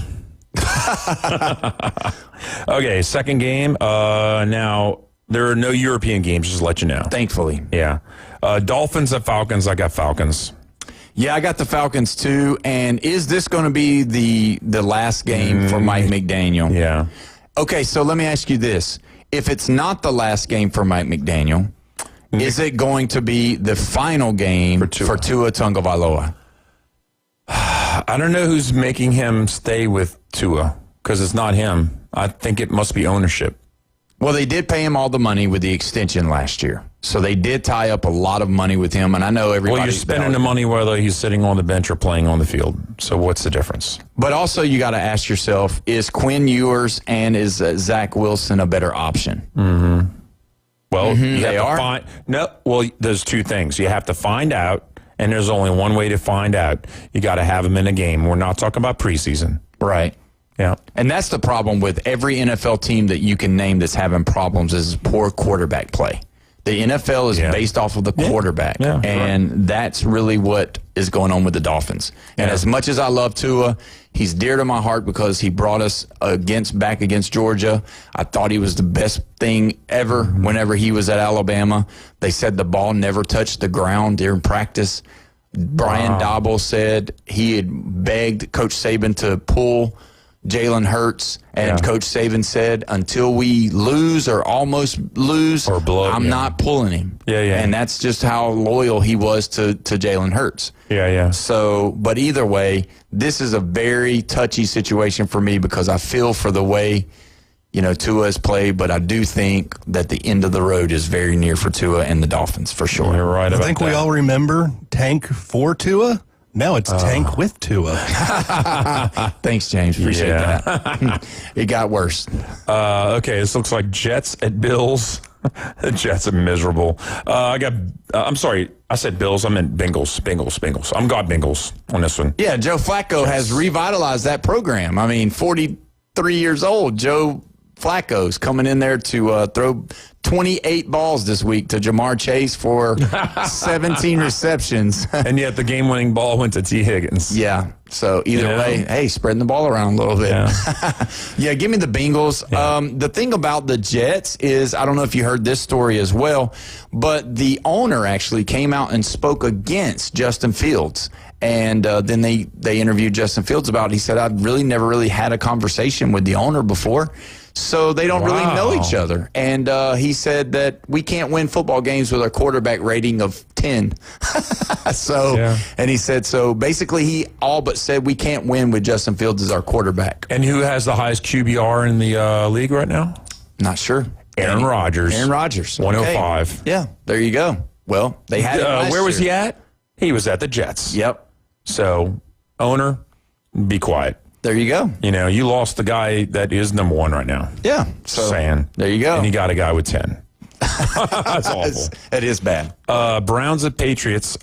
[SPEAKER 10] Okay, second game. Now, there are no European games, just to let you know.
[SPEAKER 7] Thankfully.
[SPEAKER 10] Yeah. Dolphins at Falcons. I got Falcons.
[SPEAKER 7] Yeah, I got the Falcons too. And is this going to be the last game for Mike McDaniel?
[SPEAKER 10] Yeah.
[SPEAKER 7] Okay, so let me ask you this. If it's not the last game for Mike McDaniel, is it going to be the final game for Tua Tagovailoa?
[SPEAKER 10] I don't know who's making him stay with Tua because it's not him. I think it must be ownership.
[SPEAKER 7] Well, they did pay him all the money with the extension last year. So they did tie up a lot of money with him, and I know everybody.
[SPEAKER 10] Well, you're spending the money whether he's sitting on the bench or playing on the field. So what's the difference?
[SPEAKER 7] But also you got to ask yourself, is Quinn Ewers and is Zach Wilson a better option?
[SPEAKER 10] Mm-hmm. Well,
[SPEAKER 7] they are?
[SPEAKER 10] There's two things. You have to find out, and there's only one way to find out. You got to have them in a game. We're not talking about preseason.
[SPEAKER 7] Right.
[SPEAKER 10] Yeah.
[SPEAKER 7] And that's the problem with every NFL team that you can name that's having problems is poor quarterback play. The NFL is based off of the quarterback, and that's really what is going on with the Dolphins. And as much as I love Tua, he's dear to my heart because he brought us back against Georgia. I thought he was the best thing ever whenever he was at Alabama. They said the ball never touched the ground during practice. Brian Daboll said he had begged Coach Saban to pull Jalen Hurts, and Coach Saban said, until we lose or almost lose, or blow, I'm not pulling him. And that's just how loyal he was to Jalen Hurts. So, but either way, this is a very touchy situation for me because I feel for the way, Tua has played, but I do think that the end of the road is very near for Tua and the Dolphins, for sure.
[SPEAKER 10] You're right about that.
[SPEAKER 17] I think we all remember Tank for Tua. Now it's Tank with Tua.
[SPEAKER 7] Thanks, James. Appreciate that. It got worse.
[SPEAKER 10] Okay, this looks like Jets at Bills. The Jets are miserable. I'm sorry, I said Bills. I meant Bengals. I'm got Bengals on this one.
[SPEAKER 7] Yeah, Joe Flacco has revitalized that program. I mean, 43 years old, Joe Flacco's coming in there to throw 28 balls this week to Jamar Chase for 17 receptions.
[SPEAKER 10] And yet the game-winning ball went to T. Higgins.
[SPEAKER 7] Yeah. So either way, hey, spreading the ball around a little bit. Yeah, give me the Bengals. The thing about the Jets is, I don't know if you heard this story as well, but the owner actually came out and spoke against Justin Fields. And then they interviewed Justin Fields about it. He said, I'd really never really had a conversation with the owner before. So they don't really know each other. And he said that we can't win football games with a quarterback rating of 10. And he said, so basically he all but said we can't win with Justin Fields as our quarterback.
[SPEAKER 10] And who has the highest QBR in the league right now?
[SPEAKER 7] Not sure.
[SPEAKER 10] Aaron Rodgers.
[SPEAKER 7] 105. Okay. Yeah, there you go. Well, they had it last
[SPEAKER 10] where was
[SPEAKER 7] year.
[SPEAKER 10] he at? He was at the Jets.
[SPEAKER 7] Yep.
[SPEAKER 10] So, owner, be quiet.
[SPEAKER 7] There you go.
[SPEAKER 10] You lost the guy that is number one right now.
[SPEAKER 7] Yeah. So
[SPEAKER 10] saying.
[SPEAKER 7] There you go.
[SPEAKER 10] And you got a guy with 10. That's awful.
[SPEAKER 7] It is bad.
[SPEAKER 10] Browns at Patriots.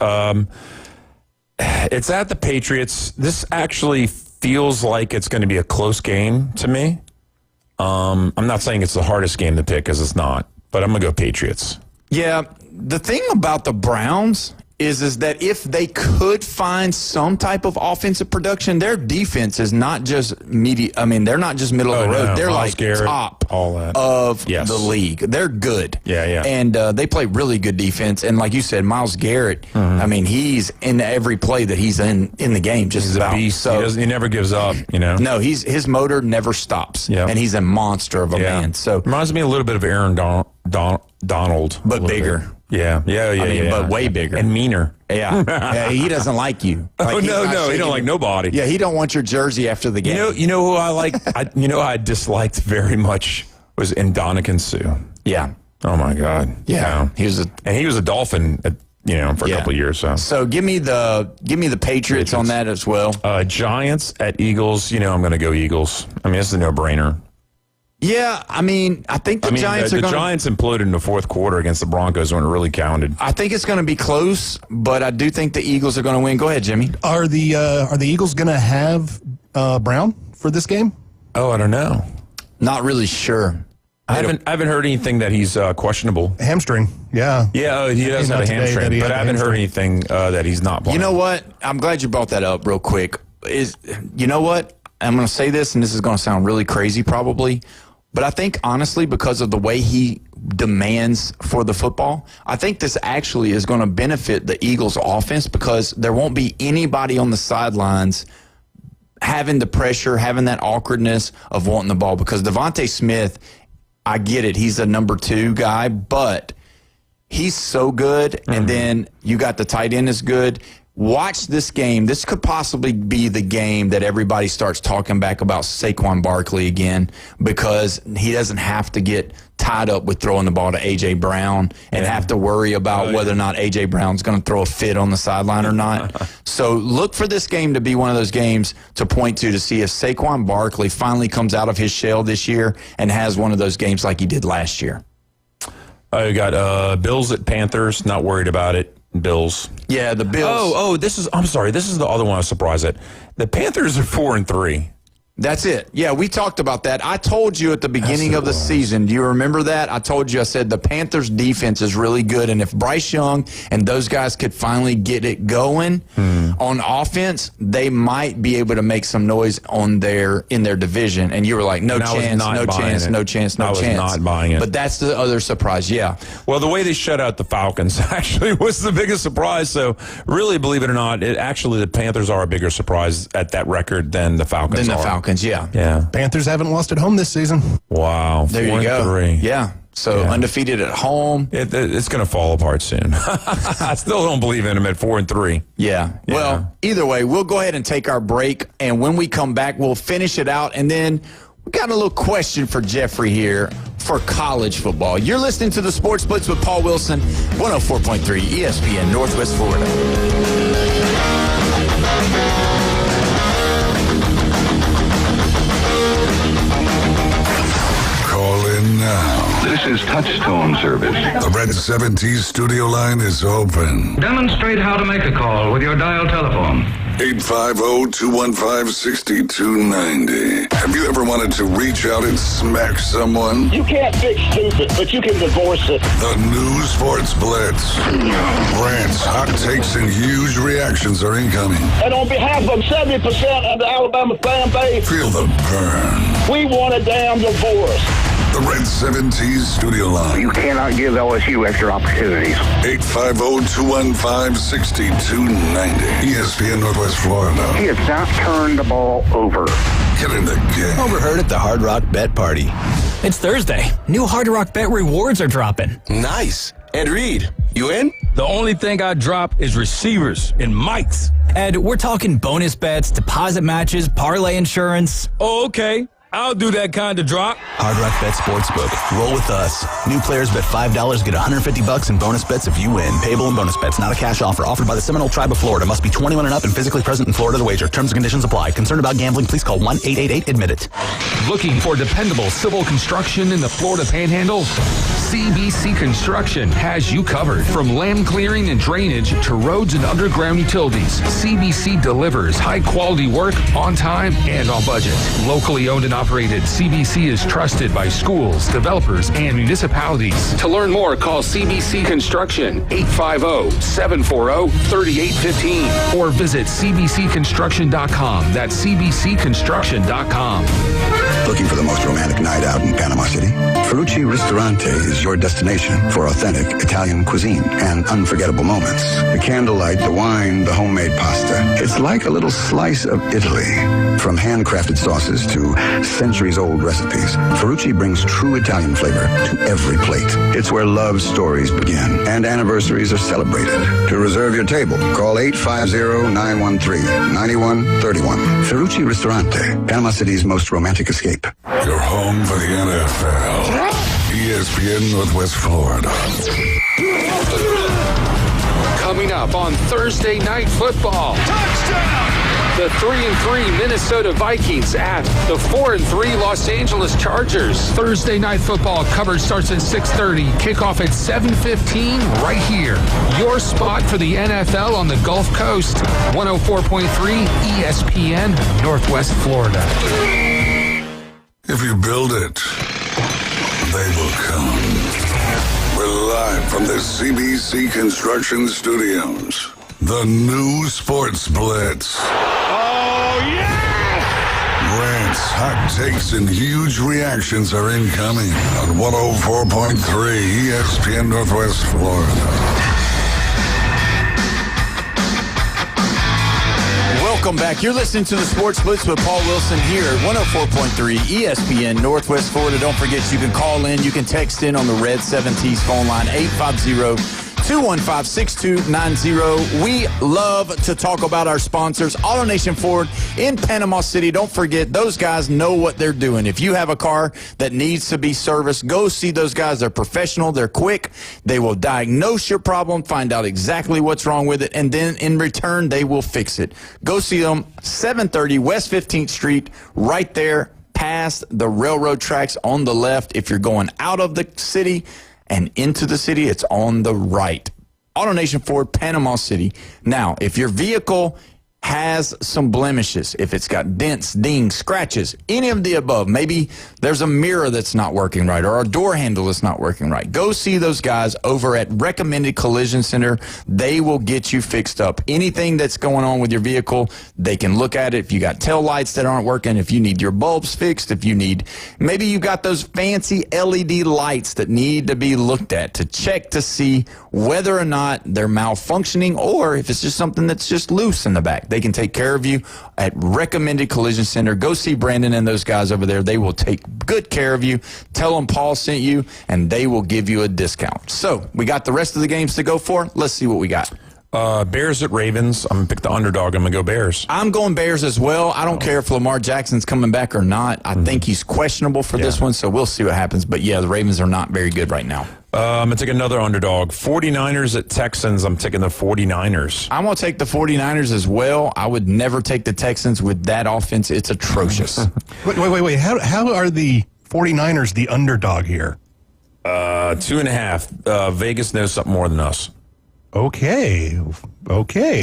[SPEAKER 10] It's at the Patriots. This actually feels like it's going to be a close game to me. I'm not saying it's the hardest game to pick because it's not, but I'm going to go Patriots.
[SPEAKER 7] Yeah. The thing about the Browns is that if they could find some type of offensive production, their defense is not just they're not just middle of the road. They're
[SPEAKER 10] Myles Garrett,
[SPEAKER 7] top
[SPEAKER 10] all that.
[SPEAKER 7] of the league. They're good. And they play really good defense. And like you said, Myles Garrett, I mean, he's in every play that he's in the game. He's
[SPEAKER 10] a beast. So he never gives up,
[SPEAKER 7] No, his motor never stops. And he's a monster of a man. So
[SPEAKER 10] reminds me a little bit of Aaron Donald.
[SPEAKER 7] But bigger.
[SPEAKER 10] Bit. Yeah,
[SPEAKER 7] but way bigger
[SPEAKER 10] and meaner.
[SPEAKER 7] Yeah, he doesn't like you. Like,
[SPEAKER 10] he don't like nobody.
[SPEAKER 7] Yeah, he don't want your jersey after the game.
[SPEAKER 10] You know who I like? I disliked very much was Ndamukong Suh.
[SPEAKER 7] Yeah.
[SPEAKER 10] Oh my God.
[SPEAKER 7] Yeah.
[SPEAKER 10] He was a Dolphin. For a couple of years.
[SPEAKER 7] So give me the Patriots on that as well.
[SPEAKER 10] Giants at Eagles. I'm going to go Eagles. I mean, this is a no-brainer.
[SPEAKER 7] Yeah, I mean, I think the Giants are going to...
[SPEAKER 10] The Giants imploded in the fourth quarter against the Broncos when it really counted.
[SPEAKER 7] I think it's going to be close, but I do think the Eagles are going to win. Go ahead, Jimmy.
[SPEAKER 17] Are the Eagles going to have Brown for this game?
[SPEAKER 10] Oh, I don't know.
[SPEAKER 7] Not really sure.
[SPEAKER 10] I haven't heard anything that he's questionable.
[SPEAKER 17] Hamstring, yeah.
[SPEAKER 10] Yeah, he does have a hamstring, but I haven't heard anything that he's not playing.
[SPEAKER 7] You know what? I'm glad you brought that up real quick. You know what? I'm going to say this, and this is going to sound really crazy probably, but I think, honestly, because of the way he demands for the football, I think this actually is going to benefit the Eagles' offense because there won't be anybody on the sidelines having the pressure, having that awkwardness of wanting the ball. Because Devontae Smith, I get it, he's a number 2 guy, but he's so good. And then you got the tight end is good. Watch this game. This could possibly be the game that everybody starts talking back about Saquon Barkley again because he doesn't have to get tied up with throwing the ball to A.J. Brown and have to worry about whether or not A.J. Brown's going to throw a fit on the sideline or not. So look for this game to be one of those games to point to see if Saquon Barkley finally comes out of his shell this year and has one of those games like he did last year.
[SPEAKER 10] You got Bills at Panthers. Not worried about it. Bills.
[SPEAKER 7] Yeah, the Bills.
[SPEAKER 10] I'm sorry. This is the other one I was surprised at. The Panthers are 4-3.
[SPEAKER 7] That's it. Yeah, we talked about that. I told you at the beginning of the season, do you remember that? I told you, I said the Panthers' defense is really good, and if Bryce Young and those guys could finally get it going on offense, they might be able to make some noise in their division. And you were like, no chance.
[SPEAKER 10] I was not buying it.
[SPEAKER 7] But that's the other surprise, yeah.
[SPEAKER 10] Well, the way they shut out the Falcons actually was the biggest surprise. So really, believe it or not, the Panthers are a bigger surprise at that record than the Falcons are.
[SPEAKER 7] Yeah.
[SPEAKER 17] Panthers haven't lost at home this season.
[SPEAKER 10] Wow.
[SPEAKER 7] There you go.
[SPEAKER 10] 4-3.
[SPEAKER 7] Yeah. So undefeated at home.
[SPEAKER 10] It's going to fall apart soon. I still don't believe in them at 4-3.
[SPEAKER 7] Yeah. Well, either way, we'll go ahead and take our break. And when we come back, we'll finish it out. And then we got a little question for Jeffrey here for college football. You're listening to the Sports Blitz with Paul Wilson, 104.3 ESPN Northwest Florida.
[SPEAKER 6] Now.
[SPEAKER 9] This is Touchstone Service.
[SPEAKER 6] The Red 70s studio line is open.
[SPEAKER 9] Demonstrate how to make a call with your dial telephone.
[SPEAKER 6] 850-215-6290. Have you ever wanted to reach out and smack someone?
[SPEAKER 18] You can't fix stupid, but you can divorce it.
[SPEAKER 6] The new Sports Blitz. Rants, hot takes, and huge reactions are incoming.
[SPEAKER 18] And on behalf of 70% of the Alabama fan base,
[SPEAKER 6] feel the burn.
[SPEAKER 18] We want a damn divorce.
[SPEAKER 6] The Red 70s studio line.
[SPEAKER 9] You cannot give LSU extra opportunities.
[SPEAKER 6] 850-215-6290. ESPN Northwest Florida.
[SPEAKER 9] He has not turned the ball over.
[SPEAKER 6] Get in the game.
[SPEAKER 1] Overheard at the Hard Rock Bet Party.
[SPEAKER 21] It's Thursday. New Hard Rock Bet rewards are dropping.
[SPEAKER 15] Nice. Ed Reed, you in?
[SPEAKER 21] The only thing I drop is receivers and mics. Ed, we're talking bonus bets, deposit matches, parlay insurance. Oh, okay. I'll do that kind of drop.
[SPEAKER 1] Hard Rock Bet Sportsbook. Roll with us. New players bet $5, get $150 in bonus bets if you win. Payable in bonus bets, not a cash offer. Offered by the Seminole Tribe of Florida. Must be 21 and up and physically present in Florida to wager. Terms and conditions apply. Concerned about gambling? Please call 1-888-ADMIT-IT.
[SPEAKER 2] Looking for dependable civil construction in the Florida Panhandle? CBC Construction has you covered. From land clearing and drainage to roads and underground utilities, CBC delivers high-quality work on time and on budget. Locally owned and operated, CBC is trusted by schools, developers, and municipalities. To learn more, call CBC Construction 850-740-3815 or visit cbcconstruction.com. That's cbcconstruction.com.
[SPEAKER 9] Looking for the most romantic night out in Panama City? Ferrucci Ristorante is your destination for authentic Italian cuisine and unforgettable moments. The candlelight, the wine, the homemade pasta. It's like a little slice of Italy. From handcrafted sauces to centuries-old recipes, Ferrucci brings true Italian flavor to every plate. It's where love stories begin and anniversaries are celebrated. To reserve your table, call 850-913-9131. Ferrucci Ristorante, Panama City's most romantic escape.
[SPEAKER 6] You're home for the NFL. ESPN Northwest Florida.
[SPEAKER 2] Coming up on Thursday Night Football. Touchdown! The 3-3 Minnesota Vikings at the 4-3 Los Angeles Chargers. Thursday Night Football coverage starts at 6:30. Kickoff at 7:15 right here. Your spot for the NFL on the Gulf Coast. 104.3 ESPN Northwest Florida.
[SPEAKER 6] If you build it, they will come. We're live from the CBC Construction Studios. The new Sports Blitz.
[SPEAKER 18] Oh, yeah!
[SPEAKER 6] Rants, hot takes, and huge reactions are incoming on 104.3 ESPN Northwest Florida.
[SPEAKER 7] Welcome back. You're listening to the Sports Blitz with Paul Wilson here at 104.3 ESPN Northwest Florida. Don't forget, you can call in. You can text in on the Red 7T's phone line, 850-215-6290. We love to talk about our sponsors, AutoNation Ford in Panama City. Don't forget, those guys know what they're doing. If you have a car that needs to be serviced, go see those guys. They're professional. They're quick. They will diagnose your problem, find out exactly what's wrong with it, and then in return, they will fix it. Go see them, 730 West 15th Street, right there past the railroad tracks on the left. If you're going out of the city and into the city, it's on the right. AutoNation Ford, Panama City. Now, if your vehicle has some blemishes, if it's got dents, dings, scratches, any of the above, maybe there's a mirror that's not working right or a door handle that's not working right, go see those guys over at Recommended Collision Center. They will get you fixed up. Anything that's going on with your vehicle, they can look at it. If you got tail lights that aren't working, if you need your bulbs fixed, if you need, maybe you got those fancy LED lights that need to be looked at to check to see whether or not they're malfunctioning or if it's just something that's just loose in the back. They can take care of you at Recommended Collision Center. Go see Brandon and those guys over there. They will take good care of you. Tell them Paul sent you, and they will give you a discount. So we got the rest of the games to go for. Let's see what we got.
[SPEAKER 10] Bears at Ravens. I'm going to pick the underdog. I'm going to go Bears.
[SPEAKER 7] I'm going Bears as well. I don't care if Lamar Jackson's coming back or not. I think he's questionable for this one, so we'll see what happens. But, yeah, the Ravens are not very good right now.
[SPEAKER 10] I'm going to take another underdog. 49ers at Texans. I'm taking the 49ers.
[SPEAKER 7] I'm going to take the 49ers as well. I would never take the Texans with that offense. It's atrocious.
[SPEAKER 17] Wait. How are the 49ers the underdog here?
[SPEAKER 10] 2.5. Vegas knows something more than us.
[SPEAKER 17] Okay.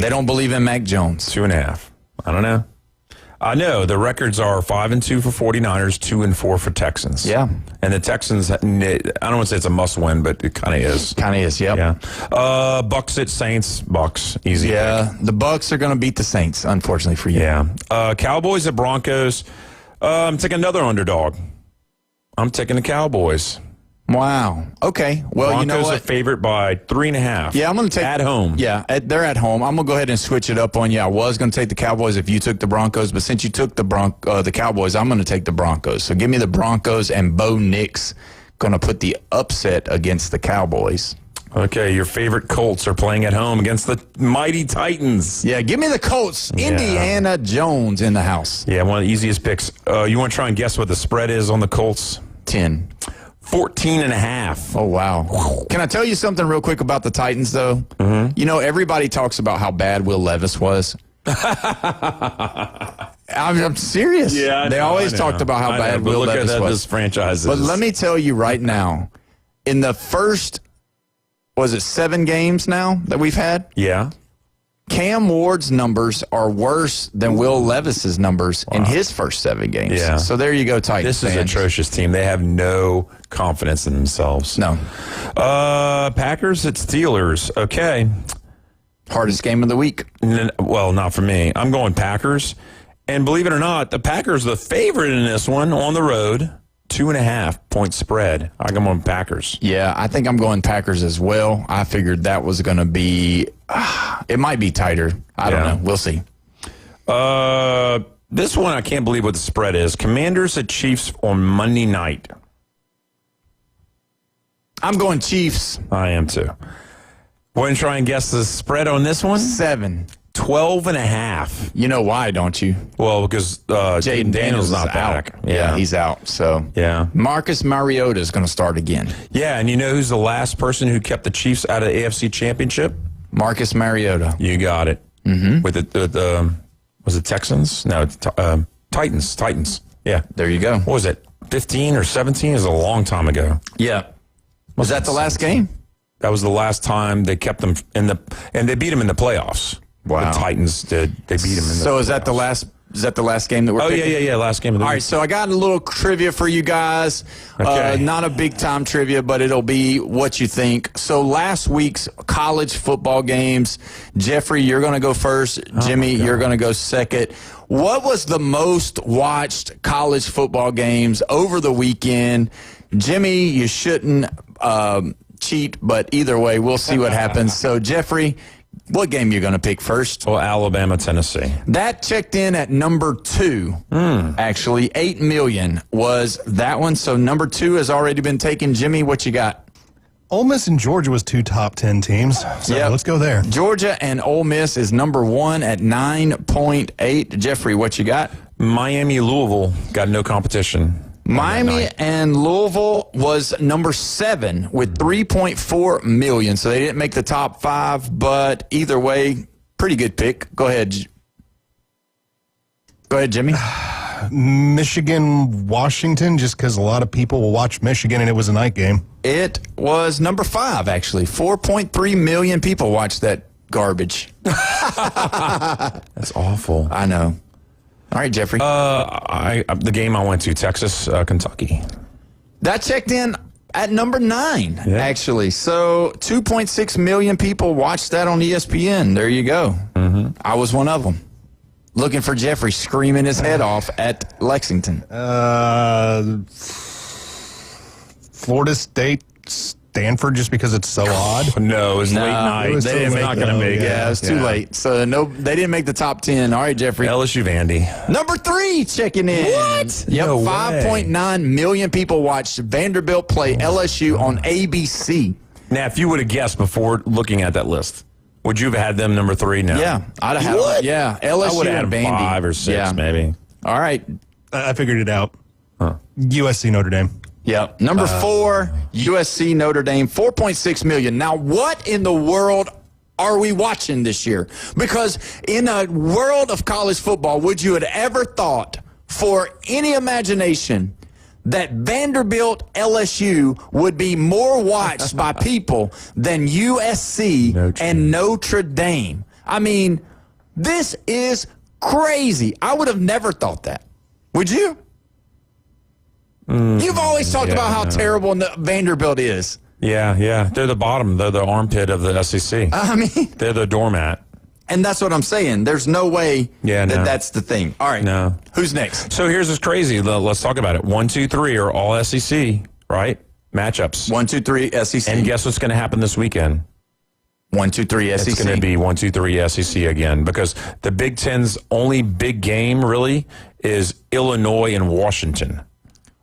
[SPEAKER 7] They don't believe in Mac Jones.
[SPEAKER 10] 2.5. I don't know. I know the records are 5-2 for 49ers, 2-4 for Texans.
[SPEAKER 7] Yeah.
[SPEAKER 10] And the Texans, I don't want to say it's a must win, but it kind of is.
[SPEAKER 7] Kind of is, yep.
[SPEAKER 10] Yeah. Bucks at Saints. Bucks. Easy.
[SPEAKER 7] Yeah. The Bucks are going to beat the Saints, unfortunately for you.
[SPEAKER 10] Yeah. Cowboys at Broncos. I'm taking another underdog. I'm taking the Cowboys.
[SPEAKER 7] Wow. Okay. Well,
[SPEAKER 10] Broncos
[SPEAKER 7] you know what?
[SPEAKER 10] are favored by 3.5.
[SPEAKER 7] Yeah, I'm going to take
[SPEAKER 10] at home.
[SPEAKER 7] Yeah, they're at home. I'm going to go ahead and switch it up on you. I was going to take the Cowboys if you took the Broncos, but since you took the Cowboys, I'm going to take the Broncos. So give me the Broncos, and Bo Nix going to put the upset against the Cowboys.
[SPEAKER 10] Okay, your favorite Colts are playing at home against the mighty Titans.
[SPEAKER 7] Yeah, give me the Colts. Yeah. Indiana Jones in the house.
[SPEAKER 10] Yeah, one of the easiest picks. You want to try and guess what the spread is on the Colts?
[SPEAKER 7] 10.
[SPEAKER 10] 14.5.
[SPEAKER 7] Oh, wow. Can I tell you something real quick about the Titans, though? Mm-hmm. You know, everybody talks about how bad Will Levis was. I'm serious.
[SPEAKER 10] Yeah,
[SPEAKER 7] they always talked about how bad Will Levis was.
[SPEAKER 10] This franchise
[SPEAKER 7] but let me tell you right now, in the first, was it 7 games now that we've had?
[SPEAKER 10] Yeah.
[SPEAKER 7] Cam Ward's numbers are worse than Will Levis's numbers in his first 7 games.
[SPEAKER 10] Yeah.
[SPEAKER 7] So there you go, Titans
[SPEAKER 10] This is an atrocious team. They have no confidence in themselves.
[SPEAKER 7] No.
[SPEAKER 10] Packers at Steelers. Okay.
[SPEAKER 7] Hardest game of the week.
[SPEAKER 10] Well, not for me. I'm going Packers. And believe it or not, the Packers are the favorite in this one on the road. 2.5 point spread. I'm going Packers.
[SPEAKER 7] Yeah, I think I'm going Packers as well. I figured that was going to be, it might be tighter. I don't know. We'll see.
[SPEAKER 10] This one, I can't believe what the spread is. Commanders at Chiefs on Monday night.
[SPEAKER 7] I'm going Chiefs.
[SPEAKER 10] I am too. Want to try and guess the spread on this one?
[SPEAKER 7] 7.
[SPEAKER 10] 12.5.
[SPEAKER 7] You know why, don't you?
[SPEAKER 10] Well, because Jaden Daniels not back.
[SPEAKER 7] Yeah, he's out. So
[SPEAKER 10] yeah,
[SPEAKER 7] Marcus Mariota is going to start again.
[SPEAKER 10] Yeah, and you know who's the last person who kept the Chiefs out of the AFC Championship?
[SPEAKER 7] Marcus Mariota.
[SPEAKER 10] You got it. Mm-hmm. With the was it Texans? No, Titans. Titans. Yeah,
[SPEAKER 7] there you go.
[SPEAKER 10] What was it? 15 or 17? It was a long time ago.
[SPEAKER 7] Yeah. Was that the last game?
[SPEAKER 10] That was the last time they kept them and they beat them in the playoffs.
[SPEAKER 7] Wow.
[SPEAKER 10] The Titans did. They beat them in the
[SPEAKER 7] So is that the last? Is that the last game that we're picking?
[SPEAKER 10] Yeah. Last game of the week.
[SPEAKER 7] All right, so I got a little trivia for you guys.
[SPEAKER 10] Okay.
[SPEAKER 7] Not a big-time trivia, but it'll be what you think. So last week's college football games, Jeffrey, you're going to go first. Jimmy, you're going to go second. What was the most watched college football games over the weekend? Jimmy, you shouldn't cheat, but either way, we'll see what happens. So, Jeffrey, what game you going to pick first?
[SPEAKER 10] Well, Alabama, Tennessee.
[SPEAKER 7] That checked in at number 2, actually. 8 million was that one. So number 2 has already been taken. Jimmy, what you got?
[SPEAKER 17] Ole Miss and Georgia was 2 top 10 teams. So let's go there.
[SPEAKER 7] Georgia and Ole Miss is number 1 at 9.8. Jeffrey, what you got?
[SPEAKER 10] Miami, Louisville got no competition.
[SPEAKER 7] Miami and Louisville was number 7 with 3.4 million. So they didn't make the top 5, but either way, pretty good pick. Go ahead. Go ahead, Jimmy.
[SPEAKER 17] Michigan, Washington, just because a lot of people will watch Michigan, and it was a night game.
[SPEAKER 7] It was number 5, actually. 4.3 million people watched that garbage.
[SPEAKER 10] That's awful.
[SPEAKER 7] I know. All right, Jeffrey.
[SPEAKER 10] The game I went to, Texas, Kentucky.
[SPEAKER 7] That checked in at number 9, actually. So 2.6 million people watched that on ESPN. There you go.
[SPEAKER 10] Mm-hmm.
[SPEAKER 7] I was one of them. Looking for Jeffrey screaming his head off at Lexington.
[SPEAKER 17] Florida State, Stanford, just because it's so odd.
[SPEAKER 10] No, it was late night.
[SPEAKER 7] They're not going to make it. Yeah, it was too late. So they didn't make the top 10. All right, Jeffrey.
[SPEAKER 10] LSU Vandy.
[SPEAKER 7] Number 3 checking in.
[SPEAKER 10] What?
[SPEAKER 7] Yep,
[SPEAKER 10] No
[SPEAKER 7] 5.9 million people watched Vanderbilt play LSU on ABC.
[SPEAKER 10] Now, if you would have guessed before looking at that list, would you have had them number 3? No.
[SPEAKER 7] Yeah, I'd have had them. Yeah, LSU
[SPEAKER 10] I would have had
[SPEAKER 7] and
[SPEAKER 10] them
[SPEAKER 7] Vandy.
[SPEAKER 10] 5 or 6, maybe.
[SPEAKER 7] All right.
[SPEAKER 17] I figured it out. USC Notre Dame.
[SPEAKER 7] Yep. Number 4, USC Notre Dame, 4.6 million. Now, what in the world are we watching this year? Because in a world of college football, would you have ever thought for any imagination that Vanderbilt LSU would be more watched by people than USC and Notre Dame? I mean, this is crazy. I would have never thought that. Would you? You've always talked about how terrible Vanderbilt is.
[SPEAKER 10] Yeah. They're the bottom. They're the armpit of the SEC.
[SPEAKER 7] I mean,
[SPEAKER 10] they're the doormat.
[SPEAKER 7] And that's what I'm saying. There's no way that's the thing. All right.
[SPEAKER 10] No.
[SPEAKER 7] Who's next?
[SPEAKER 10] So here's what's crazy. Let's talk about it. 1, 2, 3 are all SEC, right? Matchups.
[SPEAKER 7] 1, 2, 3 SEC.
[SPEAKER 10] And guess what's going to happen this weekend?
[SPEAKER 7] 1, 2, 3 SEC.
[SPEAKER 10] It's going to be 1, 2, 3 SEC again, because the Big Ten's only big game really is Illinois and Washington.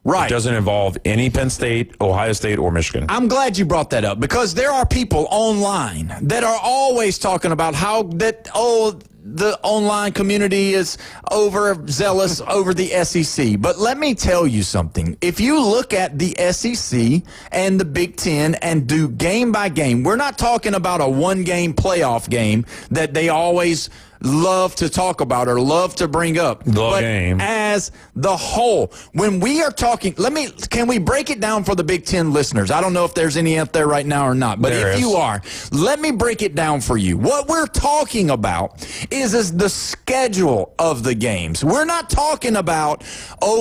[SPEAKER 7] Right.
[SPEAKER 10] It doesn't involve any Penn State, Ohio State, or Michigan.
[SPEAKER 7] I'm glad you brought that up, because there are people online that are always talking about how the online community is overzealous over the SEC. But let me tell you something. If you look at the SEC and the Big Ten and do game by game, we're not talking about a one-game playoff game that they always love to talk about or love to bring up. But
[SPEAKER 10] game.
[SPEAKER 7] As the whole, when we are talking, can we break it down for the Big Ten listeners? I don't know if there's any out there right now or not, but if you are, let me break it down for you. What we're talking about is the schedule of the games. We're not talking about,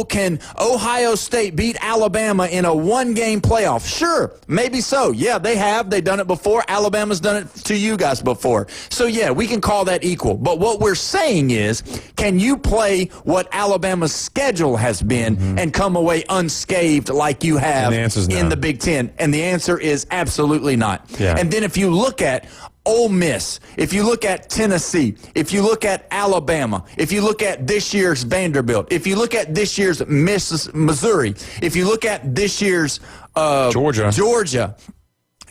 [SPEAKER 7] can Ohio State beat Alabama in a one-game playoff? Sure, maybe so. Yeah, they have. They've done it before. Alabama's done it to you guys before. So, yeah, we can call that equal. But what we're saying is, can you play what Alabama's schedule has been and come away unscathed like you have in the Big Ten? And the answer is absolutely not.
[SPEAKER 10] Yeah.
[SPEAKER 7] And then if you look at Ole Miss, if you look at Tennessee, if you look at Alabama, if you look at this year's Vanderbilt, if you look at this year's Missouri, if you look at this year's Georgia,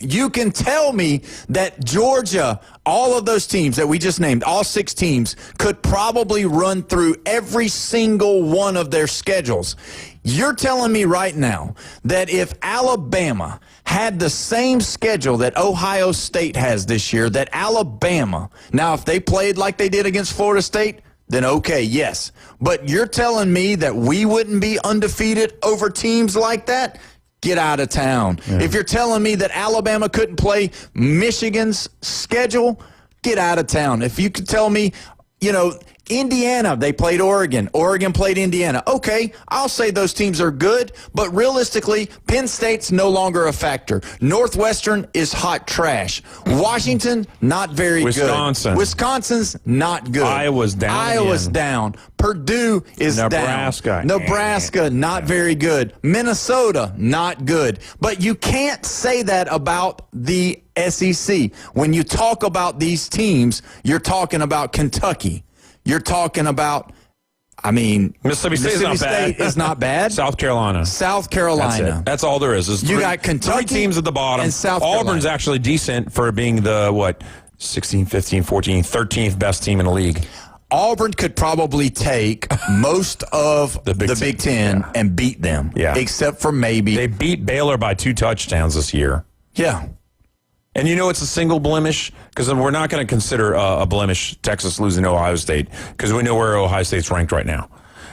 [SPEAKER 7] you can tell me that Georgia, all of those teams that we just named, all 6 teams, could probably run through every single one of their schedules. You're telling me right now that if Alabama had the same schedule that Ohio State has this year, that Alabama, now if they played like they did against Florida State, then okay, yes. But you're telling me that we wouldn't be undefeated over teams like that? Get out of town. Yeah. If you're telling me that Alabama couldn't play Michigan's schedule, get out of town. If you could tell me, Indiana, they played Oregon. Oregon played Indiana. Okay, I'll say those teams are good, but realistically, Penn State's no longer a factor. Northwestern is hot trash. Washington, not very good. Wisconsin's not good.
[SPEAKER 10] Iowa's
[SPEAKER 7] down. Purdue is down. Nebraska, not very good. Minnesota, not good. But you can't say that about the SEC. When you talk about these teams, you're talking about Kentucky. You're talking about,
[SPEAKER 10] Mississippi State
[SPEAKER 7] is not bad.
[SPEAKER 10] South Carolina. That's all there is.
[SPEAKER 7] You got Kentucky
[SPEAKER 10] 3 teams at the bottom.
[SPEAKER 7] And South Carolina.
[SPEAKER 10] Auburn's actually decent for being the, 16, 15, 14, 13th best team in the league.
[SPEAKER 7] Auburn could probably take most of the Big Ten and beat them.
[SPEAKER 10] Yeah.
[SPEAKER 7] Except for maybe.
[SPEAKER 10] They beat Baylor by 2 touchdowns this year.
[SPEAKER 7] Yeah.
[SPEAKER 10] And it's a single blemish, because we're not going to consider a blemish Texas losing to Ohio State, because we know where Ohio State's ranked right now.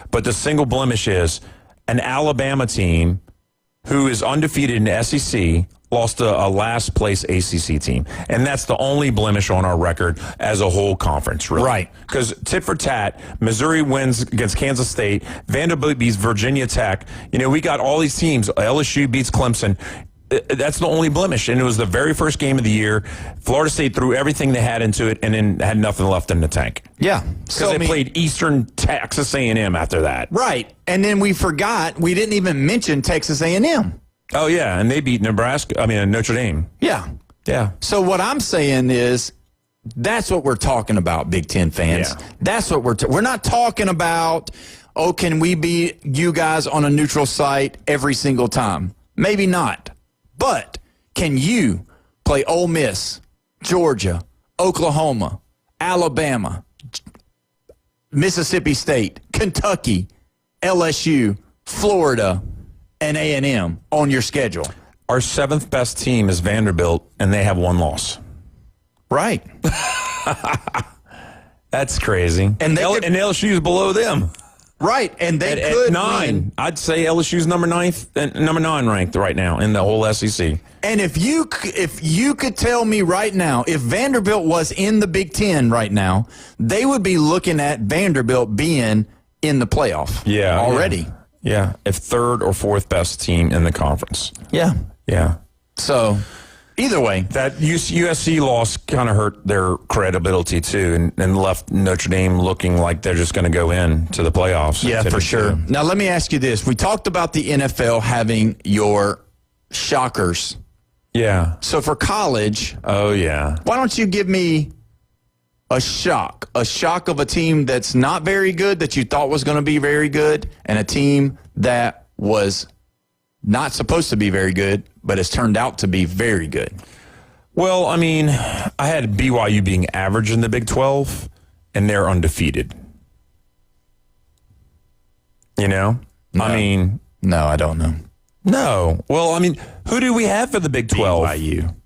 [SPEAKER 10] But the single blemish is an Alabama team who is undefeated in the SEC, lost a last-place ACC team. And that's the only blemish on our record as a whole conference, really.
[SPEAKER 7] Right.
[SPEAKER 10] Because tit for tat, Missouri wins against Kansas State, Vanderbilt beats Virginia Tech. We got all these teams. LSU beats Clemson. That's the only blemish. And it was the very first game of the year. Florida State threw everything they had into it and then had nothing left in the tank.
[SPEAKER 7] Yeah.
[SPEAKER 10] Because they played Eastern Texas A&M after that.
[SPEAKER 7] Right. And then we didn't even mention Texas A&M.
[SPEAKER 10] Oh, yeah, and they beat Notre Dame.
[SPEAKER 7] Yeah.
[SPEAKER 10] Yeah.
[SPEAKER 7] So what I'm saying is that's what we're talking about, Big Ten fans.
[SPEAKER 10] Yeah.
[SPEAKER 7] That's what we're not talking about, can we beat you guys on a neutral site every single time? Maybe not. But can you play Ole Miss, Georgia, Oklahoma, Alabama, Mississippi State, Kentucky, LSU, Florida, and A&M on your schedule?
[SPEAKER 10] Our 7th best team is Vanderbilt, and they have 1 loss.
[SPEAKER 7] Right.
[SPEAKER 10] That's crazy. And LSU is below them.
[SPEAKER 7] Right, and they
[SPEAKER 10] at 9. Win. I'd say LSU's number 9 ranked right now in the whole SEC.
[SPEAKER 7] And if you could tell me right now, if Vanderbilt was in the Big Ten right now, they would be looking at Vanderbilt being in the playoff.
[SPEAKER 10] Yeah,
[SPEAKER 7] already.
[SPEAKER 10] Yeah, if 3rd or 4th best team in the conference.
[SPEAKER 7] Yeah,
[SPEAKER 10] yeah.
[SPEAKER 7] So either way,
[SPEAKER 10] that USC loss kind of hurt their credibility too, and left Notre Dame looking like they're just going to go into the playoffs.
[SPEAKER 7] Yeah, for sure. Now let me ask you this: we talked about the NFL having your shockers.
[SPEAKER 10] Yeah.
[SPEAKER 7] So for college,
[SPEAKER 10] oh yeah,
[SPEAKER 7] why don't you give me a shock of a team that's not very good that you thought was going to be very good, and a team that was not supposed to be very good, but has turned out to be very good?
[SPEAKER 10] Well, I mean, I had BYU being average in the Big 12, and they're undefeated.
[SPEAKER 7] No.
[SPEAKER 10] I mean...
[SPEAKER 7] No, I don't know.
[SPEAKER 10] No. Well, I mean, who do we have for the Big 12?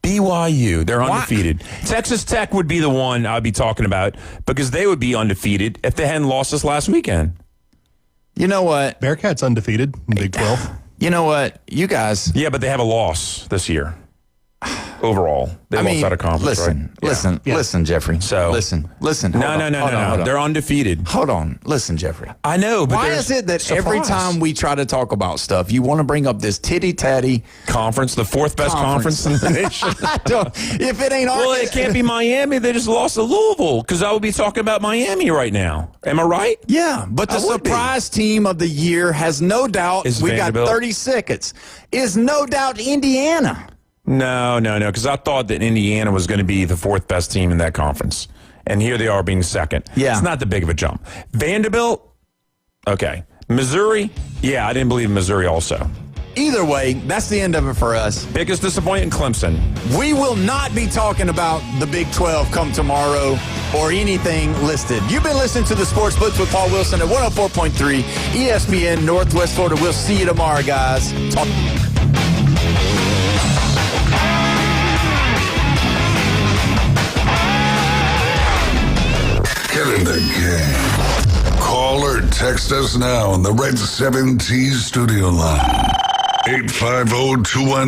[SPEAKER 10] BYU. They're undefeated. Texas Tech would be the one I'd be talking about because they would be undefeated if they hadn't lost us last weekend.
[SPEAKER 7] You know what?
[SPEAKER 17] Bearcats undefeated in Big 12.
[SPEAKER 7] You know what? You guys...
[SPEAKER 10] Yeah, but they have a loss this year. Overall. They lost out of conference,
[SPEAKER 7] Listen, Jeffrey.
[SPEAKER 10] So
[SPEAKER 7] Listen.
[SPEAKER 10] No. They're undefeated.
[SPEAKER 7] Hold on. Listen, Jeffrey.
[SPEAKER 10] I know, but
[SPEAKER 7] why is it that every time we try to talk about stuff, you want to bring up this titty-tatty
[SPEAKER 10] conference, the 4th best conference in the nation?
[SPEAKER 7] If it ain't
[SPEAKER 10] well, it can't be Miami. They just lost to Louisville because I would be talking about Miami right now. Am I right?
[SPEAKER 7] Yeah, but the surprise team of the year has no doubt, we got 30 seconds, is no doubt Indiana.
[SPEAKER 10] No, because I thought that Indiana was going to be the 4th best team in that conference. And here they are being 2nd.
[SPEAKER 7] Yeah.
[SPEAKER 10] It's not that big of a jump. Vanderbilt, okay. Missouri, yeah, I didn't believe Missouri also.
[SPEAKER 7] Either way, that's the end of it for us.
[SPEAKER 10] Biggest disappointment, Clemson.
[SPEAKER 7] We will not be talking about the Big 12 come tomorrow or anything listed. You've been listening to the Sports Blitz with Paul Wilson at 104.3 ESPN Northwest Florida. We'll see you tomorrow, guys.
[SPEAKER 6] Get in the game. Call or text us now on the Red 7T studio line. 850-21